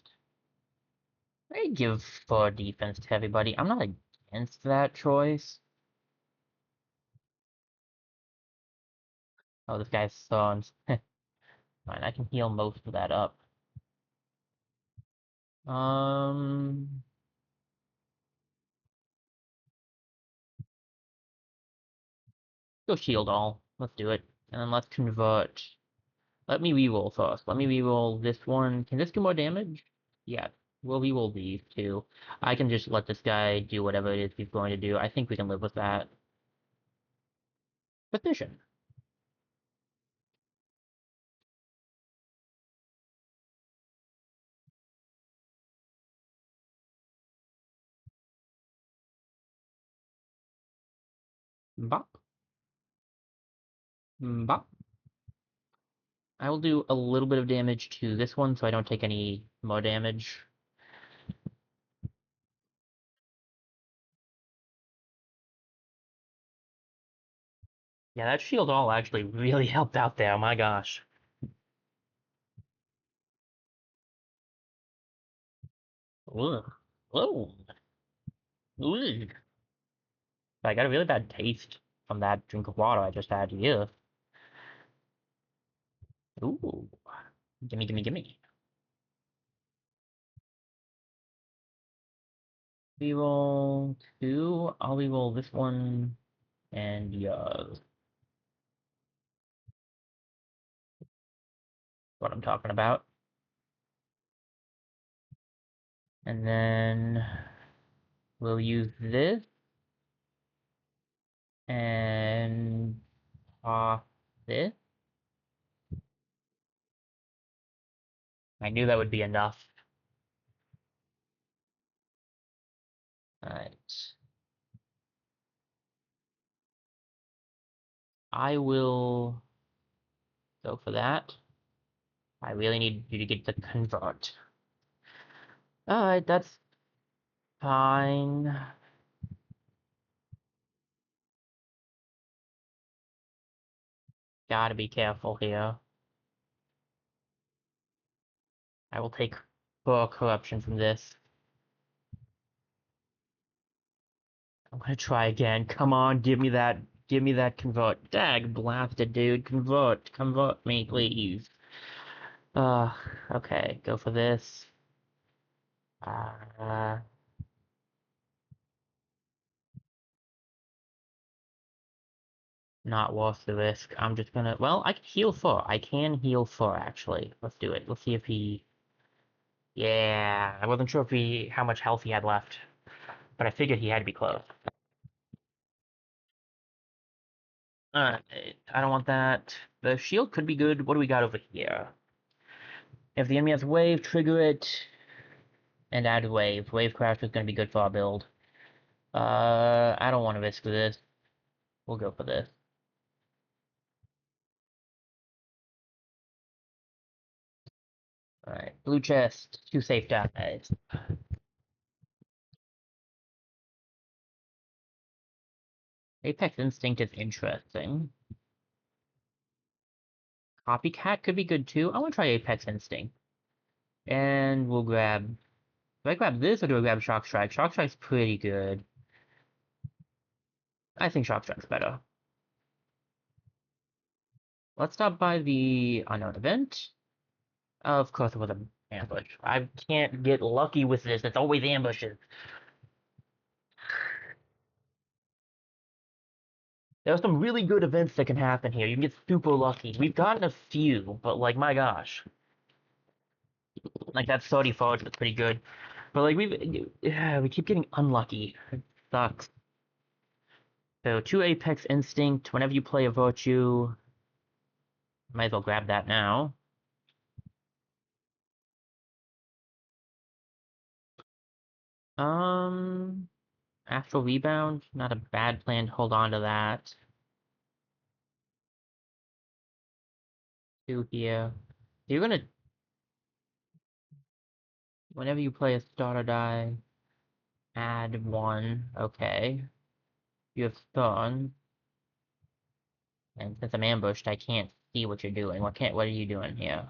I give for defense to everybody. I'm not against that choice. Oh, this guy's sons. Fine, I can heal most of that up. Um, go shield all. Let's do it, and then let's convert. Let me reroll first. Let me reroll this one. Can this do more damage? Yeah, we'll reroll these two. I can just let this guy do whatever it is he's going to do. I think we can live with that. Precision. Bop. Bop. I will do a little bit of damage to this one so I don't take any more damage. Yeah, that shield all actually really helped out there. My gosh. Ugh. Whoa. Ugh. I got a really bad taste from that drink of water I just had. Yeah. Ooh. Gimme, gimme, gimme. Reroll two. I'll reroll this one and what I'm talking about. And then we'll use this and this. I knew that would be enough. Alright. I will go for that. I really need you to get the convert. Alright, that's fine. Gotta be careful here. I will take 4 corruption from this. I'm gonna try again. Come on, give me that convert. Dag blasted, dude. Convert me, please. Okay, go for this. Uh, Not worth the risk. I'm just gonna, well, I can heal 4. I can heal 4, actually. Let's do it. Let's see if he, yeah, I wasn't sure if how much health he had left, but I figured he had to be close. Uh, I don't want that. The shield could be good. What do we got over here? If the enemy has wave, trigger it, and add wave. Wave crash is going to be good for our build. I don't want to risk this. We'll go for this. Alright, blue chest, 2 safe dies. Apex Instinct is interesting. Copycat could be good too. I want to try Apex Instinct. And we'll grab... Do I grab this or do I grab Shock Strike? Shock Strike's pretty good. I think Shock Strike's better. Let's stop by the unknown event. Of course it was an ambush. I can't get lucky with this. It's always ambushes. There are some really good events that can happen here. You can get super lucky. We've gotten a few, but like, my gosh. Like, that 30 forward was pretty good. But like, we keep getting unlucky. It sucks. So, 2 Apex Instinct. Whenever you play a Virtue, might as well grab that now. Um, Astral Rebound. Not a bad plan to hold on to that. 2 here. You're gonna... Whenever you play a starter die, add 1. Okay. You have stun. And since I'm ambushed, I can't see what you're doing. What are you doing here?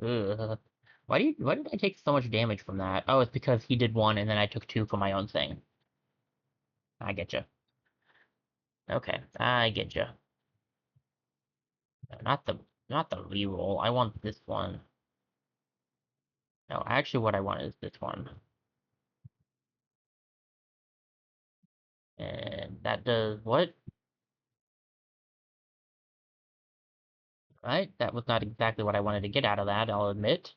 Ugh. Why did I take so much damage from that? Oh, it's because he did 1 and then I took 2 for my own thing. I get you. Okay, I get you. No, not the reroll. I want this one. No, actually what I want is this one. And that does what? Right? That was not exactly what I wanted to get out of that, I'll admit.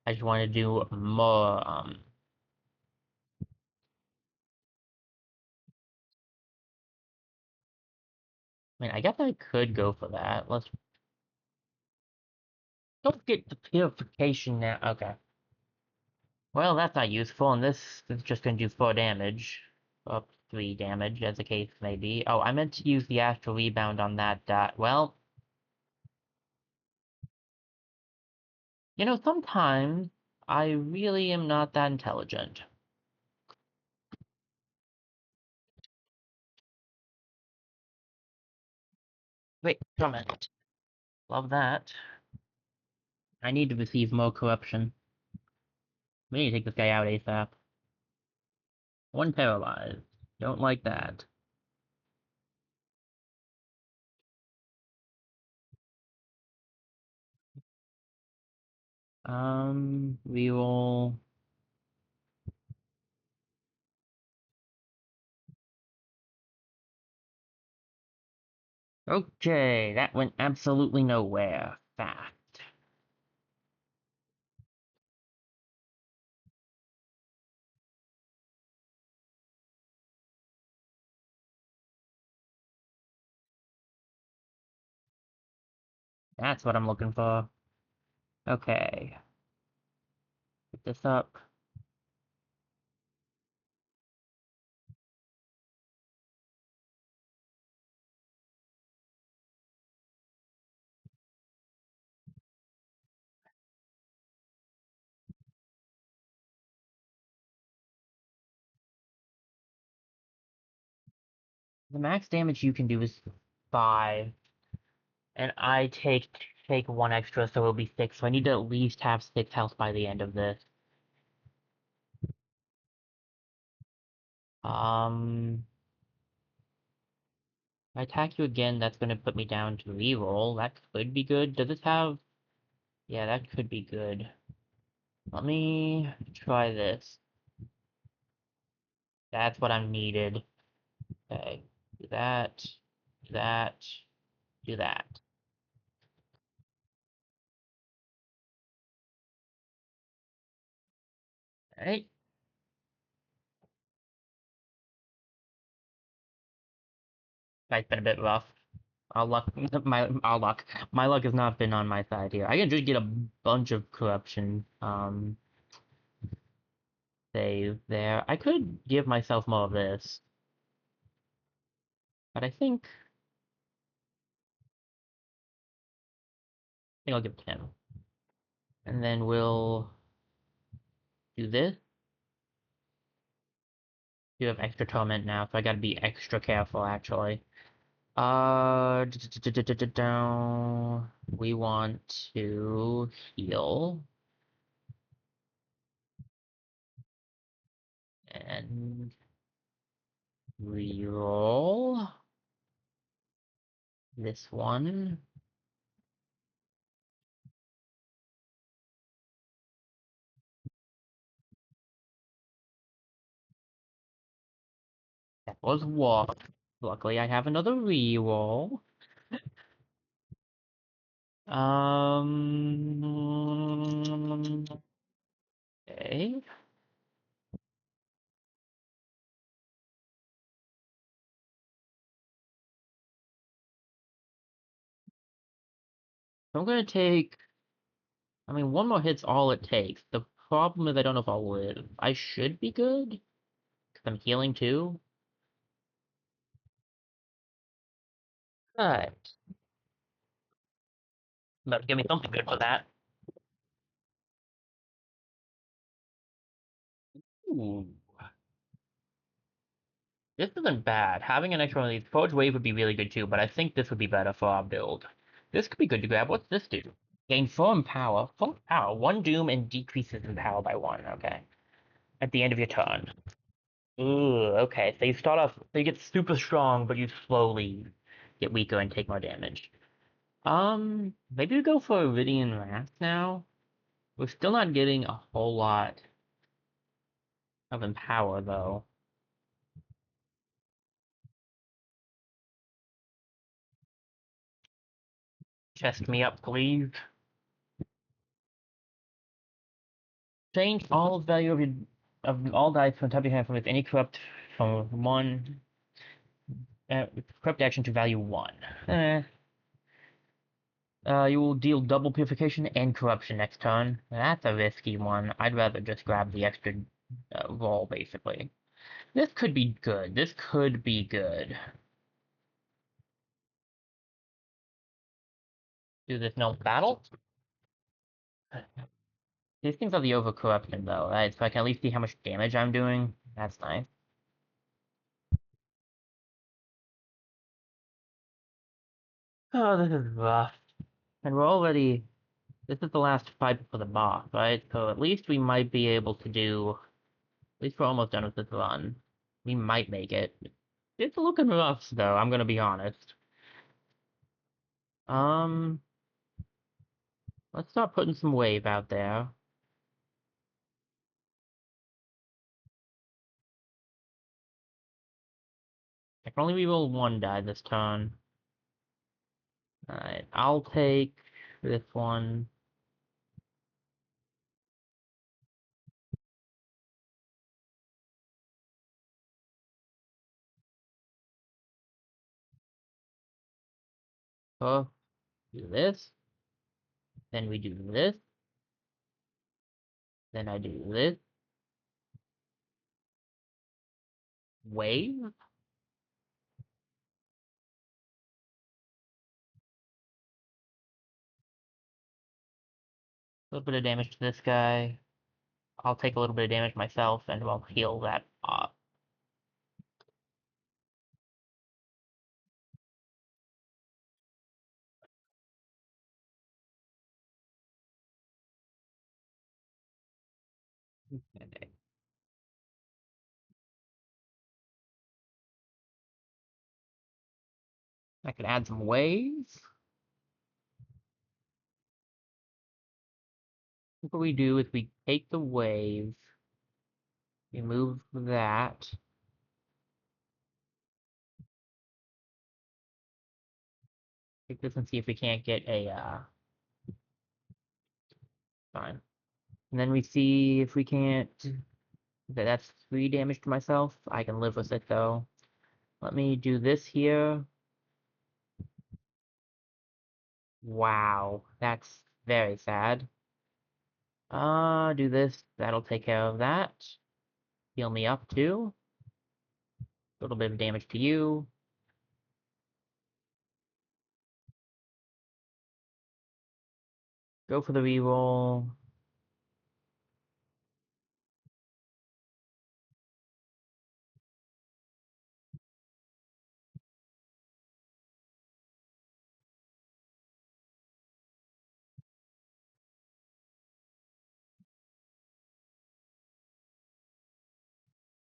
I just wanted to do more, I mean, I guess I could go for that. Let's... Don't get the purification now. Okay. Well, that's not useful, and this is just gonna do 4 damage. Or 3 damage, as the case may be. Oh, I meant to use the Astral Rebound on that dot. Well, you know, sometimes I really am not that intelligent. Wait, torment. Love that. I need to receive more corruption. We need to take this guy out ASAP. 1 paralyzed. Don't like that. We will... Okay, that went absolutely nowhere. Fact. That's what I'm looking for. Okay. Put this up. The max damage you can do is 5, and I take 1 extra, so it'll be 6. So I need to at least have 6 health by the end of this. If I attack you again, that's gonna put me down to reroll. That could be good. Does this have... Yeah, that could be good. Let me try this. That's what I'm needed. Okay, do that, do that, do that. Alright. That's been a bit rough. Our luck, our luck. My luck has not been on my side here. I can just get a bunch of corruption, save there. I could give myself more of this, but I think I'll give 10. And then we'll do this. You have extra torment now, so I gotta be extra careful, actually. We want to heal and reroll this one. That was one. Luckily, I have another reroll. Okay. I'm gonna take. I mean, one more hit's all it takes. The problem is I don't know if I'll live. I should be good, because I'm healing too. Alright. Better give me something good for that. Ooh. This isn't bad. Having an extra one of these Forge Wave would be really good too, but I think this would be better for our build. This could be good to grab. What's this do? Gain firm power. Firm power. One doom and decreases in power by one. Okay. At the end of your turn. Ooh, okay. So you start off, so you get super strong, but you slowly get weaker and take more damage. Maybe we go for Iridian Wrath now. We're still not getting a whole lot of Empower, though. Chest me up, please. Change all value of all dice from top of your hand from with any from one corrupt action to value one. You will deal double purification and corruption next turn. That's a risky one. I'd rather just grab the extra roll, basically. This could be good. This could be good. Do this no battle. These things are the overcorruption, though, right? So I can at least see how much damage I'm doing. That's nice. Oh, this is rough. And we're already... This is the last fight for the boss, right? So at least we might be able to do... At least we're almost done with this run. We might make it. It's looking rough, though, I'm gonna be honest. Um... Let's start putting some wave out there. I can only reroll one die this turn. Alright, I'll take this one. Oh, do this. Then we do this. Then I do this. Wave. A little bit of damage to this guy. I'll take a little bit of damage myself, and I'll heal that off. I can add some waves. What we do is we take the wave, remove that. Take this and see if we can't get a, fine. And then we see if we can't, that's 3 damage to myself. I can live with it, though. Let me do this here. Wow, that's very sad. Do this. That'll take care of that. Heal me up, too. A little bit of damage to you. Go for the reroll.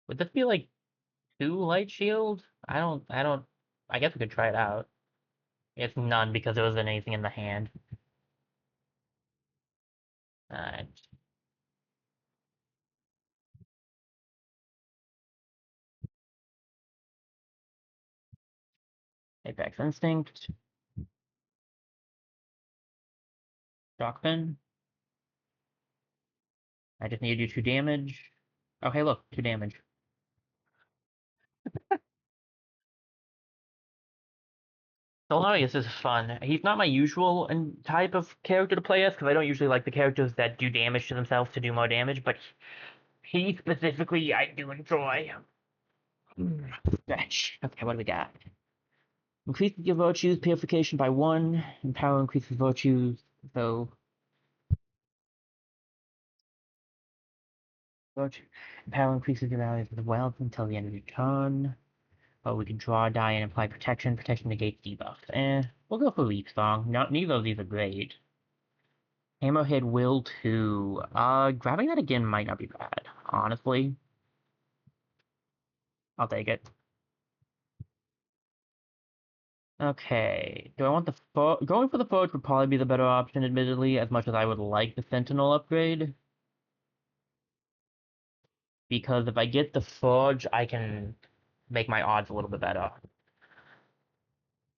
Would this be like two light shield? I guess we could try it out. It's none because there wasn't anything in the hand. Alright. Apex Instinct. Shockpin. I just need to do 2 damage. Oh, hey, look, 2 damage. Solarius is fun. He's not my usual type of character to play as, because I don't usually like the characters that do damage to themselves to do more damage, but he specifically I do enjoy. Stretch. Okay, what do we got? Increases your virtues purification by 1, and power increases virtues, so virtue. Power increases your values of wealth until the end of your turn. But we can draw a die and apply protection. Protection negates debuffs. We'll go for Leap Song. Neither of these are great. Hammerhead Will 2. Grabbing that again might not be bad, honestly. I'll take it. Okay. Do I want the going for the Forge would probably be the better option, admittedly, as much as I would like the Sentinel upgrade. Because if I get the Forge, I can make my odds a little bit better.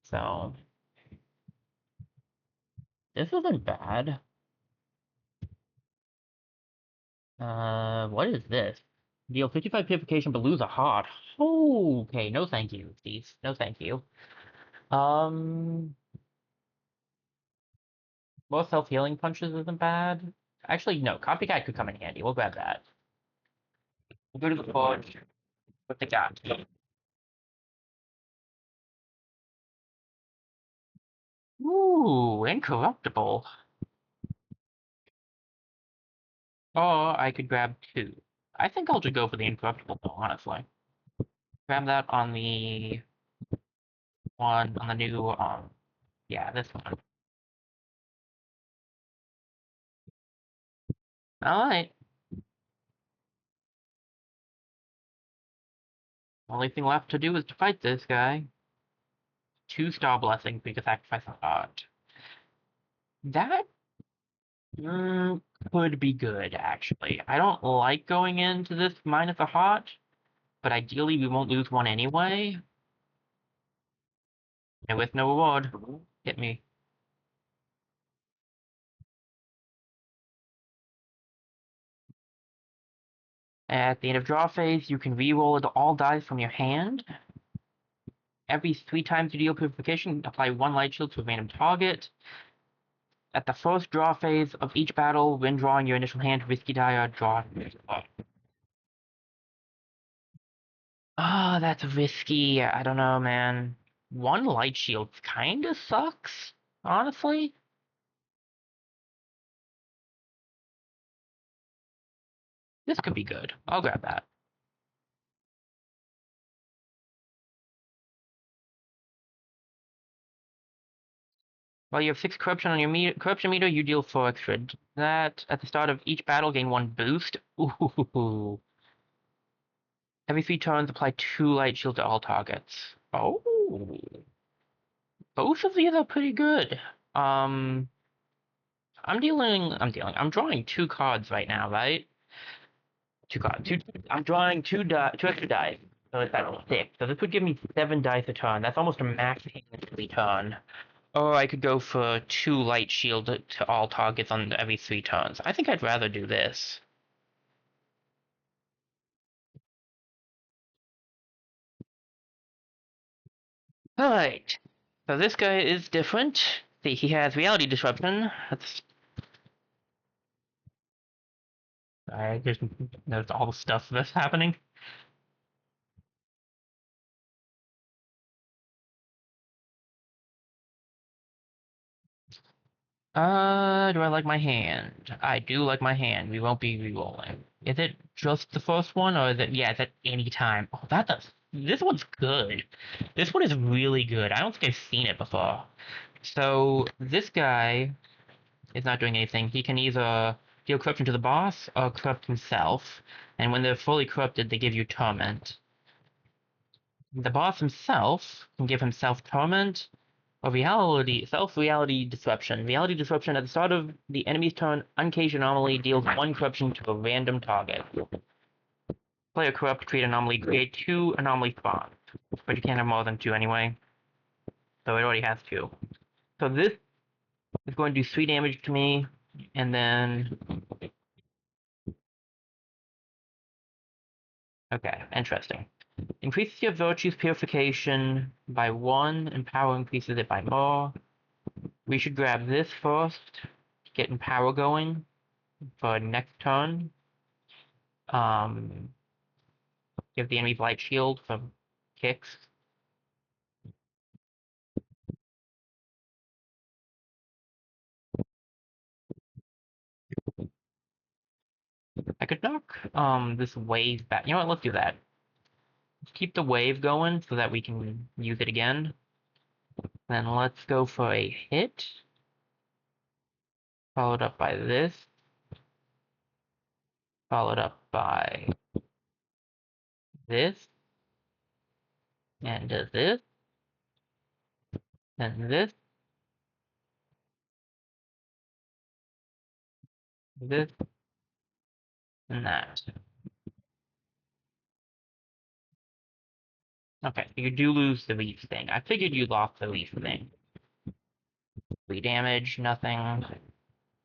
So, this isn't bad. What is this? Deal 55 purification but lose a heart. Oh, okay, no thank you, Steve. No thank you. Um, More self-healing punches isn't bad. Actually, no, Copycat could come in handy. We'll grab that. We'll go to the forge with the cat. Ooh, incorruptible. Or I could grab 2. I think I'll just go for the incorruptible, though, honestly. Grab that on the one, on the new, yeah, this one. Alright. Only thing left to do is to fight this guy. 2-star blessing, we can sacrifice a heart. That could be good, actually. I don't like going into this minus a heart, but ideally we won't lose one anyway. And with no reward, hit me. At the end of draw phase, you can re-roll all dice from your hand. Every 3 times you deal purification, apply 1 light shield to a random target. At the first draw phase of each battle, when drawing your initial hand, risky die or draw. Ah, that's risky. I don't know, man. 1 light shield kinda sucks, honestly. This could be good. I'll grab that. While you have 6 corruption on your corruption meter, you deal 4 extra. That at the start of each battle, gain 1 boost. Ooh. Every 3 turns, apply 2 light shield to all targets. Oh. Both of these are pretty good. I'm drawing 2 cards right now, right? 2 cards. I'm drawing 2 extra dice. So it's at 6. So this would give me 7 dice a turn. That's almost a max every turn. Or I could go for 2 light shield to all targets on every 3 turns. I think I'd rather do this. Alright. So this guy is different. See, he has reality disruption. I just noticed all the stuff that's happening. Do I like my hand? I do like my hand. We won't be re-rolling. Is it just the first one, or is it, yeah, is it any time? Oh, this one's good. This one is really good. I don't think I've seen it before. So, this guy is not doing anything. He can either deal corruption to the boss or corrupt himself. And when they're fully corrupted, they give you torment. The boss himself can give himself torment or self-reality disruption. Reality disruption at the start of the enemy's turn, uncaged anomaly deals one corruption to a random target. Play a corrupt, create anomaly, create 2 anomaly spawns. But you can't have more than 2 anyway. So it already has 2. So this is going to do 3 damage to me, and then... Okay, interesting. Increases your virtue's purification by 1, and power increases it by more. We should grab this first, getting power going for next turn. Give the enemy Blight Shield for kicks. I could knock this wave back. You know what? Let's do that. Let's keep the wave going so that we can use it again. Then let's go for a hit, followed up by this, followed up by this, and this, and this, this, and that. Okay, you do lose the leaf thing. I figured you lost the leaf thing. 3 damage, nothing.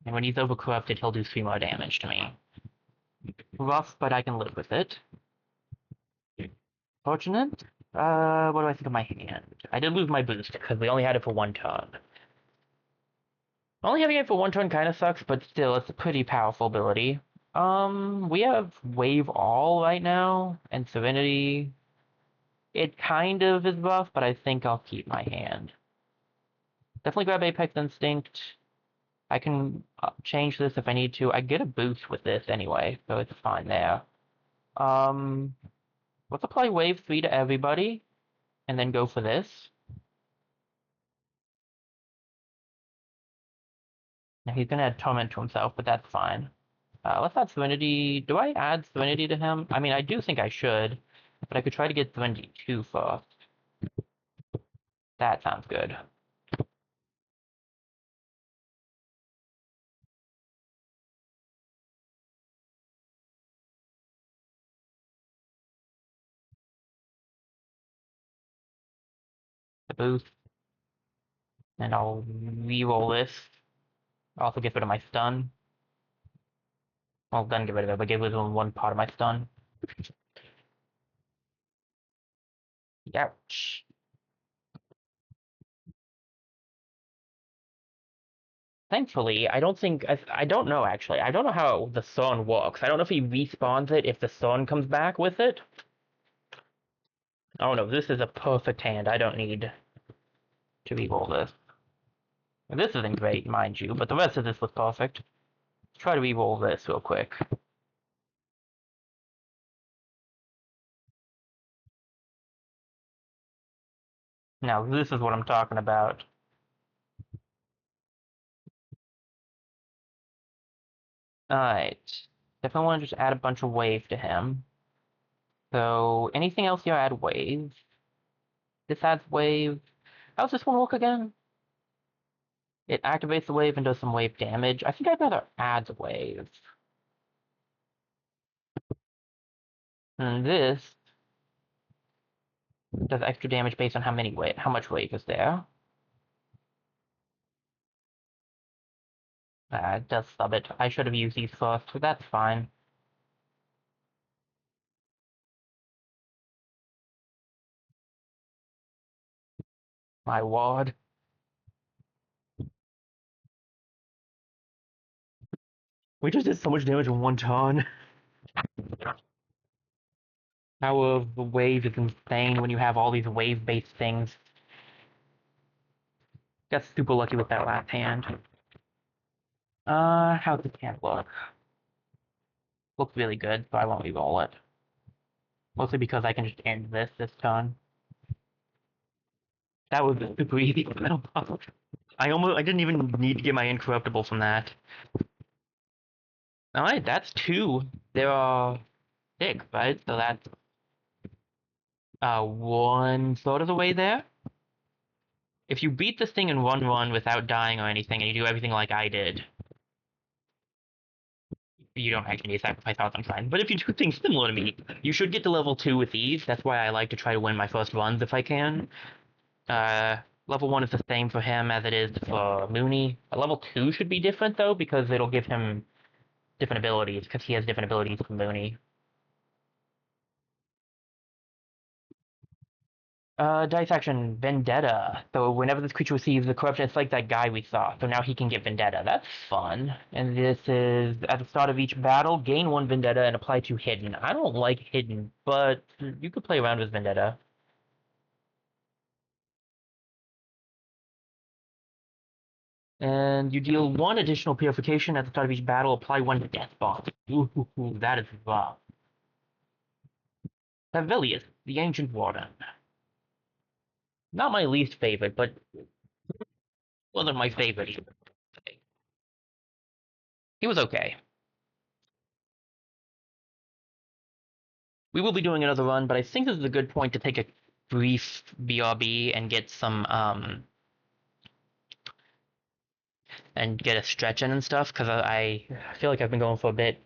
And when he's overcorrupted, he'll do 3 more damage to me. Rough, but I can live with it. Fortunate? What do I think of my hand? I did lose my boost, because we only had it for 1 turn. Only having it for 1 turn kind of sucks, but still, it's a pretty powerful ability. We have Wave All right now, and Serenity. It kind of is rough, but I think I'll keep my hand. Definitely grab Apex Instinct. I can change this if I need to. I get a boost with this anyway, so it's fine there. Let's apply Wave 3 to everybody, and then go for this. Now he's gonna add Torment to himself, but that's fine. Let's add Serenity. Do I add Serenity to him? I mean, I do think I should, but I could try to get Serenity 2 first. That sounds good. The boost. And I'll re-roll this. Also get rid of my stun. Well, then get rid of it, but get rid of 1 part of my stun. Ouch. Thankfully, I don't think I don't know actually. I don't know how the sun works. I don't know if he respawns it if the sun comes back with it. Oh no, this is a perfect hand. I don't need to re-roll this. This isn't great, mind you, but the rest of this was perfect. Let's try to re-roll this real quick. Now, this is what I'm talking about. Alright. Definitely want to just add a bunch of wave to him. So, anything else here add wave? This adds wave. How does this one work again? It activates the wave and does some wave damage. I think I'd rather add wave. And this does extra damage based on how much wave is there. It does sub it. I should have used these first, but that's fine. My ward. We just did so much damage in 1 turn. Power of the wave is insane when you have all these wave-based things. Got super lucky with that last hand. How's this hand look? Looks really good, so I won't re-roll it. Mostly because I can just end this turn. That was super easy for Metal Buff. I didn't even need to get my Incorruptible from that. All right, that's two. There are six, right? So that's one sort of the way there. If you beat this thing in one run without dying or anything, and you do everything like I did, you don't actually need to sacrifice health, I'm fine. But if you do things similar to me, you should get to level 2 with ease. That's why I like to try to win my first runs if I can. Uh, Level 1 is the same for him as it is for Mooney. Level 2 should be different, though, because it'll give him different abilities, because he has different abilities from Mooney. Dice action, Vendetta. So whenever this creature receives the corruption, it's like that guy we saw. So now he can get Vendetta. That's fun. And this is, at the start of each battle, gain one Vendetta and apply to Hidden. I don't like Hidden, but you could play around with Vendetta. And you deal one additional purification at the start of each battle, apply one Death Bomb. Ooh, that is rough. Pavilius, the Ancient Warden. Not my least favorite, but wasn't my favorite either. He was okay. We will be doing another run, but I think this is a good point to take a brief BRB and get some and get a stretch in and stuff because I feel like I've been going for a bit,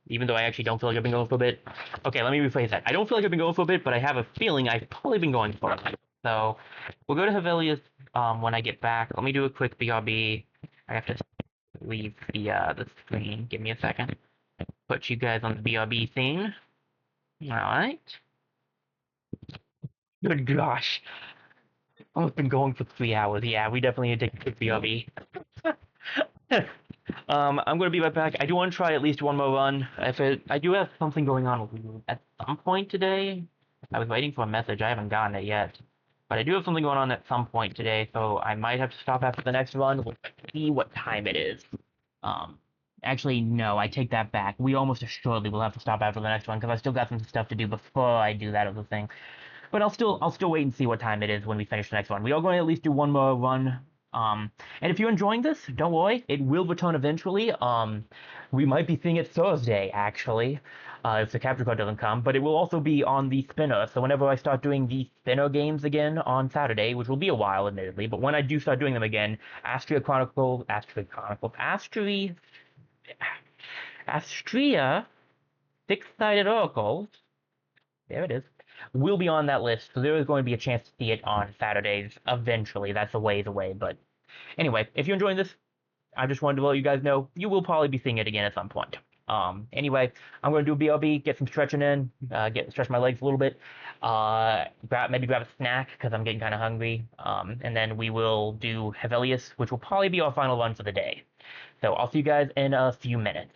even though I actually don't feel like I've been going for a bit. Okay, let me rephrase that. I don't feel like I've been going for a bit, but I have a feeling I've probably been going for a bit. So we'll go to Hevelius when I get back. Let me do a quick BRB. I have to leave the screen. Give me a second. Put you guys on the BRB scene. All right. Good gosh. I've been going for 3 hours. Yeah, we definitely need to take a quick BRB. I'm gonna be right back. I do want to try at least one more run. I do have something going on at some point today. I was waiting for a message. I haven't gotten it yet, but I do have something going on at some point today, so I might have to stop after the next run. We'll see what time it is. Um, Actually, no, I take that back. We almost assuredly will have to stop after the next one because I still got some stuff to do before I do that other thing. But I'll still wait and see what time it is when we finish the next one. We are going to at least do one more run. And if you're enjoying this, don't worry, it will return eventually. We might be seeing it Thursday actually, if the capture card doesn't come. But it will also be on the spinner. So whenever I start doing the spinner games again on Saturday, which will be a while, admittedly, but when I do start doing them again, Astrea Six-Sided Oracles. There it is. Will be on that list, so there is going to be a chance to see it on Saturdays eventually. That's a ways away, but anyway, if you're enjoying this, I just wanted to let you guys know you will probably be seeing it again at some point. Anyway, I'm going to do a BLB, get some stretching in, stretch my legs a little bit, maybe grab a snack because I'm getting kind of hungry, and then we will do Hevelius, which will probably be our final run for the day. So I'll see you guys in a few minutes.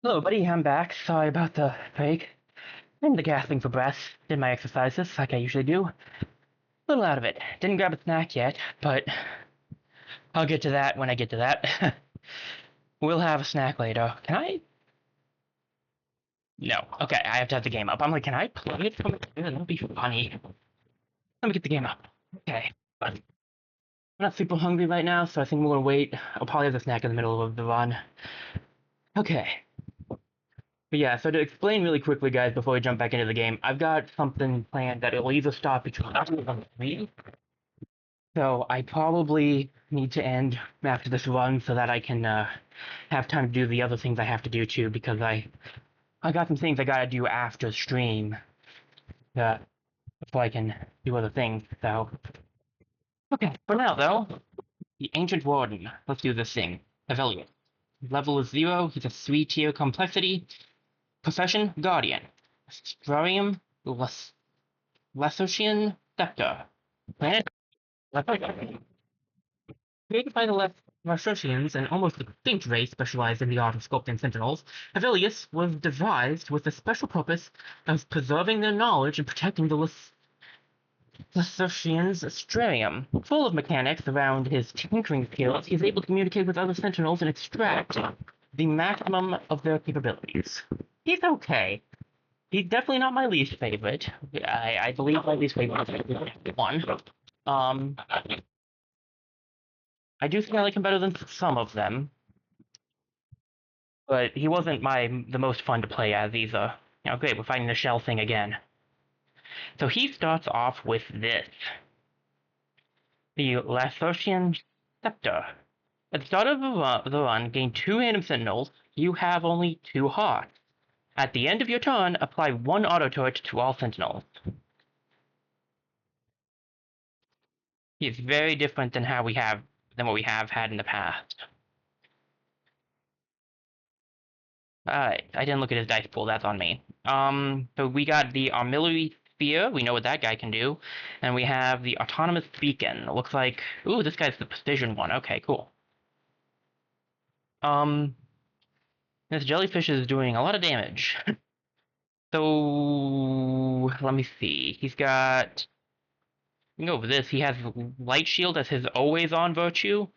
Hello, buddy. I'm back. Sorry about the break. And the gasping for breath. Did my exercises like I usually do. A little out of it. Didn't grab a snack yet, but I'll get to that when I get to that. We'll have a snack later. Can I? No. Okay, I have to have the game up. I'm like, can I play it from here? That'll be funny. Let me get the game up. Okay. But I'm not super hungry right now, so I think we're gonna wait. I'll probably have the snack in the middle of the run. Okay. But yeah, so to explain really quickly, guys, before we jump back into the game, I've got something planned that it'll either stop between 2 and 3. So I probably need to end after this run so that I can have time to do the other things I have to do too, because I got some things I gotta do after stream uh, before I can do other things. So okay, for now though, the Ancient Warden. Let's do this thing. Evaluate. Level is 0. He's a 3-tier complexity. Profession Guardian. Strarium Lesocian Scepter. Planet created by the Latrocians, an almost extinct race specialized in the art of sculpting sentinels, Hevelius was devised with the special purpose of preserving their knowledge and protecting the Latrocians' Astrarium. Full of mechanics around his tinkering skills, he is able to communicate with other sentinels and extract the maximum of their capabilities. He's okay. He's definitely not my least favorite. I believe my least favorite is one. Um, I do think I like him better than some of them, but he wasn't the most fun to play as either. Now, great, we're fighting the shell thing again. So he starts off with this. The Lathosian Scepter. At the start of the run, gain 2 random sentinels. You have only 2 hearts. At the end of your turn, apply 1 auto turret to all sentinels. He's very different than what we have had in the past. Alright, I didn't look at his dice pool, that's on me. So we got the Armillary Spear, we know what that guy can do. And we have the Autonomous Beacon. It looks like, ooh, this guy's the Precision one, okay, cool. This jellyfish is doing a lot of damage. So, let me see, he's got, you can go over this, he has Light Shield as his always-on virtue.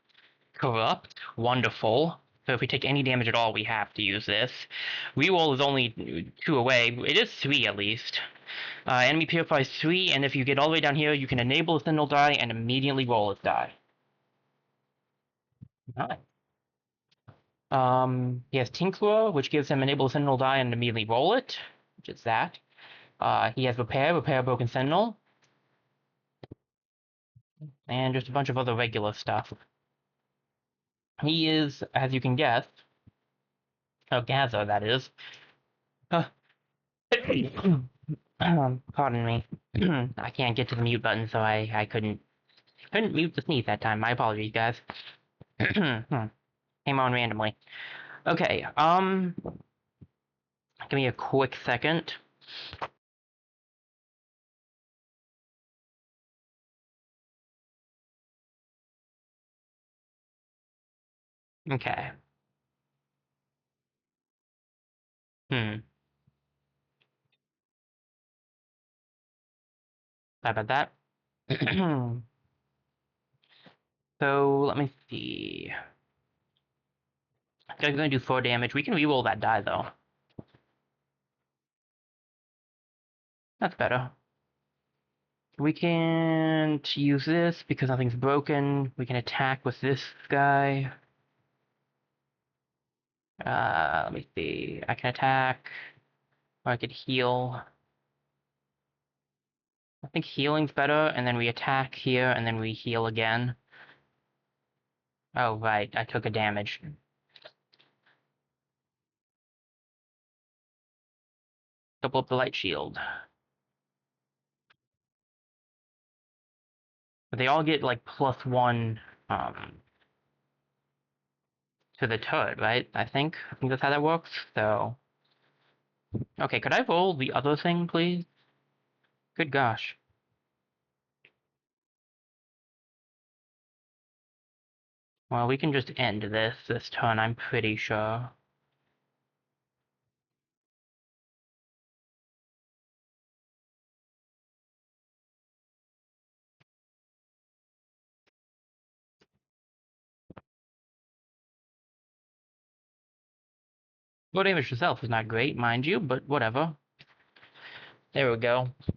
Corrupt, wonderful. So if we take any damage at all, we have to use this. Reroll is only 2 away. It is 3 at least. Enemy purifies 3, and if you get all the way down here, you can enable a sentinel die and immediately roll its die. Nice. He has Tinkerer, which gives him enable a sentinel die and immediately roll it, which is that. He has repair a broken sentinel, and just a bunch of other regular stuff. He is, as you can guess, gather that is. Pardon me. I can't get to the mute button, so I couldn't mute the sneeze that time. My apologies, guys. Came on randomly. Okay, give me a quick second. Okay. Sorry about that. So, let me see. This guy's gonna do 4 damage. We can reroll that die, though. That's better. We can't use this because nothing's broken. We can attack with this guy. Let me see. I can attack, or I could heal. I think healing's better, and then we attack here, and then we heal again. Oh, right, I took a damage. Double up the light shield. But they all get, like, +1, to the turret, right? I think that's how that works, so... Okay, could I roll the other thing, please? Good gosh. Well, we can just end this turn, I'm pretty sure. Well, damage itself is not great, mind you, but whatever. There we go. I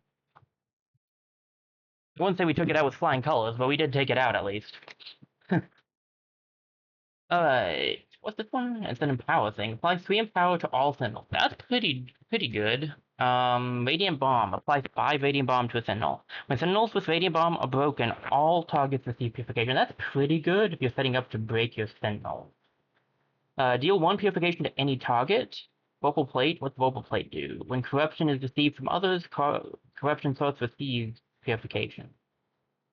wouldn't say we took it out with flying colors, but we did take it out at least. What's this one? It's an empower thing. Applies 3 empower to all sentinels. That's pretty good. Radiant Bomb. Applies 5 Radiant Bomb to a sentinel. When sentinels with Radiant Bomb are broken, all targets receive purification. That's pretty good if you're setting up to break your sentinel. Deal 1 purification to any target. Vocal Plate. What's Vocal Plate do? When corruption is received from others, corruption source receives purification.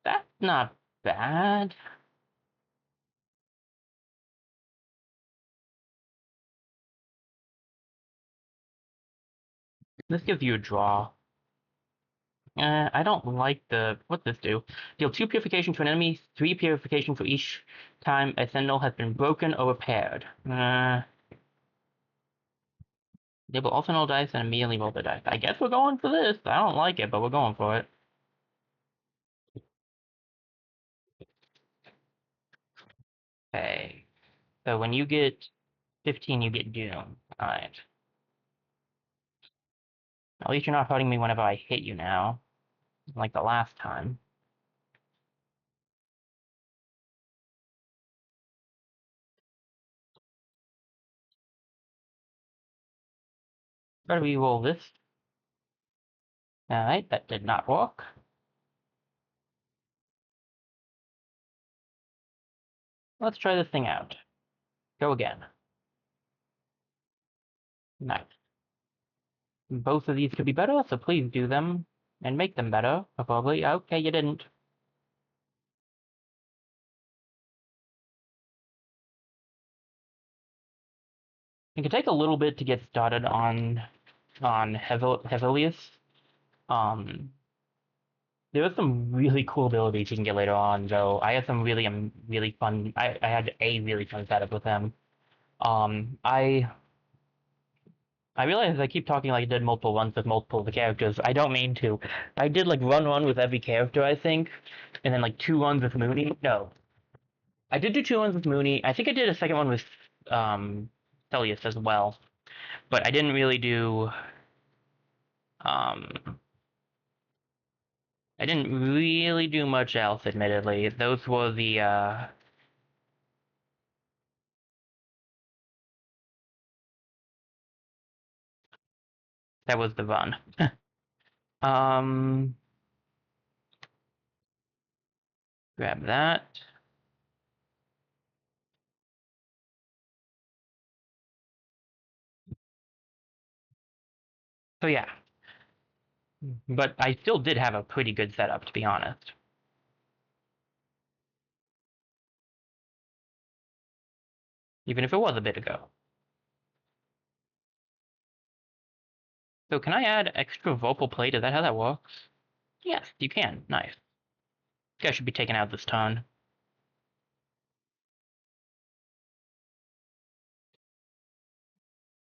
That's not bad. This gives you a draw. I don't like the... What's this do? Deal 2 purification to an enemy, 3 purification for each time a sentinel has been broken or repaired. Enable all sentinel dice and immediately roll the dice. I guess we're going for this. I don't like it, but we're going for it. Okay. So when you get 15, you get Doom. Alright. At least you're not hurting me whenever I hit you now. Like the last time. Better re-roll this. Alright, that did not work. Let's try this thing out. Go again. Nice. Both of these could be better, so please do them. And make them better, probably. Okay, you didn't. It can take a little bit to get started on Hevelius. There are some really cool abilities you can get later on, though. I had some really fun. I had a really fun setup with him. Um, I I realize I keep talking like I did multiple runs with multiple of the characters. I don't mean to. I did like one with every character, I think, and then like 2 runs with Mooney. No, I did do 2 runs with Mooney. I think I did a second one with Celius as well, but I didn't really do. Um, I didn't really do much else, admittedly. Those were the that was the run. Um, grab that. So yeah, but I still did have a pretty good setup, to be honest. Even if it was a bit ago. So can I add extra vocal plate? Is that how that works? Yes, you can. Nice. This guy should be taken out this turn.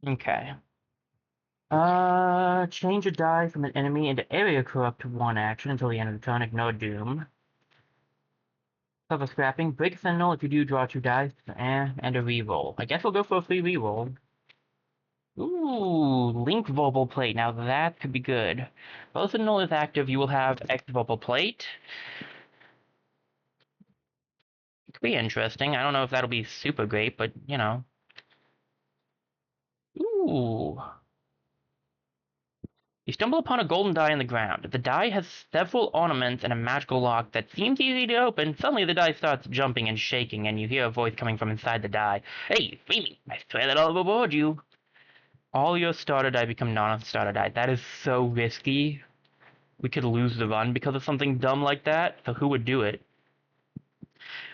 Okay. Change a die from an enemy into area corrupt 1 action until the end of the turn. Ignore Doom. Cover scrapping. Break Sentinel if you do draw 2 dice. And a reroll. I guess we'll go for a free reroll. Ooh, Link Vocal Plate. Now that could be good. While Sentinel is active, you will have X Vocal Plate. It could be interesting. I don't know if that'll be super great, but, you know. Ooh. You stumble upon a golden die on the ground. The die has several ornaments and a magical lock that seems easy to open. Suddenly the die starts jumping and shaking, and you hear a voice coming from inside the die. Hey, free me! I swear that I'll reward you! All your starter die become non-starter die. That is so risky. We could lose the run because of something dumb like that, so who would do it?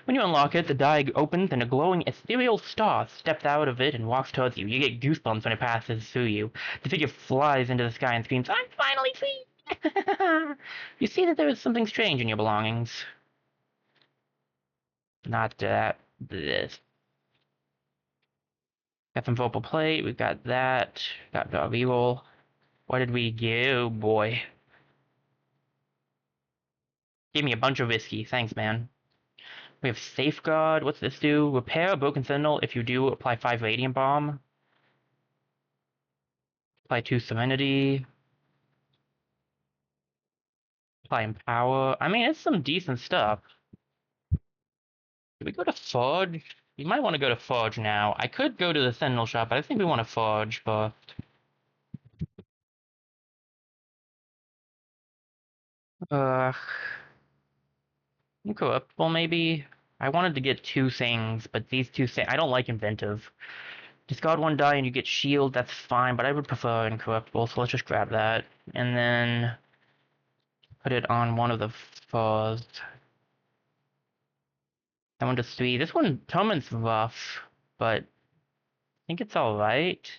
When you unlock it, the die opens and a glowing ethereal star steps out of it and walks towards you. You get goosebumps when it passes through you. The figure flies into the sky and screams, I'm finally free! You see that there is something strange in your belongings. Not that. This. Got some vocal plate. We've got that. Got the reroll. What did we get? Oh boy. Gave me a bunch of whiskey. Thanks, man. We have Safeguard. What's this do? Repair a broken sentinel. If you do, apply 5 Radiant Bomb. Apply 2 Serenity. Apply Empower. I mean, it's some decent stuff. Should we go to Forge? You might want to go to Forge now. I could go to the Sentinel shop, but I think we want to Forge first. Uh, Incorruptible maybe? I wanted to get 2 things, but these 2 things... I don't like Inventive. Discard 1 die and you get Shield, that's fine, but I would prefer Incorruptible, so let's just grab that. And then... put it on one of the fours. That one to 3. This one, Torment's rough, but I think it's alright.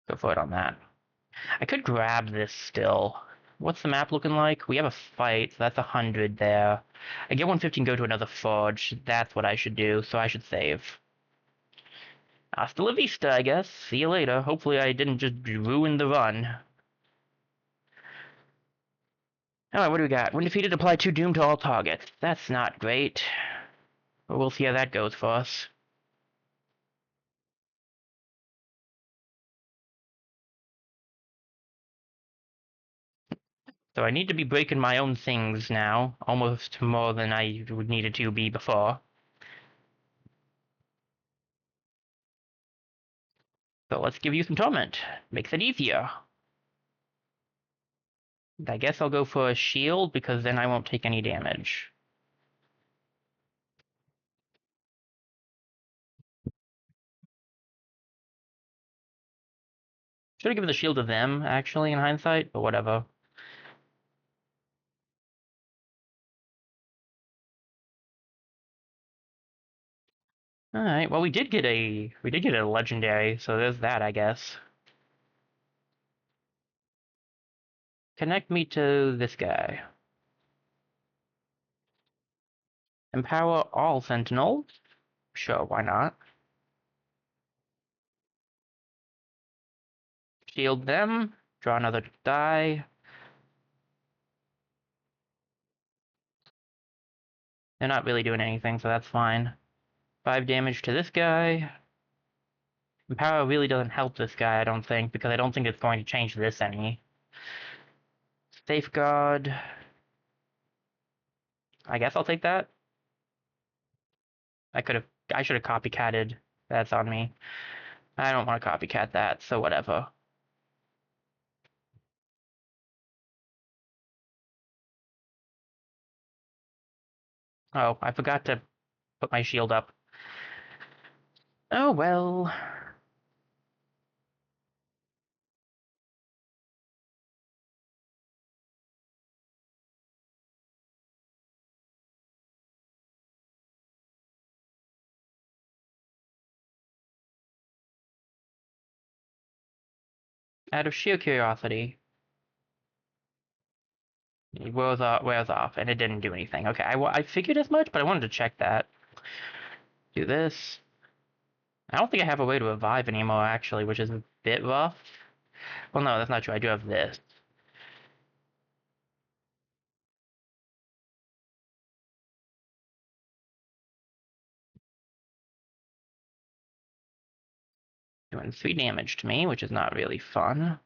Go for it on that. I could grab this still. What's the map looking like? We have a fight, so that's 100 there. I get 150 and go to another forge. That's what I should do, so I should save. Hasta la vista, I guess. See you later. Hopefully I didn't just ruin the run. Alright, what do we got? When defeated, apply 2 Doom to all targets. That's not great. But we'll see how that goes for us. So I need to be breaking my own things now, almost more than I would needed to be before. So let's give you some torment. Makes it easier. I guess I'll go for a shield, because then I won't take any damage. Should have given the shield to them, actually, in hindsight, but whatever. Alright, well we did get a legendary, so there's that, I guess. Connect me to this guy. Empower all sentinels. Sure, why not? Shield them. Draw another die. They're not really doing anything, so that's fine. 5 damage to this guy. Empower really doesn't help this guy, I don't think, because I don't think it's going to change this any. Safeguard. I guess I'll take that. I should have copycatted. That's on me. I don't want to copycat that, so whatever. Oh, I forgot to put my shield up. Oh well. Out of sheer curiosity, it wears off, and it didn't do anything. Okay, I figured as much, but I wanted to check that. Do this. I don't think I have a way to revive anymore, actually, which is a bit rough. Well, no, that's not true. I do have this. Doing 3 damage to me, which is not really fun.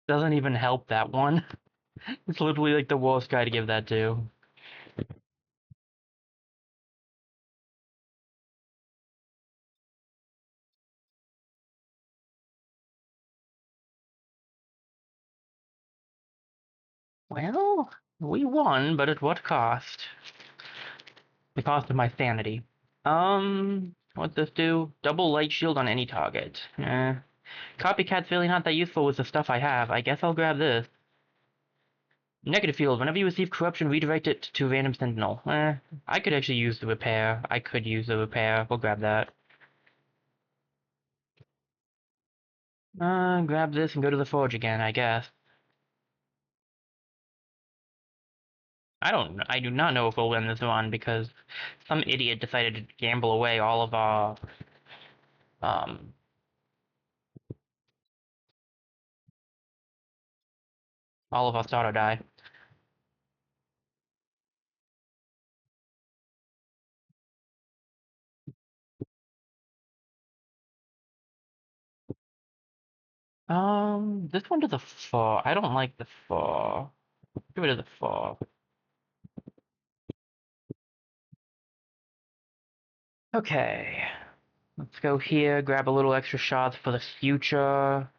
Doesn't even help that one. It's literally like the worst guy to give that to. Well, we won, but at what cost? The cost of my sanity. What's this do? Double light shield on any target. Copycat's really not that useful with the stuff I have. I guess I'll grab this. Negative field. Whenever you receive corruption, redirect it to random sentinel. I could actually use the repair. I could use the repair. We'll grab that. Grab this and go to the forge again, I guess. I do not know if we'll win this one because some idiot decided to gamble away um, all of our starter die. This one does a 4. I don't like the 4. Give it a 4. Okay. Let's go here, grab a little extra shots for the future.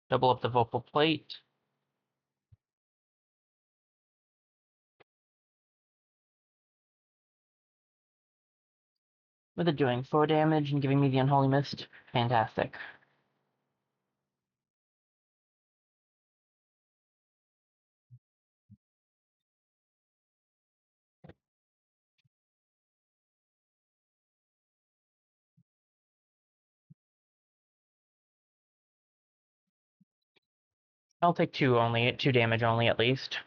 Double up the vocal plate. With it doing 4 damage and giving me the Unholy Mist. Fantastic. I'll take 2 damage only at least.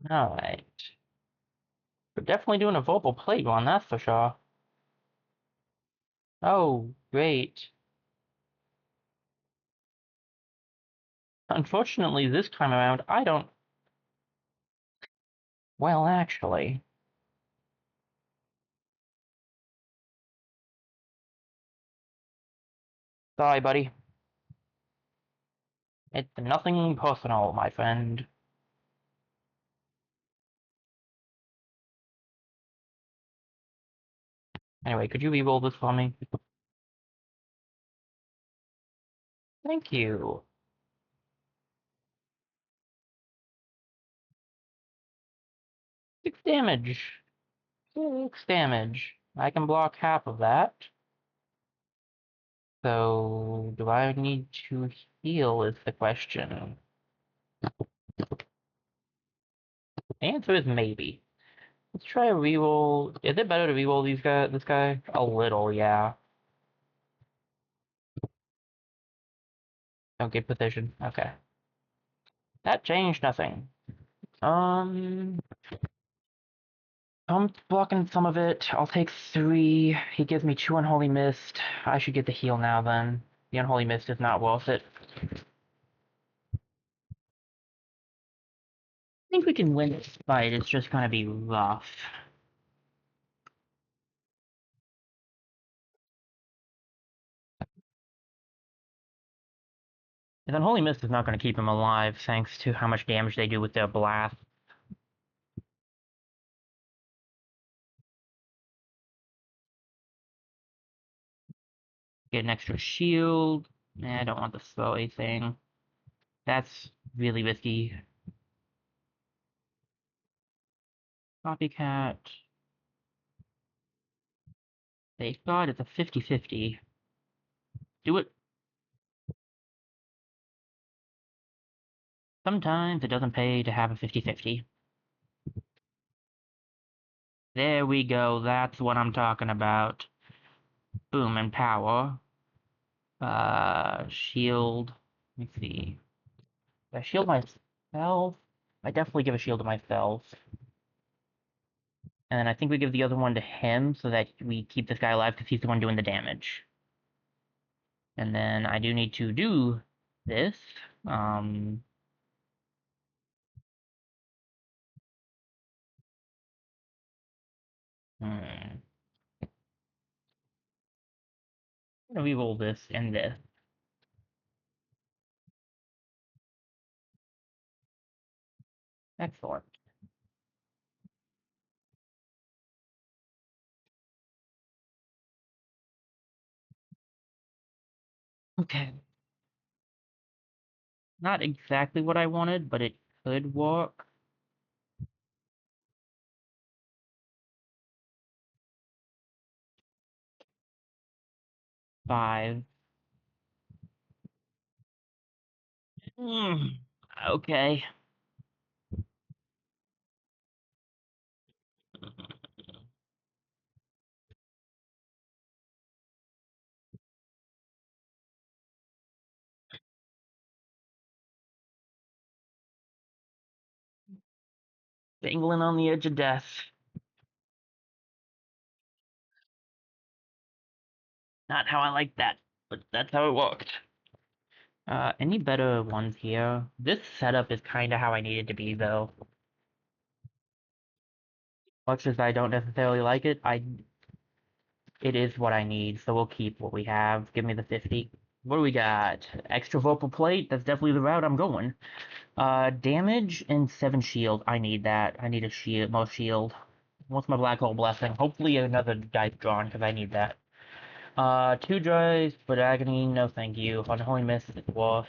Alright. We're definitely doing a vocal plate one, that's for sure. Oh, great. Unfortunately, this time around, I don't... Well, actually... Sorry, buddy. It's nothing personal, my friend. Anyway, could you re-roll this for me? Thank you. 6 damage. 6 damage. I can block half of that. So, do I need to heal is the question. The answer is maybe. Let's try a reroll. Is it better to reroll this guy? A little, yeah. Don't get position. Okay. That changed nothing. Um, I'm blocking some of it. I'll take 3. He gives me 2 Unholy Mist. I should get the heal now then. The Unholy Mist is not worth it. I think we can win this fight. It's just gonna be rough. His Unholy Mist is not gonna keep him alive, thanks to how much damage they do with their blast. Get an extra shield. I don't want the slowy thing. That's really risky. Copycat. Safeguard, it's a 50-50. Do it. Sometimes it doesn't pay to have a 50-50. There we go, that's what I'm talking about. Boom, and power. Shield. Let me see. Do I shield myself? I definitely give a shield to myself. And then I think we give the other one to him so that we keep this guy alive because he's the one doing the damage. And then I do need to do this. Um, I'm gonna reroll this and this. Excellent. Okay. Not exactly what I wanted, but it could work. 5. Mm, okay. Dangling on the edge of death. Not how I like that, but that's how it worked. Any better ones here? This setup is kind of how I need it to be, though. Much as I don't necessarily like it, it is what I need, so we'll keep what we have. Give me the 50. What do we got? Extra vocal plate? That's definitely the route I'm going. Damage and 7 shield. I need that. I need a shield, more shield. What's my black hole blessing? Hopefully another dice drawn, because I need that. 2 dice, but agony, no thank you. Unholy Mist, dwarf.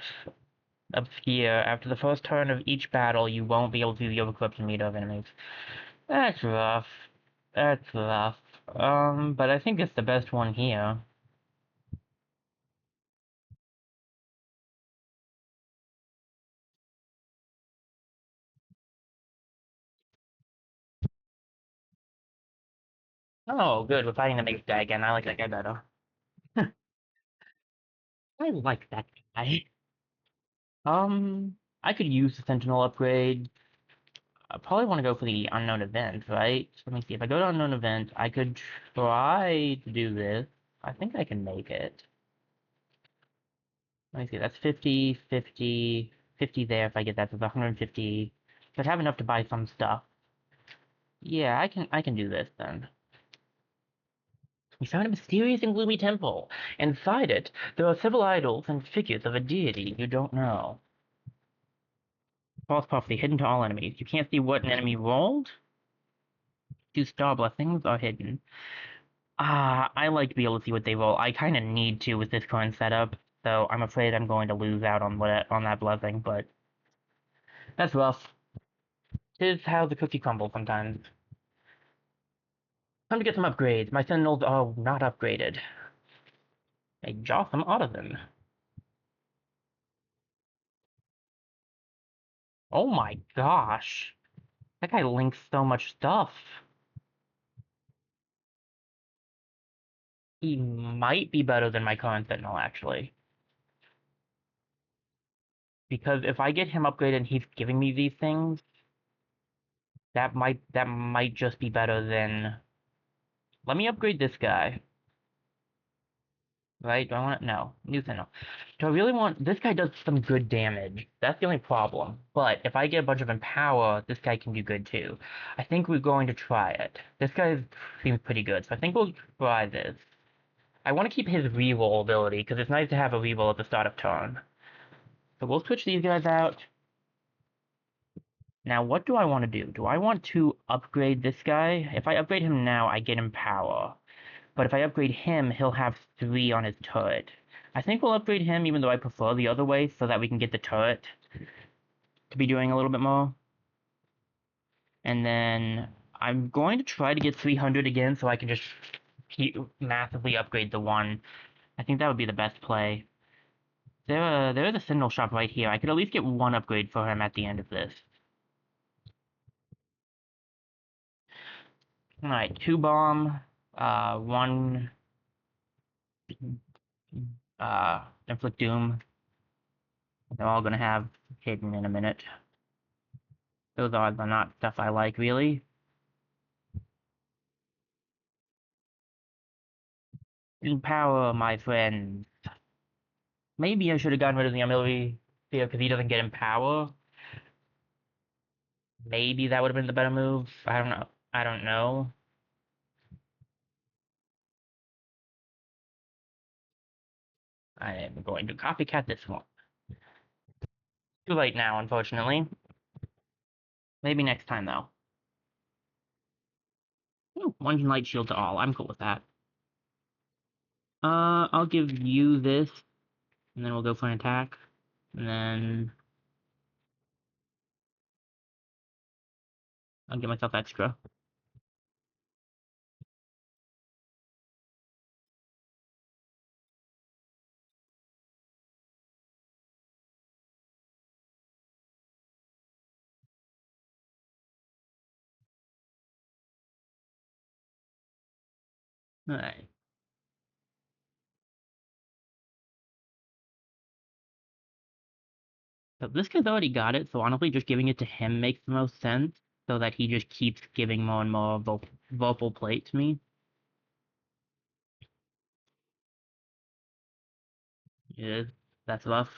Up here, after the first turn of each battle, you won't be able to view eclipse and meter of enemies. That's rough. That's rough. But I think it's the best one here. Oh, good. We're fighting the mage guy again. I like that guy better. I like that guy. I could use the Sentinel upgrade. I probably want to go for the unknown event, right? So let me see. If I go to unknown event, I could try to do this. I think I can make it. Let me see. That's 50, 50, 50 there. If I get that, that's 150. But I have enough to buy some stuff. Yeah, I can do this then. We found a mysterious and gloomy temple. Inside it, there are several idols and figures of a deity you don't know. False prophecy hidden to all enemies. You can't see what an enemy rolled. 2 star blessings are hidden. I like to be able to see what they roll. I kind of need to with this current setup, so I'm afraid I'm going to lose out on on that blessing, but that's rough. 'Tis how the cookie crumbles sometimes. Time to get some upgrades. My sentinels are not upgraded. A Jotham Ottoman. Oh my gosh. That guy links so much stuff. He might be better than my current sentinel, actually. Because if I get him upgraded and he's giving me these things, that might just be better than. Let me upgrade this guy. Right? Do I want it? No. New sentinel. Do I really want. This guy does some good damage. That's the only problem. But if I get a bunch of empower, this guy can do good too. I think we're going to try it. This guy seems pretty good, so I think we'll try this. I want to keep his reroll ability, because it's nice to have a reroll at the start of turn. So we'll switch these guys out. Now, what do I want to do? Do I want to upgrade this guy? If I upgrade him now, I get him power. But if I upgrade him, he'll have 3 on his turret. I think we'll upgrade him, even though I prefer the other way, so that we can get the turret to be doing a little bit more. And then I'm going to try to get 300 again, so I can just massively upgrade the one. I think that would be the best play. There's a Sentinel shop right here. I could at least get 1 upgrade for him at the end of this. Alright, 2 bomb, 1 inflict doom. They're all gonna have hidden in a minute. Those odds are not stuff I like, really. Empower, my friend. Maybe I should have gotten rid of the Artillery Sphere because he doesn't get Empower. Maybe that would have been the better move. I don't know. I don't know. I am going to copycat this one. Too late now, unfortunately. Maybe next time, though. Ooh, one light shield to all. I'm cool with that. I'll give you this, and then we'll go for an attack. And then I'll give myself extra. Alright. So this guy's already got it, so honestly just giving it to him makes the most sense, so that he just keeps giving more and more vocal plate to me. Yeah, that's rough.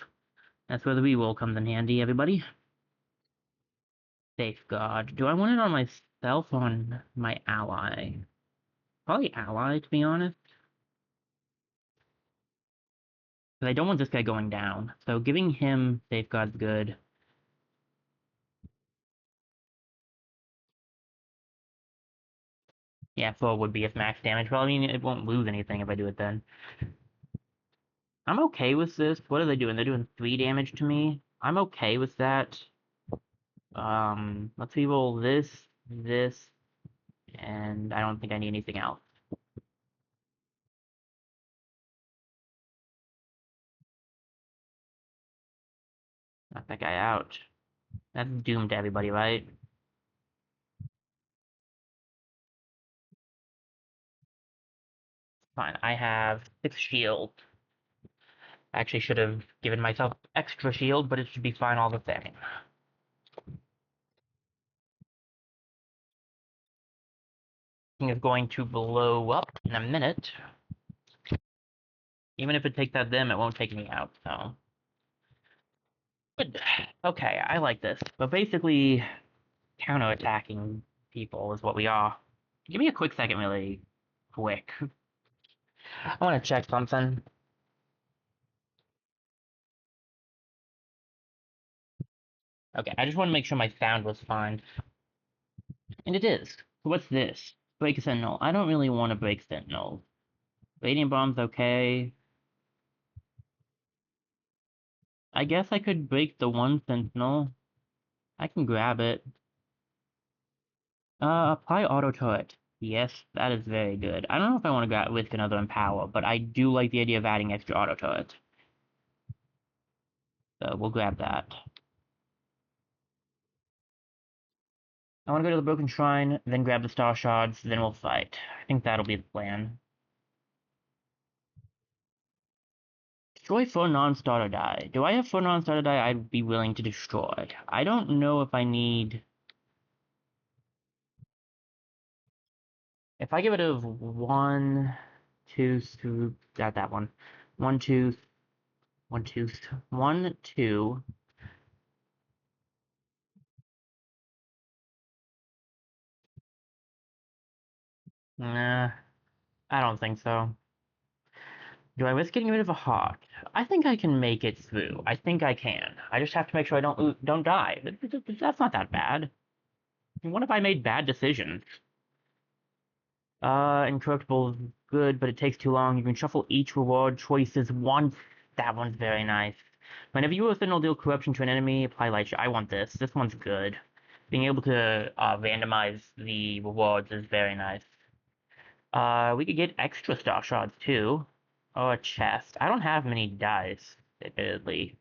That's where the reroll comes in handy, everybody. Safeguard. Do I want it on myself or on my ally? Probably ally, to be honest. Because I don't want this guy going down. So giving him Safeguard's good. Yeah, 4 would be its max damage. Well, I mean, it won't lose anything if I do it then. I'm okay with this. What are they doing? They're doing 3 damage to me. I'm okay with that. Let's reroll this, and I don't think I need anything else. Knock that guy out. That's doomed to everybody, right? Fine, I have 6 shield. I actually should have given myself extra shield, but it should be fine all the same. Thing is going to blow up in a minute. Even if it takes out them, it won't take me out, so. Good. Okay, I like this. But basically, counter-attacking people is what we are. Give me a quick second, really quick. I want to check something. Okay, I just want to make sure my sound was fine. And it is. What's this? Break a Sentinel. I don't really want to break Sentinels. Radiant Bomb's okay. I guess I could break the one Sentinel. I can grab it. Apply auto turret. Yes, that is very good. I don't know if I want to grab with another Empower, but I do like the idea of adding extra auto turret. So we'll grab that. I want to go to the Broken Shrine, then grab the Star Shards, then we'll fight. I think that'll be the plan. Destroy 4 non-starter die. Do I have 4 non-starter die I'd be willing to destroy? I don't know if I need... If I get rid of 1, 2, through... that one. 1, 2, 1, 2, 1, 2... Nah, I don't think so. Do I risk getting rid of a hawk? I think I can make it through. I think I can. I just have to make sure I don't die. That's not that bad. What if I made bad decisions? Incorruptible is good, but it takes too long. You can shuffle each reward choices once. That one's very nice. Whenever you assign deal corruption to an enemy, apply light shot. I want this. This one's good. Being able to randomize the rewards is very nice. We could get extra star shards too. Or a chest. I don't have many dice, admittedly.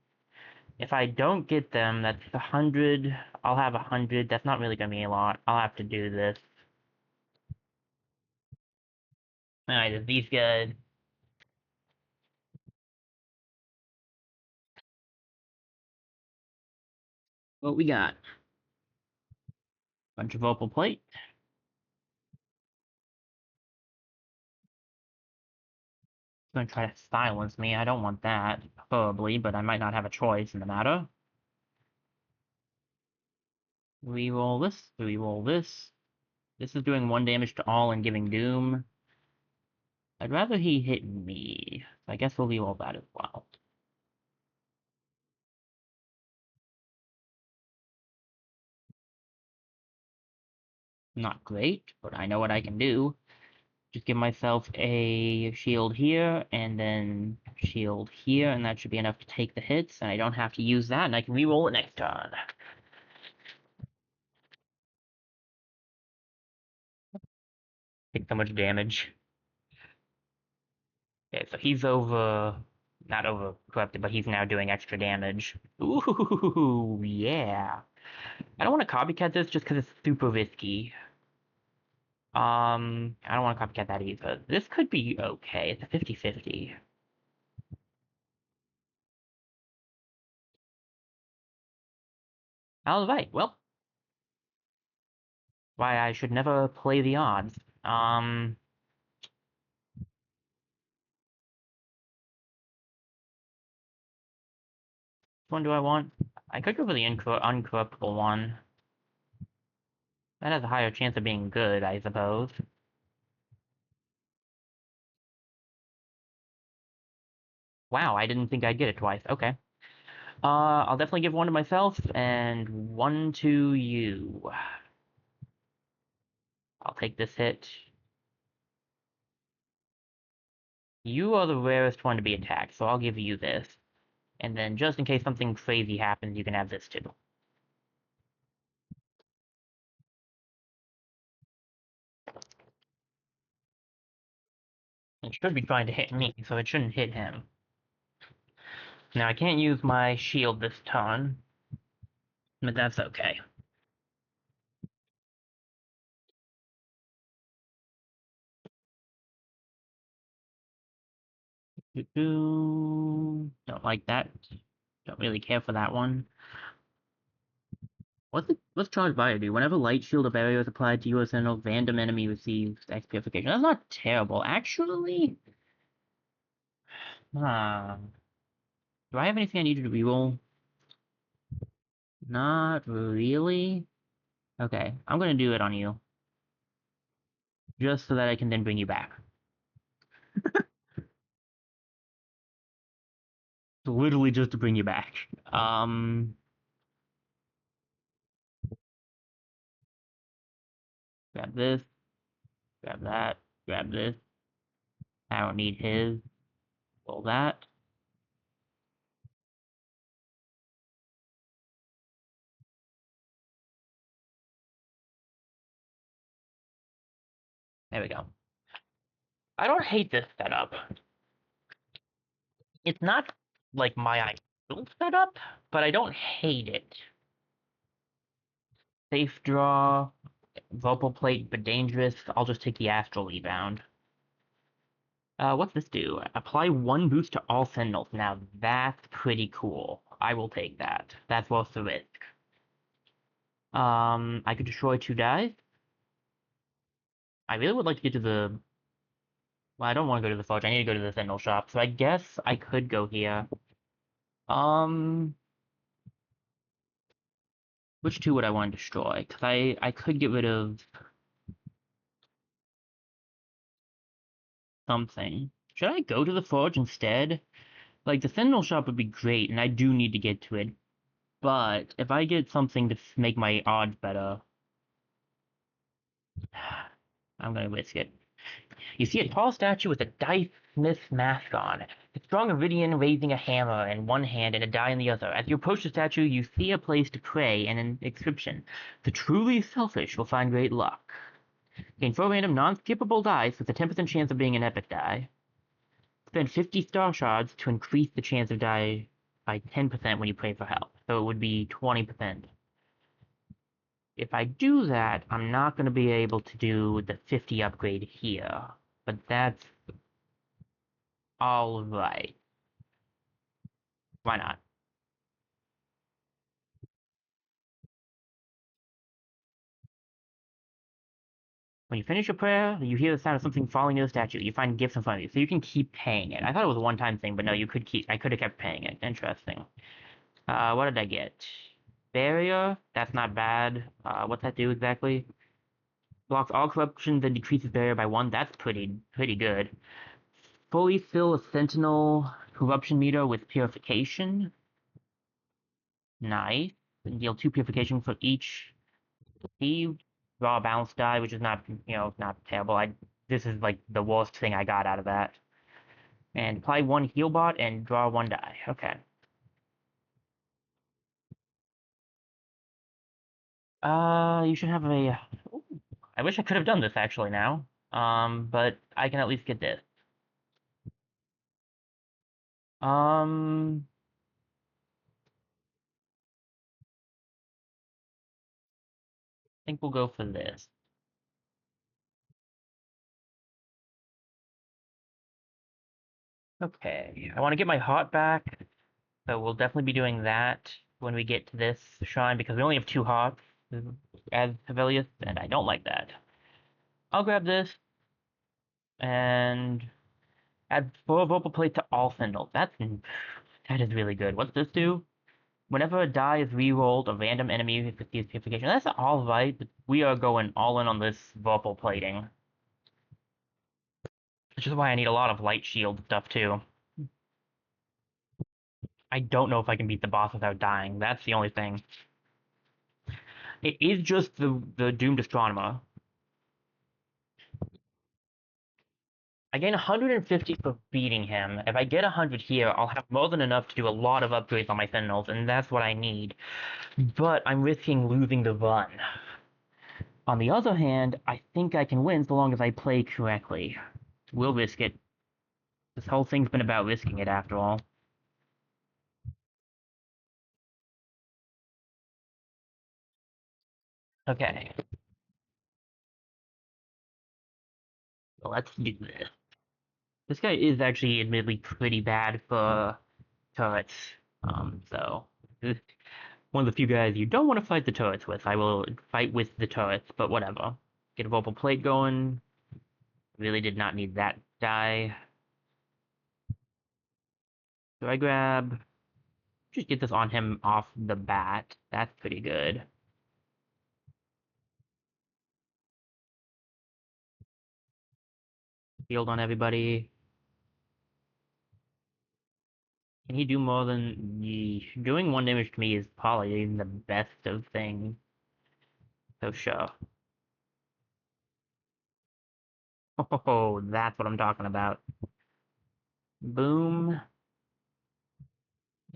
If I don't get them, that's 100. I'll have 100. That's not really gonna be a lot. I'll have to do this. Alright, these guys. What we got? Bunch of opal plate. gonna try to silence me. I don't want that, probably, but I might not have a choice in the matter. Reroll this, reroll this. This is doing 1 damage to all and giving Doom. I'd rather he hit me, so I guess we'll reroll that as well. Not great, but I know what I can do. Just give myself a shield here, and then shield here, and that should be enough to take the hits, and I don't have to use that, and I can reroll it next turn. Take so much damage. Okay, so he's not over corrupted, but he's now doing extra damage. Ooh, yeah. I don't want to copycat this just because it's super risky. I don't want to copycat that either. This could be okay. It's a 50-50. Alright, well, why I should never play the odds. Which one do I want? I could go for the uncorruptible one. That has a higher chance of being good, I suppose. Wow, I didn't think I'd get it twice. Okay. I'll definitely give one to myself and one to you. I'll take this hit. You are the rarest one to be attacked, so I'll give you this. And then just in case something crazy happens, you can have this too. It should be trying to hit me, so it shouldn't hit him. Now, I can't use my shield this turn, but that's okay. Don't like that. Don't really care for that one. What's Charge Fire do? Whenever Light Shield of area is applied to you as an random enemy receives X purification. That's not terrible. Actually, do I have anything I need to reroll? Not really. Okay, I'm gonna do it on you. Just so that I can then bring you back. Literally just to bring you back. Grab this, grab that, grab this. I don't need his. Pull that. There we go. I don't hate this setup. It's not like my ideal setup, but I don't hate it. Safe draw, Vocal Plate, but dangerous. I'll just take the Astral Rebound. What's this do? Apply 1 boost to all Sentinels. Now that's pretty cool. I will take that. That's worth the risk. I could destroy 2 dice. I really would like to get to the... Well, I don't want to go to the Forge. I need to go to the Sentinel shop. So I guess I could go here. Um... Which 2 would I want to destroy? Because I could get rid of something. Should I go to the Forge instead? Like, the Sentinel shop would be great, and I do need to get to it. But if I get something to make my odds better, I'm gonna risk it. You see a tall statue with a dice smith mask on. A strong Iridian raising a hammer in one hand and a die in the other. As you approach the statue, you see a place to pray and an inscription. The truly selfish will find great luck. Gain 4 random non-skippable dice with a 10% chance of being an epic die. Spend 50 star shards to increase the chance of die by 10% when you pray for help. So it would be 20%. If I do that, I'm not going to be able to do the 50 upgrade here. But that's alright. Why not? When you finish your prayer, you hear the sound of something falling near the statue. You find gifts in front of you, so you can keep paying it. I thought it was a one-time thing, but no, you could keep. I could have kept paying it. Interesting. What did I get? Barrier. That's not bad. What's that do exactly? Blocks all corruptions and decreases barrier by 1. That's pretty good. Fully fill a sentinel corruption meter with purification. Nice. And deal 2 purification for each received. Draw a balanced die, which is not, not terrible. This is like the worst thing I got out of that. And apply 1 heal bot and draw 1 die. Okay. You should have a. Ooh, I wish I could have done this actually now. But I can at least get this. I think we'll go for this. Okay, I want to get my heart back, so we'll definitely be doing that when we get to this shrine because we only have 2 hearts as Hevelius, and I don't like that. I'll grab this and add 4 vocal plate to all symbols. That is really good. What's this do? Whenever a die is re-rolled, a random enemy receives purification. That's all right, but we are going all in on this vocal plating, which is why I need a lot of light shield stuff too. I don't know if I can beat the boss without dying. That's the only thing. It is just the doomed astronomer. I gain 150 for beating him. If I get 100 here, I'll have more than enough to do a lot of upgrades on my Sentinels, and that's what I need. But I'm risking losing the run. On the other hand, I think I can win so long as I play correctly. We'll risk it. This whole thing's been about risking it after all. Okay. So let's do this. This guy is actually admittedly pretty bad for turrets. So one of the few guys you don't want to fight the turrets with. I will fight with the turrets, but whatever. Get a vocal plate going. Really did not need that die. So I grab. Just get this on him off the bat. That's pretty good. Shield on everybody. Can he do more than... Yeesh. Doing 1 damage to me is probably the best of things. So sure. Oh, that's what I'm talking about. Boom.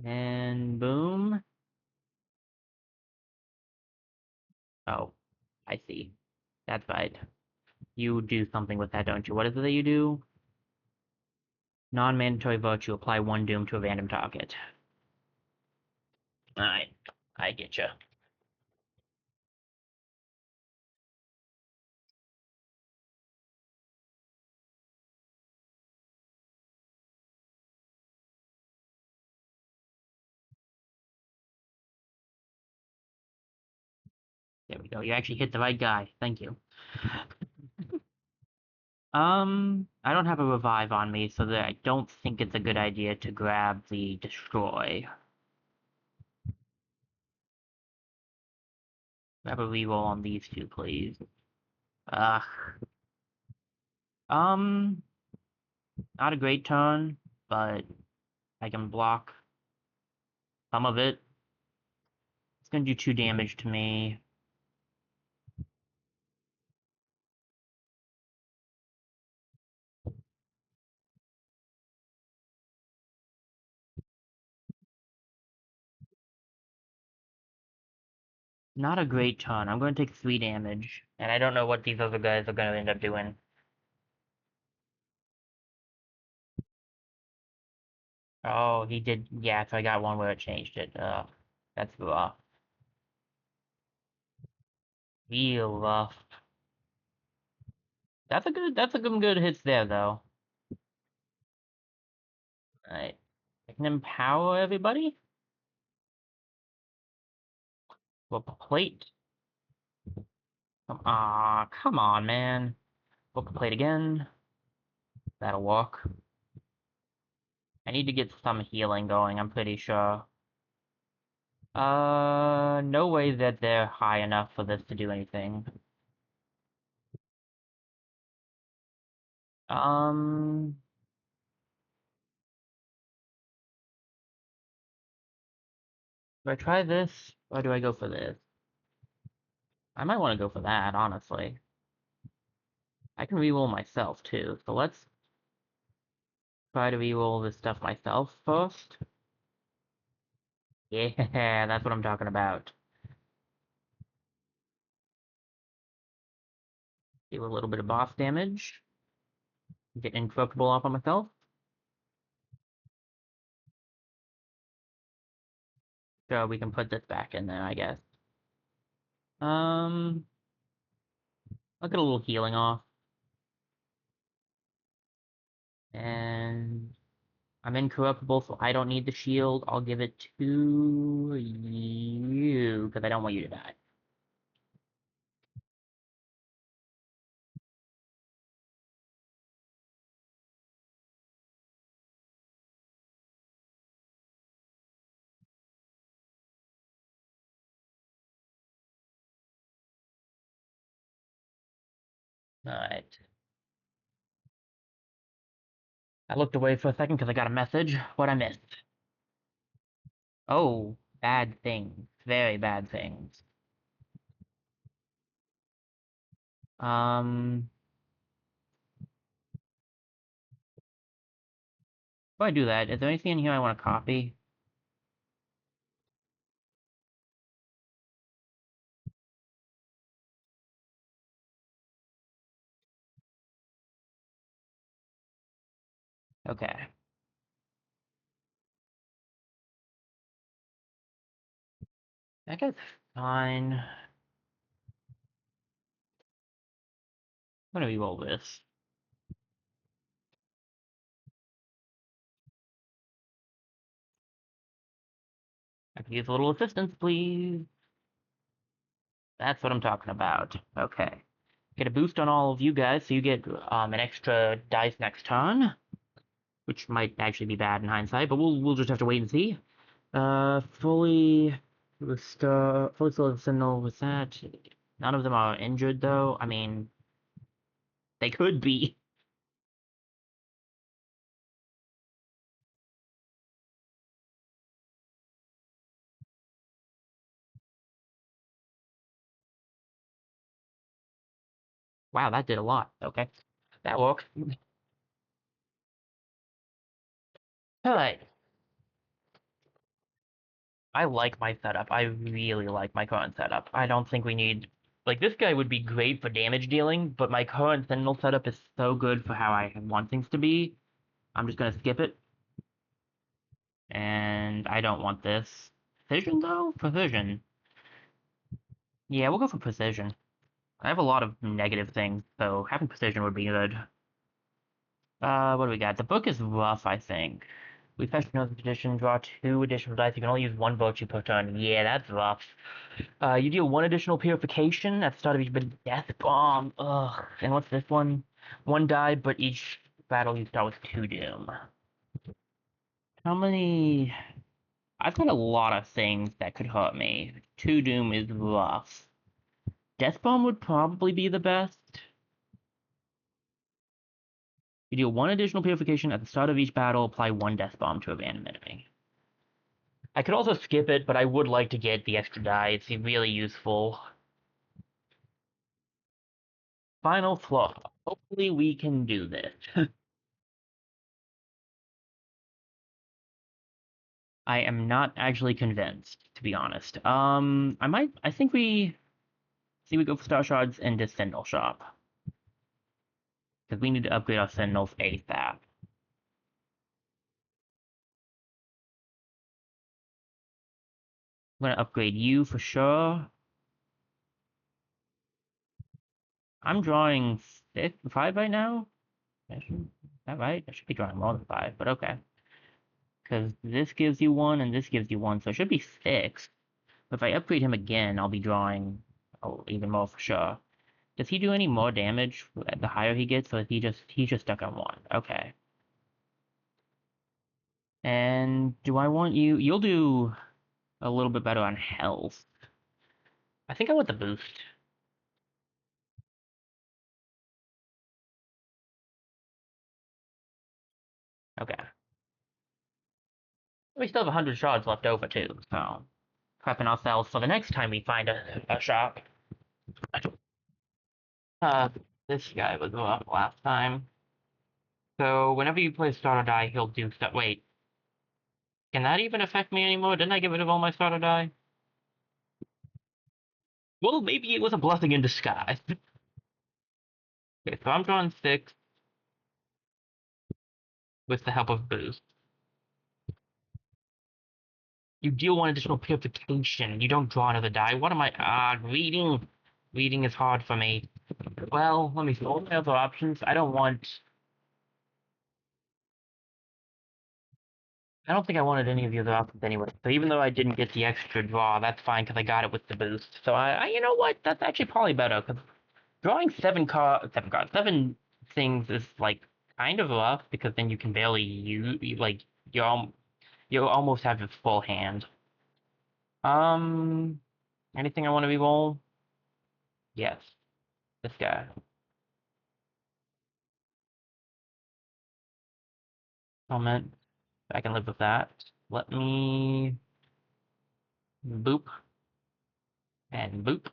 And boom. Oh, I see. That's right. You do something with that, don't you? What is it that you do? Non-mandatory virtue. Apply 1 doom to a random target. Alright. I get you. There we go. You actually hit the right guy. Thank you. I don't have a revive on me, so that I don't think it's a good idea to grab the destroy. Grab a reroll on these 2, please. Ugh. Um, not a great turn, but I can block some of it. It's gonna do 2 damage to me. Not a great ton. I'm going to take 3 damage, and I don't know what these other guys are going to end up doing. Oh, he did. Yeah, so I got one where it changed it. That's rough. Real rough. That's a good hits there, though. Alright. I can empower everybody? Well, plate. Come on, man. Book plate again. That'll work. I need to get some healing going, I'm pretty sure. No way that they're high enough for this to do anything. Um, do I try this, or do I go for this? I might want to go for that, honestly. I can reroll myself, too, so let's try to reroll this stuff myself first. Yeah, that's what I'm talking about. Do a little bit of boss damage. Get incorruptible off on myself. So we can put this back in there, I guess. Um, I'll get a little healing off. And I'm incorruptible, so I don't need the shield. I'll give it to you, because I don't want you to die. Alright. I looked away for a second because I got a message. What I missed? Oh, bad things. Very bad things. Um, before I do that, is there anything in here I want to copy? Okay. That guy's fine. I'm gonna re-roll this. I could use a little assistance, please. That's what I'm talking about. Okay. Get a boost on all of you guys, so you get an extra dice next turn, which might actually be bad in hindsight, but we'll just have to wait and see. Fully restore, fully still sentinel with that. None of them are injured though. I mean, they could be. Wow, that did a lot. Okay, that worked. All right. I like my setup. I really like my current setup. I don't think we need like this guy would be great for damage dealing, but my current sentinel setup is so good for how I want things to be. I'm just gonna skip it. And I don't want this. Precision, though? Precision. Yeah, we'll go for precision. I have a lot of negative things, so having precision would be good. What do we got? The book is rough, I think. We fetch another edition, draw two additional dice. You can only use one virtue per turn. Yeah, that's rough. You deal one additional purification at the start of each bit of death bomb. Ugh. And what's this one? One die, but each battle you start with two doom. How many? I've got a lot of things that could hurt me. Two doom is rough. Death bomb would probably be the best. You deal one additional purification at the start of each battle. Apply one death bomb to a random enemy. I could also skip it, but I would like to get the extra die. It's really useful. Final flaw. Hopefully we can do this. I am not actually convinced, to be honest. I think we go for Star Shards and just Sentinel Shop. Because we need to upgrade our Sentinels ASAP. I'm gonna upgrade you for sure. I'm drawing five right now? Is that right? I should be drawing more than five, but okay. Because this gives you one and this gives you one, so it should be six. But if I upgrade him again, I'll be drawing even more for sure. Does he do any more damage the higher he gets, or is he's just stuck on one? Okay. And do I want you? You'll do a little bit better on health. I think I want the boost. Okay. We still have 100 shards left over too, so prepping ourselves for the next time we find a shop. Uh, this guy was up last time. So whenever you play starter die, he'll do stuff. Wait, can that even affect me anymore? Didn't I get rid of all my starter die? Well, maybe it was a blessing in disguise. Okay, so I'm drawing 6 with the help of boost. You deal 1 additional purification. You don't draw another die. What am I? Reading. Reading is hard for me. Well, let me see. What are my other options? I don't think I wanted any of the other options anyway. So even though I didn't get the extra draw, that's fine because I got it with the boost. So you know what? That's actually probably better because drawing 7 things is like kind of rough because then you can barely use like you almost have a full hand. Um, anything I want to re-roll? Yes, this guy. Moment. I can live with that. Let me boop and boop.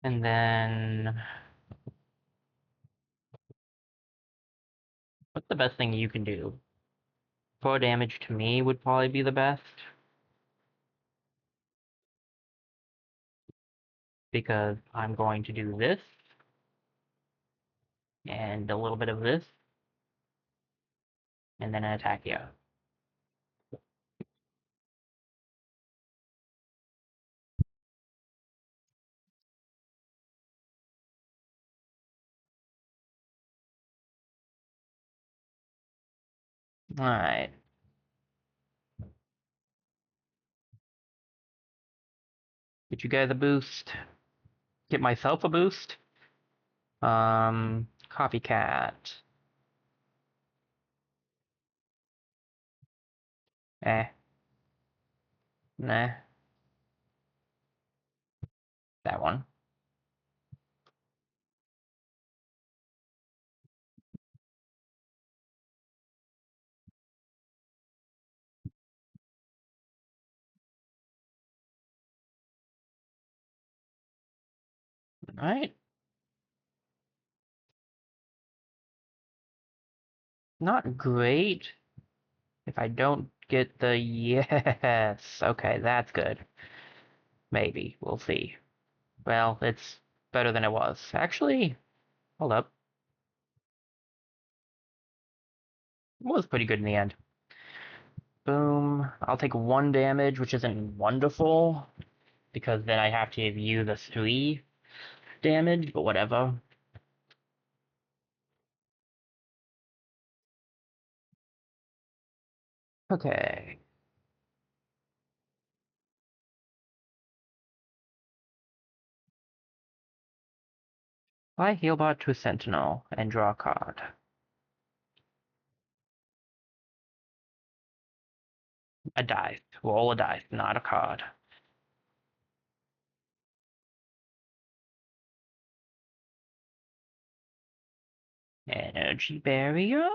And then what's the best thing you can do? 4 damage to me would probably be the best because I'm going to do this and a little bit of this and then attack you. Alright. Get you guys a boost. Get myself a boost. Copycat. Eh. Nah. That one. Alright. Not great. If I don't get the yes. Okay, that's good. Maybe. We'll see. Well, it's better than it was. Actually, hold up. It was pretty good in the end. Boom. I'll take 1 damage, which isn't wonderful, because then I have to give you the 3 damage, but whatever. Okay. I Healbot to Sentinel and draw a card. A dice. Roll a dice, not a card. Energy barrier?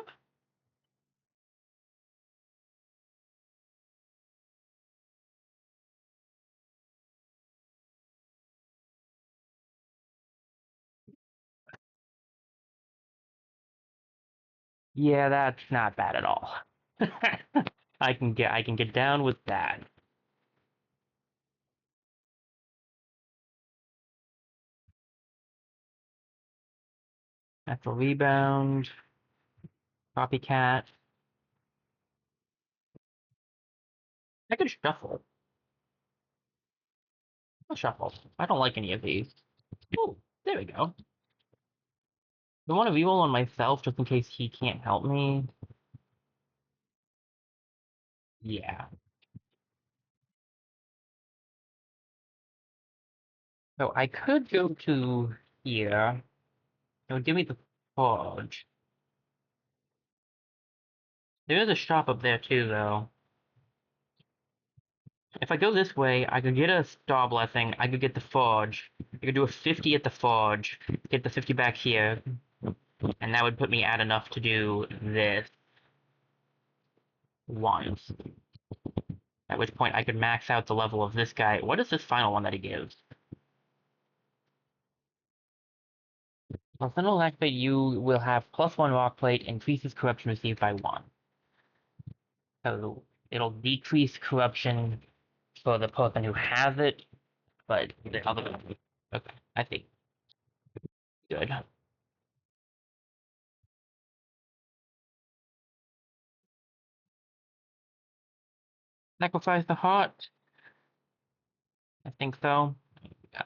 Yeah, that's not bad at all. I can get down with that. Natural rebound. Copycat. I could shuffle. I'll shuffle. I don't like any of these. Ooh, there we go. I want to reroll on myself just in case he can't help me. Yeah. So I could go to here. It would give me the forge. There is a shop up there too, though. If I go this way, I could get a star blessing. I could get the forge. I could do a 50 at the forge. Get the 50 back here, and that would put me at enough to do this once. At which point I could max out the level of this guy. What is this final one that he gives? Final activate, you will have +1 rock plate, increases corruption received by 1. So it'll decrease corruption for the person who has it, but the other. Okay, I think. Good. Sacrifice the heart? I think so.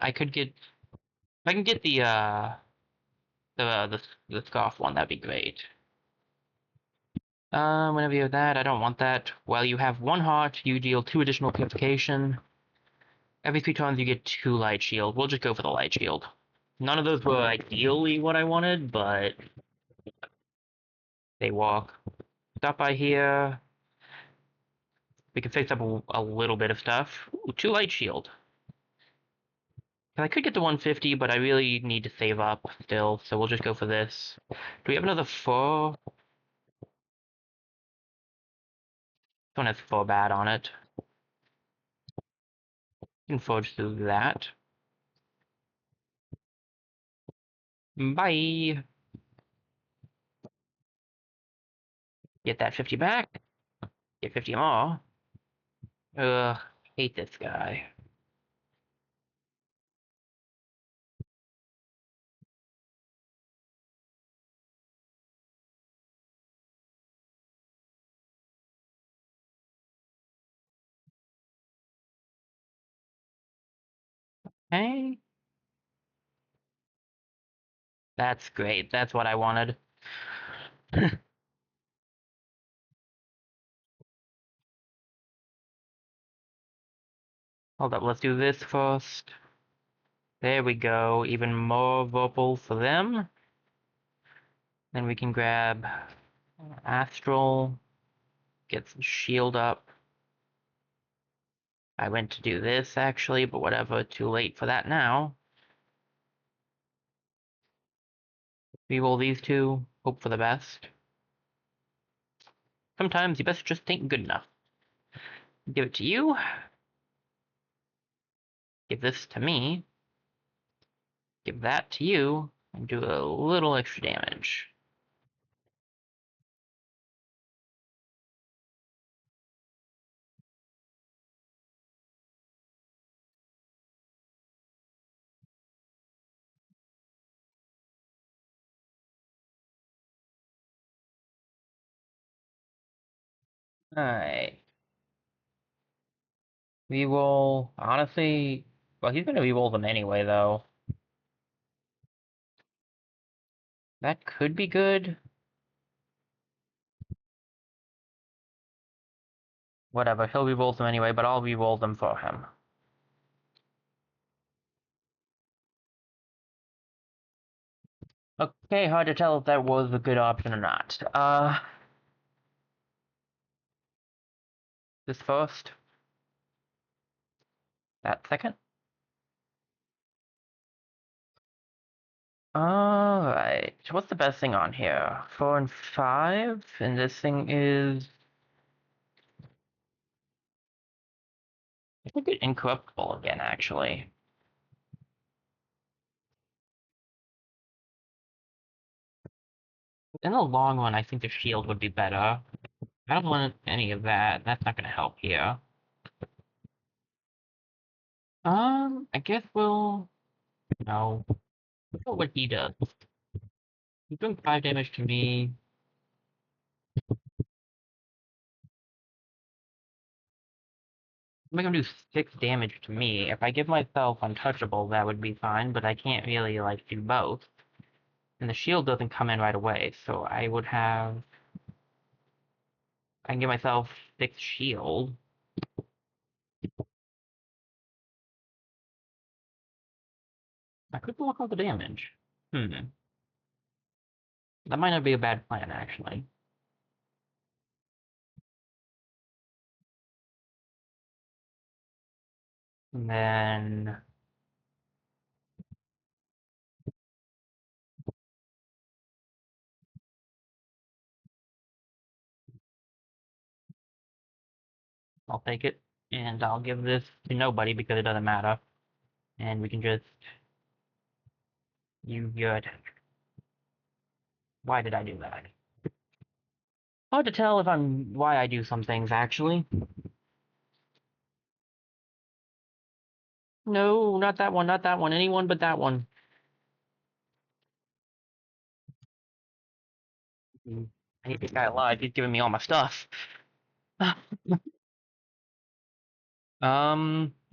I could get. If I can get the scarf one, that'd be great. Whenever you have that, I don't want that. Well, you have 1 heart, you deal 2 additional purification. Every 3 turns, you get 2 light shield. We'll just go for the light shield. None of those were ideally what I wanted, but they walk. Stop by here. We can fix up a little bit of stuff. Ooh, 2 light shield. I could get to 150, but I really need to save up still, so we'll just go for this. Do we have another 4? This one has 4 bad on it. We can forge through that. Bye! Get that 50 back. Get 50 more. Ugh, hate this guy. Hey, that's great. That's what I wanted. Hold up, let's do this first. There we go. Even more Vopal for them. Then we can grab Astral. Get some shield up. I went to do this actually, but whatever. Too late for that now. Reroll these two. Hope for the best. Sometimes you best just ain't good enough. Give it to you. Give this to me. Give that to you. And do a little extra damage. Alright. Reroll. Honestly, well, he's gonna reroll them anyway, though. That could be good. Whatever, he'll reroll them anyway, but I'll reroll them for him. Okay, hard to tell if that was a good option or not. This first. That second. Alright, what's the best thing on here? 4 and 5, and this thing is... I think it's incorruptible again, actually. In the long run, I think the shield would be better. I don't want any of that. That's not gonna help here. I guess we'll... No. Look at what he does. He's doing 5 damage to me. Make him do 6 damage to me. If I give myself untouchable, that would be fine, but I can't really, like, do both. And the shield doesn't come in right away, so I would have... I can give myself 6 shield. I could block all the damage. Hmm. That might not be a bad plan, actually. And then I'll take it, and I'll give this to nobody because it doesn't matter. And we can just use your attack. Why did I do that? Hard to tell if I'm why I do some things, actually. No, not that one, not that one. Anyone but that one. I hate this guy alive. He's giving me all my stuff. At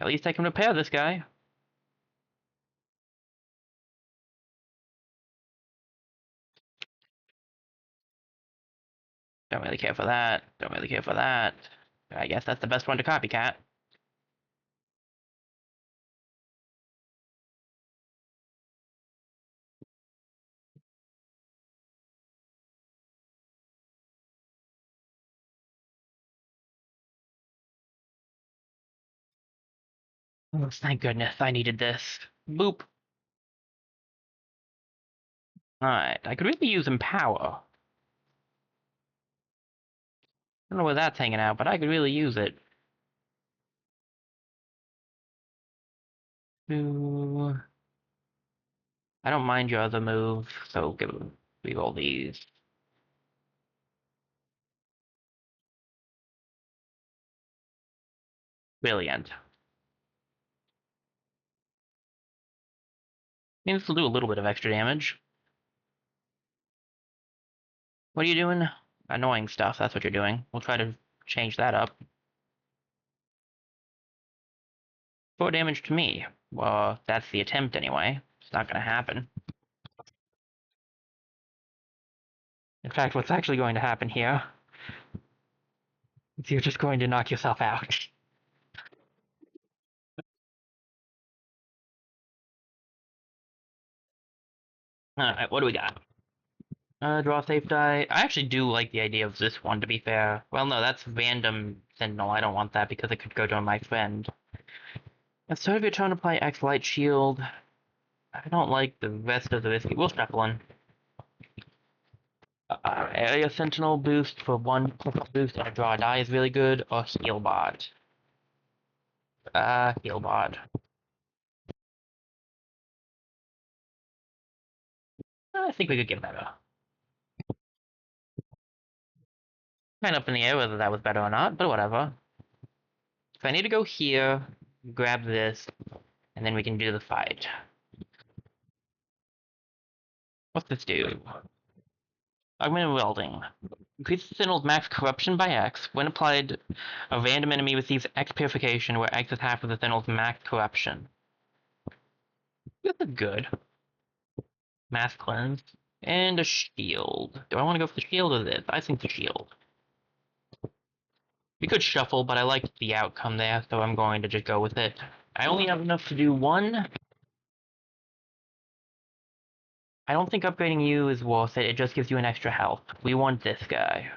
least I can repair this guy. Don't really care for that. Don't really care for that. I guess that's the best one to copycat. Oh, thank goodness I needed this. Boop. Alright, I could really use Empower. I don't know where that's hanging out, but I could really use it. Ooh. I don't mind your other move, so leave all these. Brilliant. I mean, this will do a little bit of extra damage. What are you doing? Annoying stuff, that's what you're doing. We'll try to change that up. 4 damage to me. Well, that's the attempt anyway. It's not gonna happen. In fact, what's actually going to happen here is you're just going to knock yourself out. Alright, what do we got? Draw safe die. I actually do like the idea of this one, to be fair. Well, no, that's random sentinel. I don't want that because it could go to my friend. At the start of your turn, apply X light shield. I don't like the rest of the risky. We'll shuffle in. Area sentinel boost for 1 boost and a draw die is really good, or heal bot. Heal bot. I think we could get better. Kind of up in the air whether that was better or not, but whatever. So I need to go here, grab this, and then we can do the fight. What's this do? Augmented welding. Increases the Sentinel's max corruption by X. When applied, a random enemy receives X purification, where X is half of the Sentinel's max corruption. This is good. Mass cleanse. And a shield. Do I want to go for the shield or this? I think the shield. We could shuffle, but I liked the outcome there, so I'm going to just go with it. I only have enough to do one. I don't think upgrading you is worth it. It just gives you an extra health. We want this guy.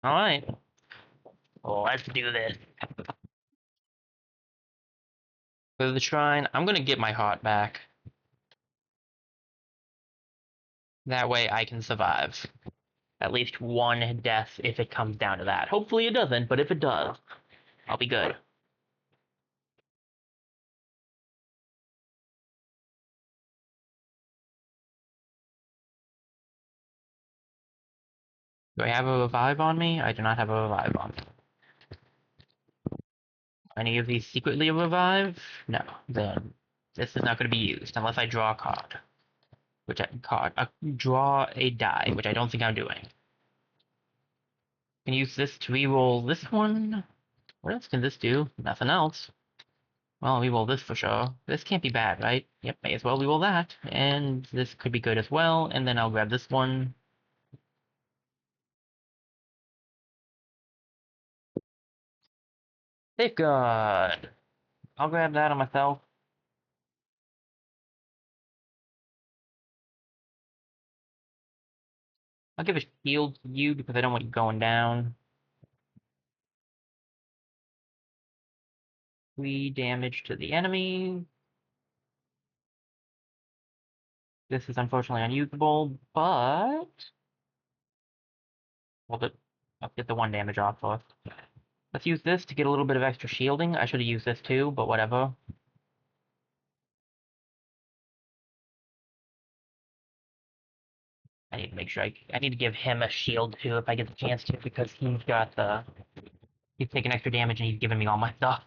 Alright. Let's do this. Go to the shrine. I'm gonna get my heart back. That way I can survive. At least one death if it comes down to that. Hopefully it doesn't, but if it does, I'll be good. Do I have a revive on me? I do not have a revive on me. Any of these secretly a revive? No. Then this is not going to be used unless I draw a card. Draw a die, which I don't think I'm doing. Can use this to reroll this one. What else can this do? Nothing else. Well, we roll this for sure. This can't be bad, right? Yep, may as well we roll that. And this could be good as well. And then I'll grab this one. Safeguard. I'll grab that on myself. I'll give a shield to you because I don't want you going down. 3 damage to the enemy. This is unfortunately unusable, but we'll, I'll get the 1 damage off first. Let's use this to get a little bit of extra shielding. I should have used this too, but whatever. I need to make sure I need to give him a shield too if I get the chance to because he's taking extra damage and he's giving me all my stuff.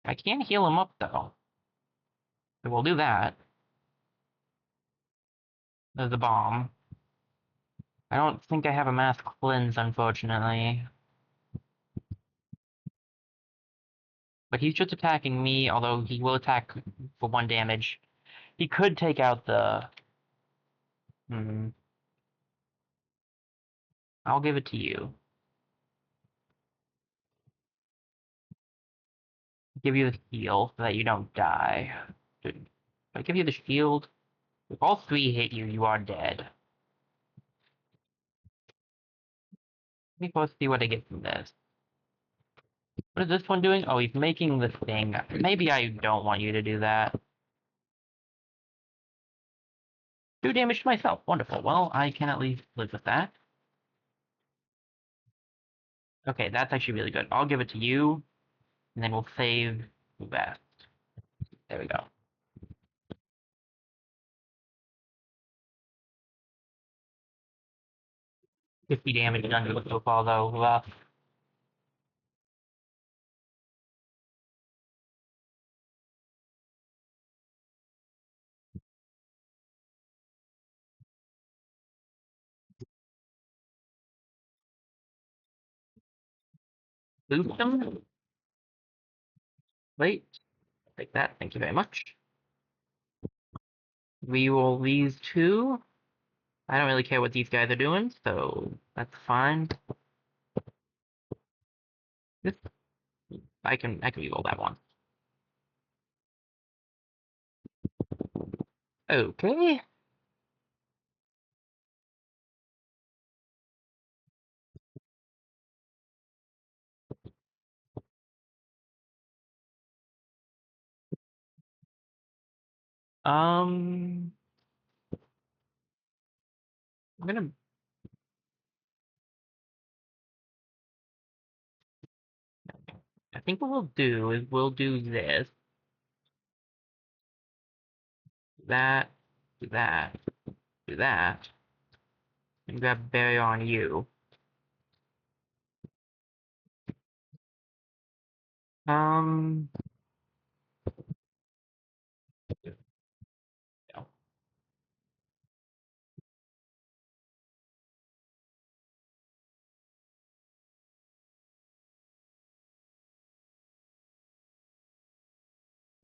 I can heal him up though. So we'll do that. There's the bomb. I don't think I have a mass cleanse, unfortunately. But he's just attacking me, although he will attack for 1 damage. He could take out the... Hmm. I'll give it to you. Give you the heal so that you don't die. Should I give you the shield? If all 3 hit you, you are dead. Let me first see what I get from this. What is this one doing? Oh, he's making this thing. Maybe I don't want you to do that. 2 damage to myself. Wonderful. Well, I can at least live with that. Okay, that's actually really good. I'll give it to you, and then we'll save that. There we go. 50 damage done to the football, though. Boost them. Wait, take that. Thank you very much. We will these 2. I don't really care what these guys are doing, so that's fine. This I can reroll that one. Okay. Um, I'm gonna. I think what we'll do is we'll do this, that, do that, do that, and grab barrier on you. Um, no.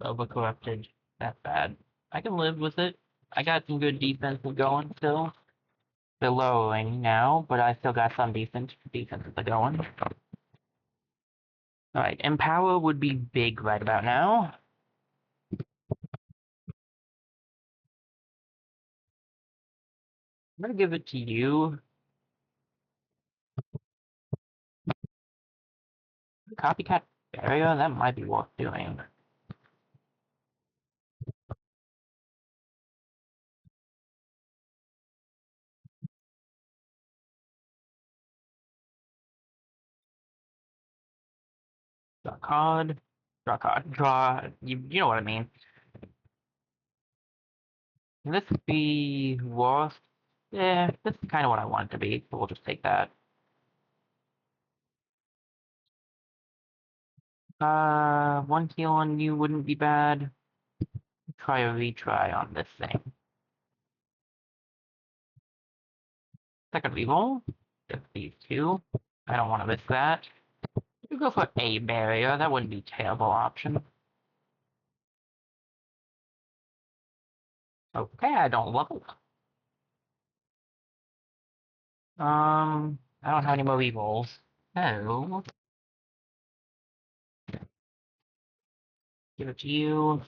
Overcorrupted. That's bad. I can live with it. I got some good defense going still. They're lowering now, but I still got some decent defenses going. Alright, Empower would be big right about now. I'm gonna give it to you. Copycat Barrier? That might be worth doing. Draw card. Draw card. Draw. You know what I mean. Can this be worth? Yeah, this is kind of what I want it to be, so we'll just take that. 1 heal on you wouldn't be bad. Try a retry on this thing. Second reroll. Get these 2. I don't want to risk that. You go for a barrier. That wouldn't be a terrible option. Okay, I don't level. I don't have any more rerolls. So, give it to you.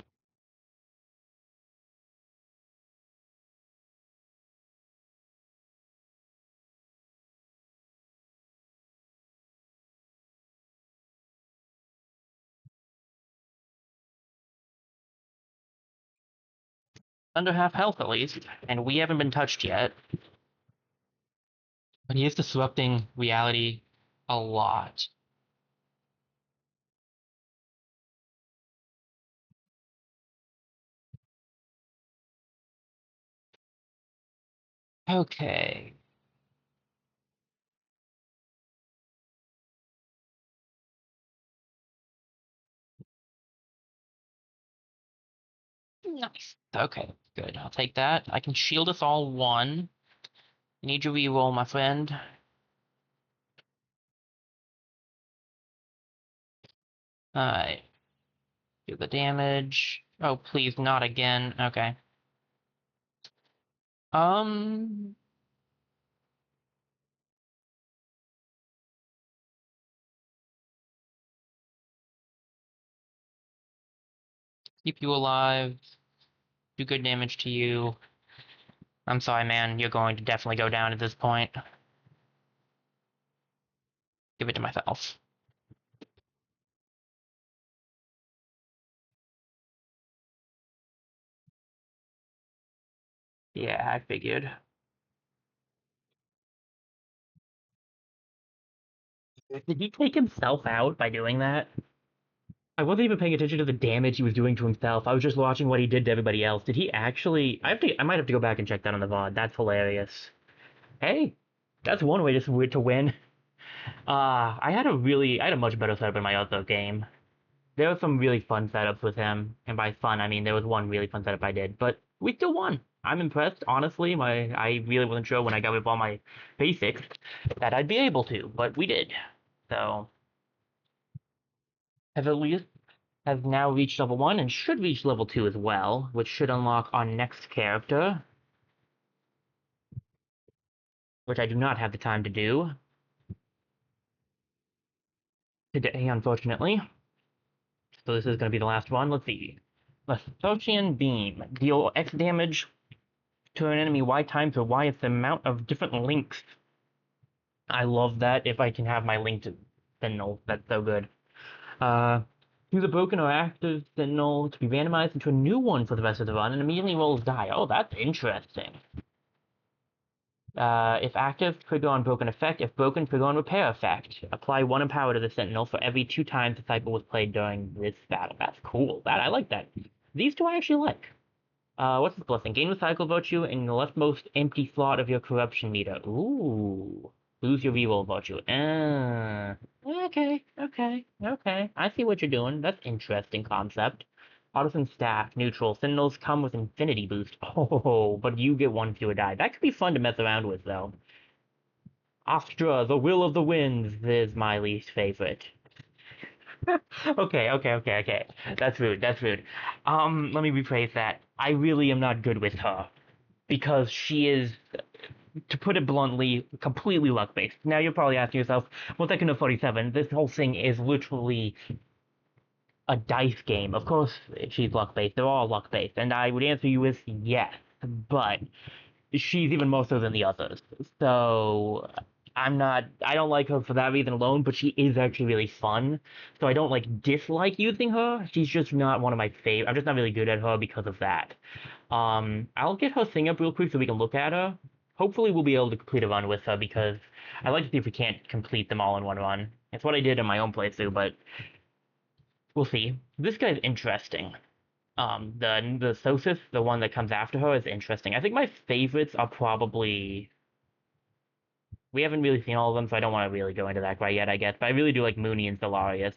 Under half health at least, and we haven't been touched yet. But he is disrupting reality a lot. Okay. Nice. Okay, good. I'll take that. I can shield us all one. I need you reroll, my friend. Alright. Do the damage. Oh, please, not again. Okay. Um, keep you alive. Do good damage to you. I'm sorry, man. You're going to definitely go down at this point. Give it to myself. Yeah, I figured. Did he take himself out by doing that? I wasn't even paying attention to the damage he was doing to himself. I was just watching what he did to everybody else. Did he actually? I might have to go back and check that on the VOD. That's hilarious. Hey, that's one way to win. I had a much better setup in my other game. There were some really fun setups with him, and by fun I mean there was one really fun setup I did, but we still won. I'm impressed, honestly. I really wasn't sure when I got with all my basics that I'd be able to, but we did. So have at least has now reached level 1 and should reach level 2 as well, which should unlock our next character, which I do not have the time to do today, unfortunately. So this is going to be the last one. Let's see. Lesothian Beam. Deal X damage to an enemy Y times or Y is the amount of different links. I love that if I can have my linked Sentinel. That's so good. Uh, Choose a broken or active Sentinel to be randomized into a new one for the rest of the run and immediately rolls die. Oh, that's interesting. If active, trigger on broken effect. If broken, trigger on repair effect. Apply 1 empower to the Sentinel for every 2 times the cycle was played during this battle. That's cool. I like that. These two I actually like. What's this blessing? Gain recycle virtue in the leftmost empty slot of your corruption meter. Ooh. Lose your reroll virtue. Okay. I see what you're doing. That's interesting concept. Artisan staff, neutral. Sentinels come with infinity boost. Oh, but you get one fewer die. That could be fun to mess around with, though. Astra, the will of the winds, is my least favorite. Okay. That's rude. That's rude. Let me rephrase that. I really am not good with her because she is, to put it bluntly, completely luck based. Now you're probably asking yourself, well, Tekken 47, this whole thing is literally a dice game. Of course, she's luck based. They're all luck based, and I would answer you with yes, but she's even more so than the others. So I don't like her for that reason alone, but she is actually really fun. So I don't like dislike using her. She's just not one of my favorite. I'm just not really good at her because of that. I'll get her thing up real quick so we can look at her. Hopefully we'll be able to complete a run with her because I'd like to see if we can't complete them all in one run. It's what I did in my own playthrough, but we'll see. This guy's interesting. The Sosis, the one that comes after her, is interesting. I think my favorites are probably, we haven't really seen all of them, so I don't want to really go into that quite yet, I guess. But I really do like Mooney and Solarius.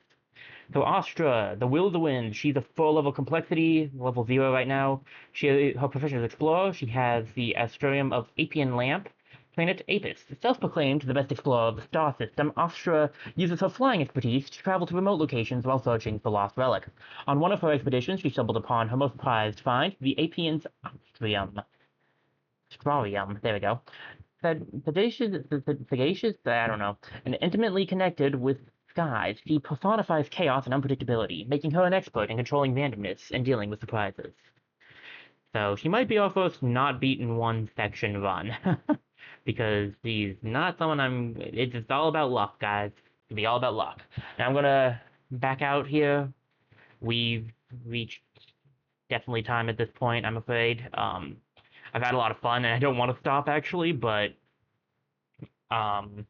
So Astra, the Will of the Wind. She's a 4-level complexity, level 0 right now. Her profession is Explorer. She has the Astrarium of Apian Lamp. Planet Apis. Self-proclaimed the best explorer of the star system, Astra uses her flying expertise to travel to remote locations while searching for lost relic. On one of her expeditions, she stumbled upon her most prized find, the Apian's Astrium. Strarium, there we go. sagacious, I don't know, and intimately connected with skies. She personifies chaos and unpredictability, making her an expert in controlling randomness and dealing with surprises. So she might be our first not beaten one section run, because she's not someone it's all about luck, guys. It'll be all about luck. Now I'm gonna back out here. We've reached definitely time at this point, I'm afraid. I've had a lot of fun, and I don't want to stop actually, but um,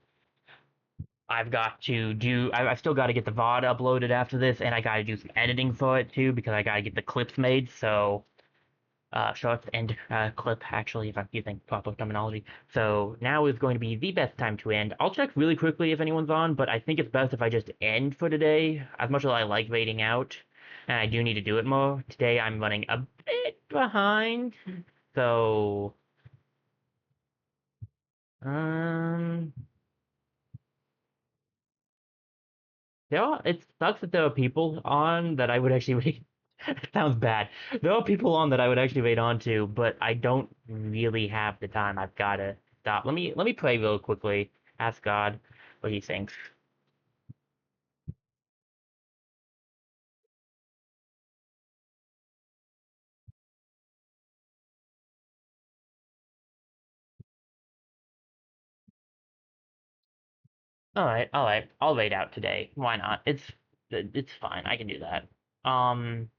I've still got to get the VOD uploaded after this, and I got to do some editing for it too because I got to get the clips made. So shorts and clip actually, if I'm using proper terminology. So now is going to be the best time to end. I'll check really quickly if anyone's on, but I think it's best if I just end for today. As much as I like waiting out, and I do need to do it more today, I'm running a bit behind. So um. It sucks that there are people on that I would actually wait. It sounds bad. There are people on that I would actually wait on to, but I don't really have the time. I've gotta stop. Let me pray real quickly. Ask God what he thinks. All right. I'll wait out today. Why not? It's fine. I can do that. Um,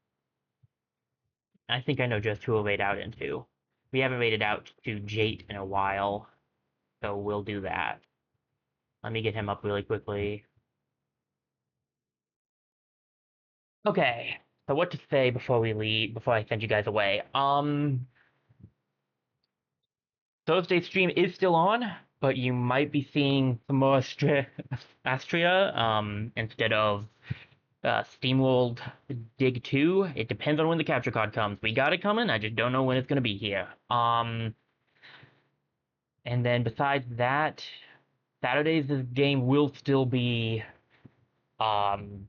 I think I know just who we'll wait out into. We haven't waited out to Jate in a while, so we'll do that. Let me get him up really quickly. Okay. So what to say before we leave, before I send you guys away? Thursday's stream is still on, but you might be seeing some more Astrea, instead of SteamWorld Dig 2. It depends on when the capture card comes. We got it coming, I just don't know when it's gonna be here. And then besides that, Saturday's game will still be um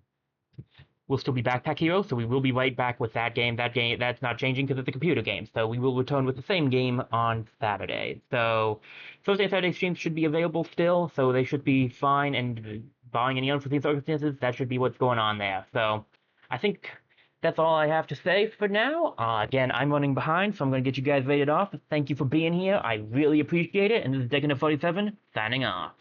we'll still be Backpack Hero, so we will be right back with that game. That game that's not changing because it's a computer game, so we will return with the same game on Saturday. So Thursday and Saturday streams should be available still, so they should be fine. And barring any unforeseen circumstances, that should be what's going on there. So I think that's all I have to say for now. Again, I'm running behind, so I'm going to get you guys rated off. Thank you for being here. I really appreciate it. And this is Decadent 47 signing off.